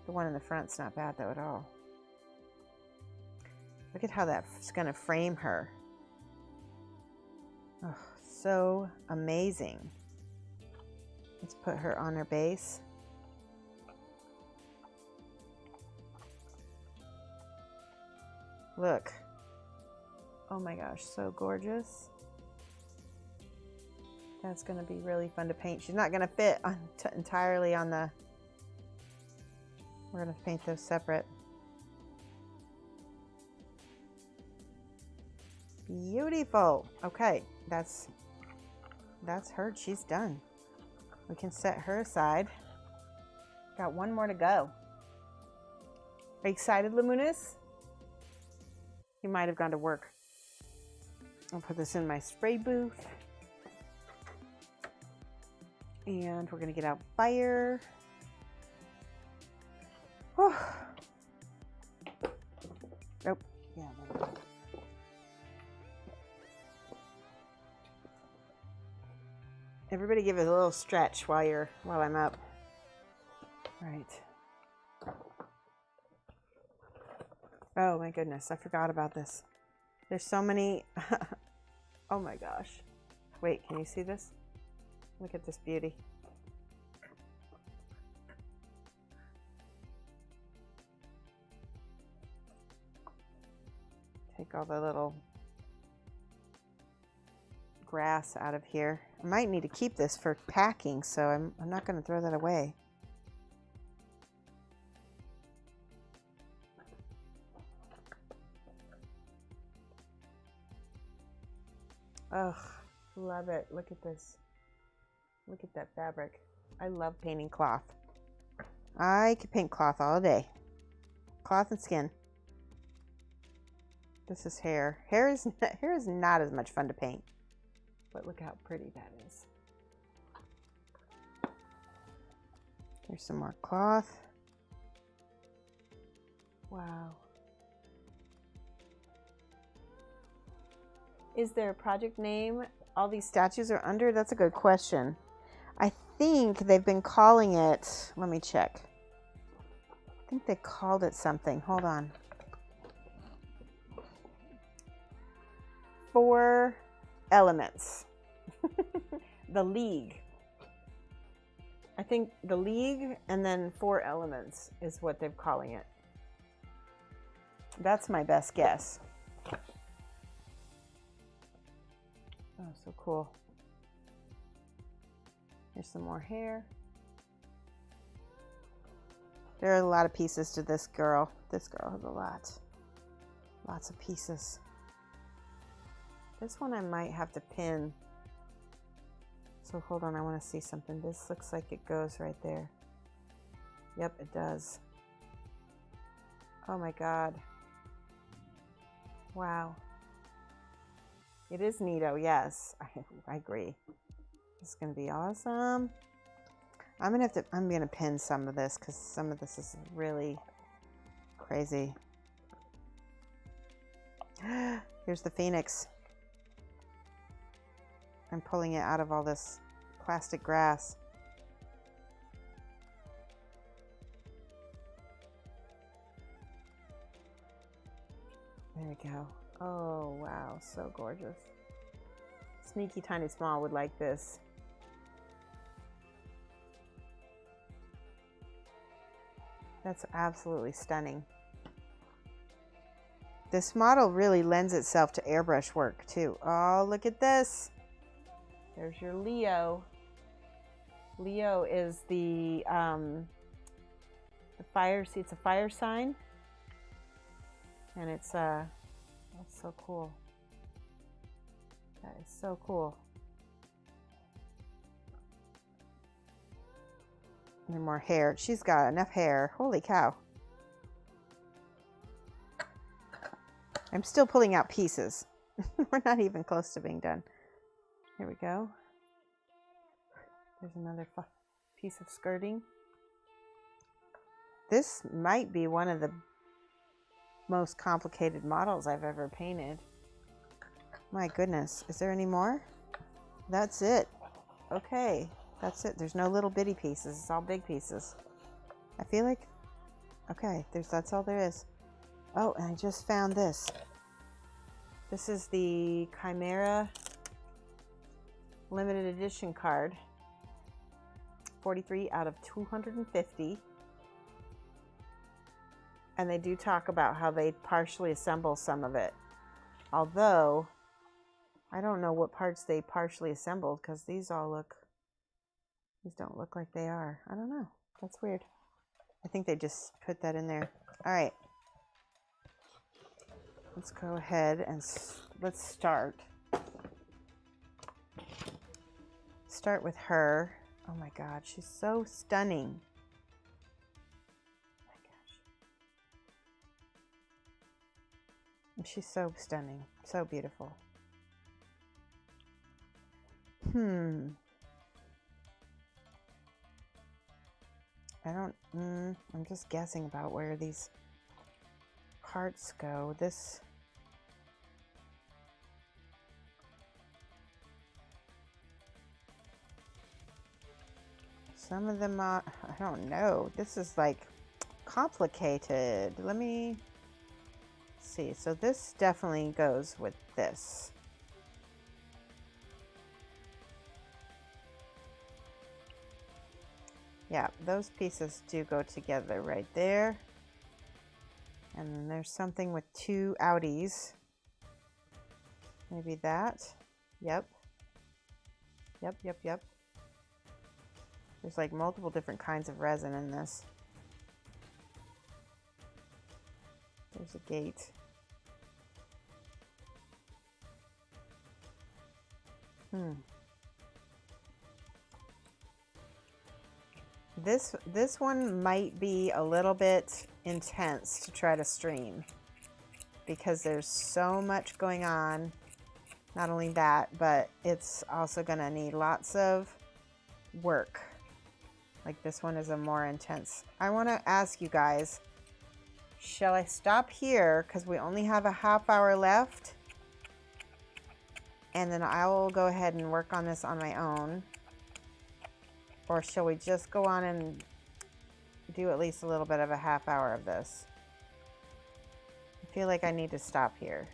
The one in the front's not bad, though, at all. Look at how that's going to frame her. Oh, so amazing. Let's put her on her base. Look. Oh my gosh, so gorgeous. That's going to be really fun to paint. She's not going to fit entirely on the... We're going to paint those separate. Beautiful. Okay, that's her. She's done. We can set her aside. Got one more to go. Are you excited, Lamunas? You might have gone to work. I'll put this in my spray booth. And we're going to get out fire. Oh. Nope. Yeah. Everybody give it a little stretch while I'm up. All right. Oh my goodness, I forgot about this. There's so many. Oh my gosh. Wait, can you see this? Look at this beauty. Take all the little grass out of here. I might need to keep this for packing, so I'm not going to throw that away. Ugh, love it. Look at this. Look at that fabric. I love painting cloth. I could paint cloth all day. Cloth and skin. This is hair. Hair is not as much fun to paint. But look how pretty that is. Here's some more cloth. Wow. Is there a project name all these statues are under? That's a good question. I think they've been calling it, let me check. I think they called it something. Hold on. 4 Elements. The League. I think the League and then 4 Elements is what they're calling it. That's my best guess. Oh, so cool. Here's some more hair. There are a lot of pieces to this girl. This girl has a lot. Lots of pieces. This one I might have to pin. So hold on, I want to see something. This looks like it goes right there. Yep, it does. Oh my God. Wow. It is neato, yes. I agree. This is gonna be awesome. I'm gonna pin some of this because some of this is really crazy. Here's the phoenix. I'm pulling it out of all this plastic grass. There we go. Oh, wow. So gorgeous. Sneaky Tiny Small would like this. That's absolutely stunning. This model really lends itself to airbrush work too. Oh, look at this. There's your Leo. Leo is the fire. See, it's a fire sign. And it's that's so cool. That is so cool. And more hair. She's got enough hair. Holy cow. I'm still pulling out pieces. We're not even close to being done. Here we go. There's another piece of skirting. This might be one of the most complicated models I've ever painted. My goodness. Is there any more? That's it. Okay. That's it. There's no little bitty pieces. It's all big pieces. I feel like... Okay. That's all there is. Oh, and I just found this. This is the Chimera limited edition card. 43 out of 250. And they do talk about how they partially assemble some of it. Although, I don't know what parts they partially assembled because these don't look like they are. I don't know. That's weird. I think they just put that in there. All right. Let's go ahead and let's start. Start with her. Oh my God, she's so stunning. Oh my gosh. She's so stunning, so beautiful. I'm just guessing about where these parts go. Some of them are, I don't know. This is like complicated. Let me see. So this definitely goes with this. Yeah, those pieces do go together right there. And then there's something with 2 outies. Maybe that. Yep. Yep, yep, yep. There's like multiple different kinds of resin in this. There's a gate. This one might be a little bit intense to try to stream because there's so much going on. Not only that, but it's also gonna need lots of work. Like this one is a more intense. I want to ask you guys, shall I stop here because we only have a half hour left, and then I will go ahead and work on this on my own? Or shall we just go on and do at least a little bit of a half hour of this? I feel like I need to stop here.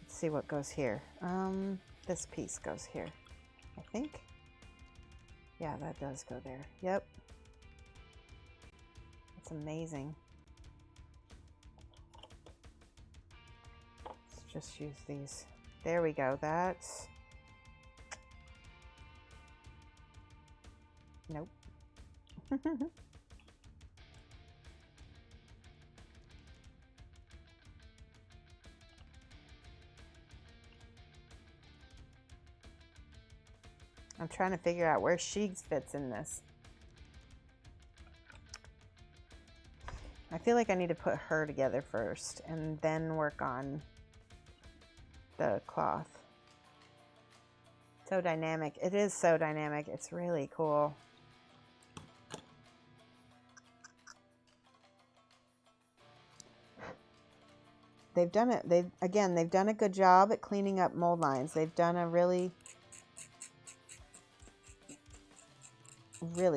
Let's see what goes here. This piece goes here, I think. Yeah, that does go there. Yep. That's amazing. Let's just use these. There we go. That's... Nope. I'm trying to figure out where she fits in this. I feel like I need to put her together first and then work on the cloth. So dynamic. It is so dynamic. It's really cool. They've done it. They've done a good job at cleaning up mold lines. They've done a really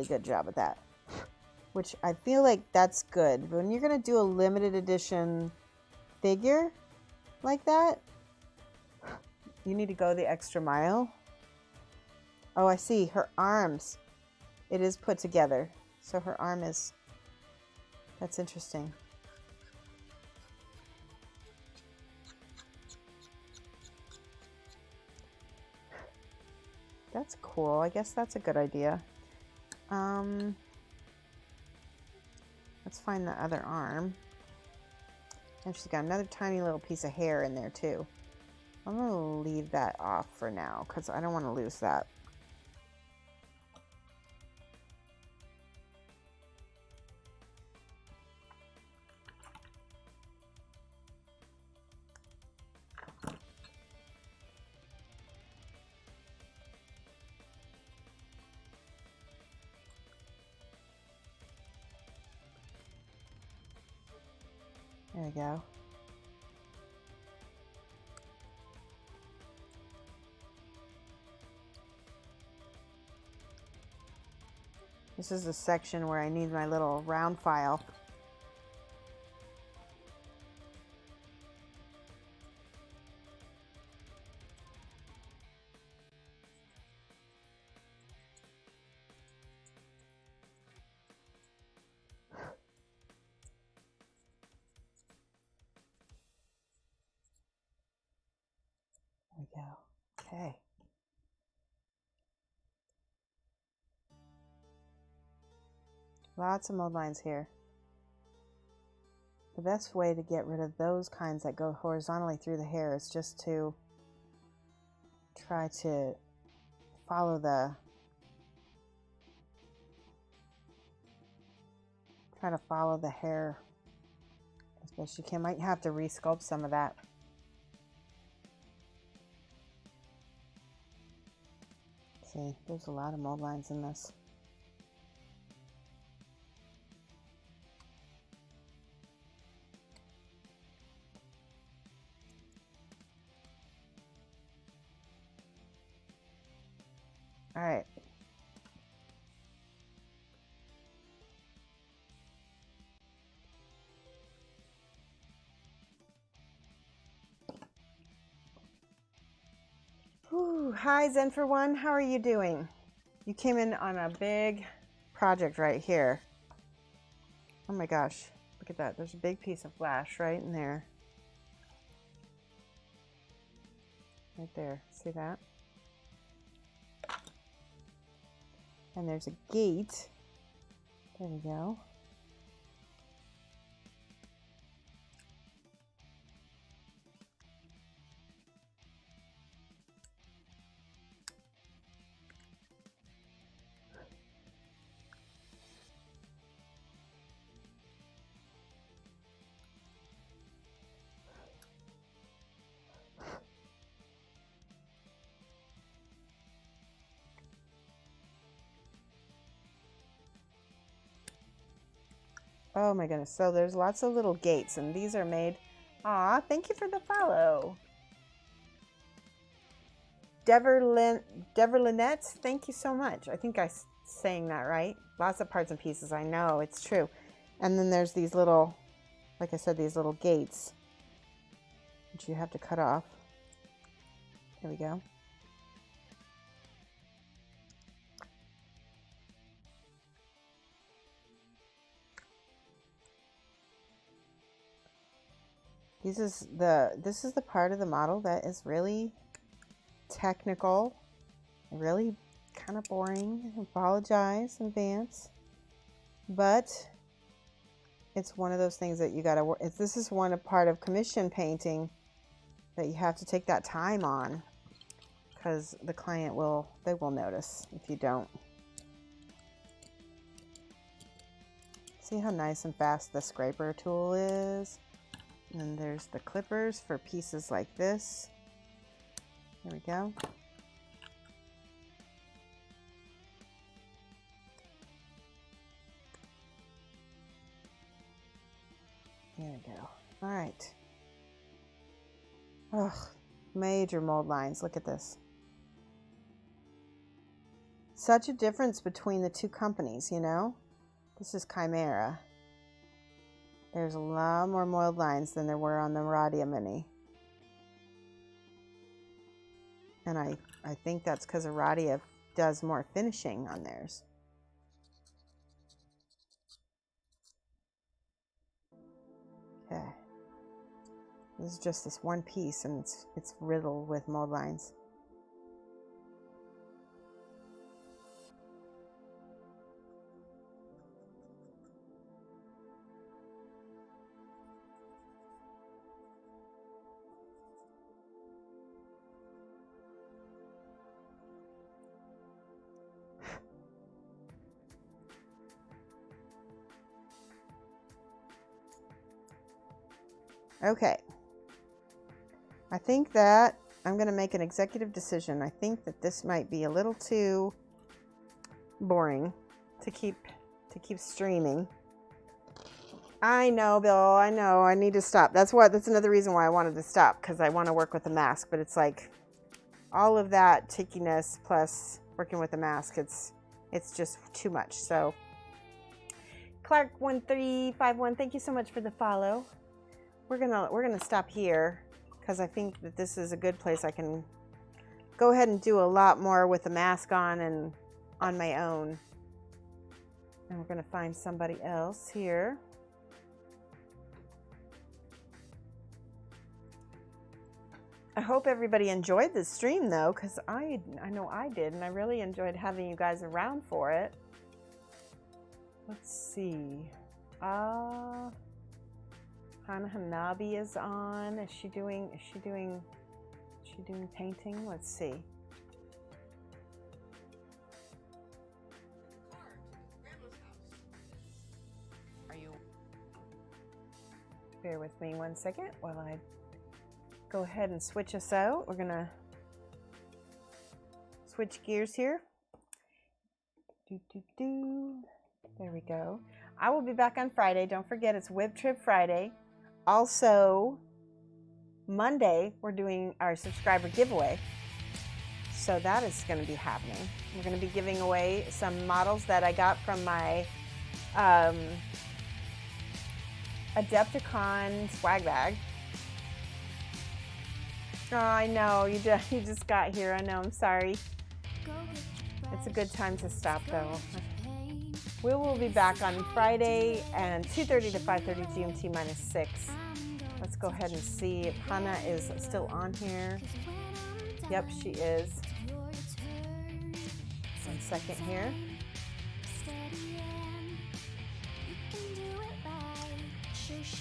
good job at that, which I feel like that's good. When you're going to do a limited edition figure like that, you need to go the extra mile. Oh, I see. Her arms. It is put together. So her arm is... That's interesting. That's cool. I guess that's a good idea. Let's find the other arm. And she's got another tiny little piece of hair in there too. I'm going to leave that off for now because I don't want to lose that. There we go. This is the section where I need my little round file. There we go. Okay. Lots of mold lines here. The best way to get rid of those kinds that go horizontally through the hair is just to try to follow the hair as best you can. Might have to resculpt some of that. See, there's a lot of mold lines in this. All right. Ooh, hi, Zen for One. How are you doing? You came in on a big project right here. Oh my gosh, look at that. There's a big piece of flash right in there. Right there. See that? And there's a gate. There we go. Oh my goodness. So there's lots of little gates, and these are made. Aw, thank you for the follow. Deverlinette, thank you so much. I think I'm saying that right. Lots of parts and pieces. I know, it's true. And then there's these little, like I said, these little gates, which you have to cut off. There we go. This is the part of the model that is really technical, really kind of boring. I apologize in advance, but it's one of those things that you gotta work. This is one part of commission painting that you have to take that time on, because the client will notice if you don't. See how nice and fast the scraper tool is? And then there's the clippers for pieces like this. There we go. There we go. All right. Ugh, major mold lines. Look at this. Such a difference between the two companies, you know? This is Chimera. There's a lot more mold lines than there were on the Aradia Mini. And I think that's because Aradia does more finishing on theirs. Okay. This is just this one piece, and it's riddled with mold lines. Okay, I think that I'm going to make an executive decision. I think that this might be a little too boring to keep streaming. I know, Bill. I know. I need to stop. That's another reason why I wanted to stop, because I want to work with the mask. But it's like all of that tickiness plus working with the mask. It's just too much. So Clark1351, thank you so much for the follow. We're gonna stop here, because I think that this is a good place. I can go ahead and do a lot more with the mask on and on my own. And we're gonna find somebody else here. I hope everybody enjoyed this stream though, because I know I did, and I really enjoyed having you guys around for it. Let's see. Hana Hanabi is on. Is she doing painting? Let's see. Are you? Bear with me 1 second while I go ahead and switch us out. We're gonna switch gears here. There we go. I will be back on Friday. Don't forget, it's Whip Trip Friday. Also, Monday, we're doing our subscriber giveaway. So that is going to be happening. We're going to be giving away some models that I got from my Adepticon swag bag. Oh, I know. You just got here. I know. I'm sorry. It's a good time to stop, though. We will be back on Friday and 2:30 to 5:30 GMT -6. Let's go ahead and see if Hannah is still on here. Yep, she is. 1 second here.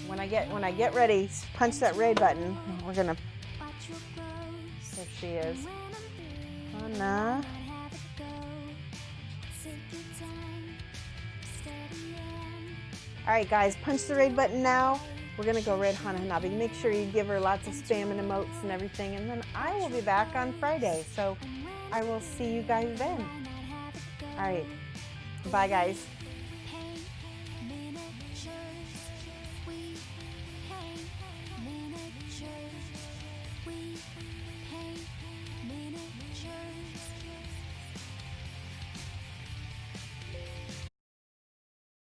When I get ready, punch that red button. We're gonna. There she is. Anna. All right, guys, punch the raid button now. We're gonna go Red Hana Hanabi. Make sure you give her lots of spam and emotes and everything, and then I will be back on Friday. So I will see you guys then. All right, bye, guys.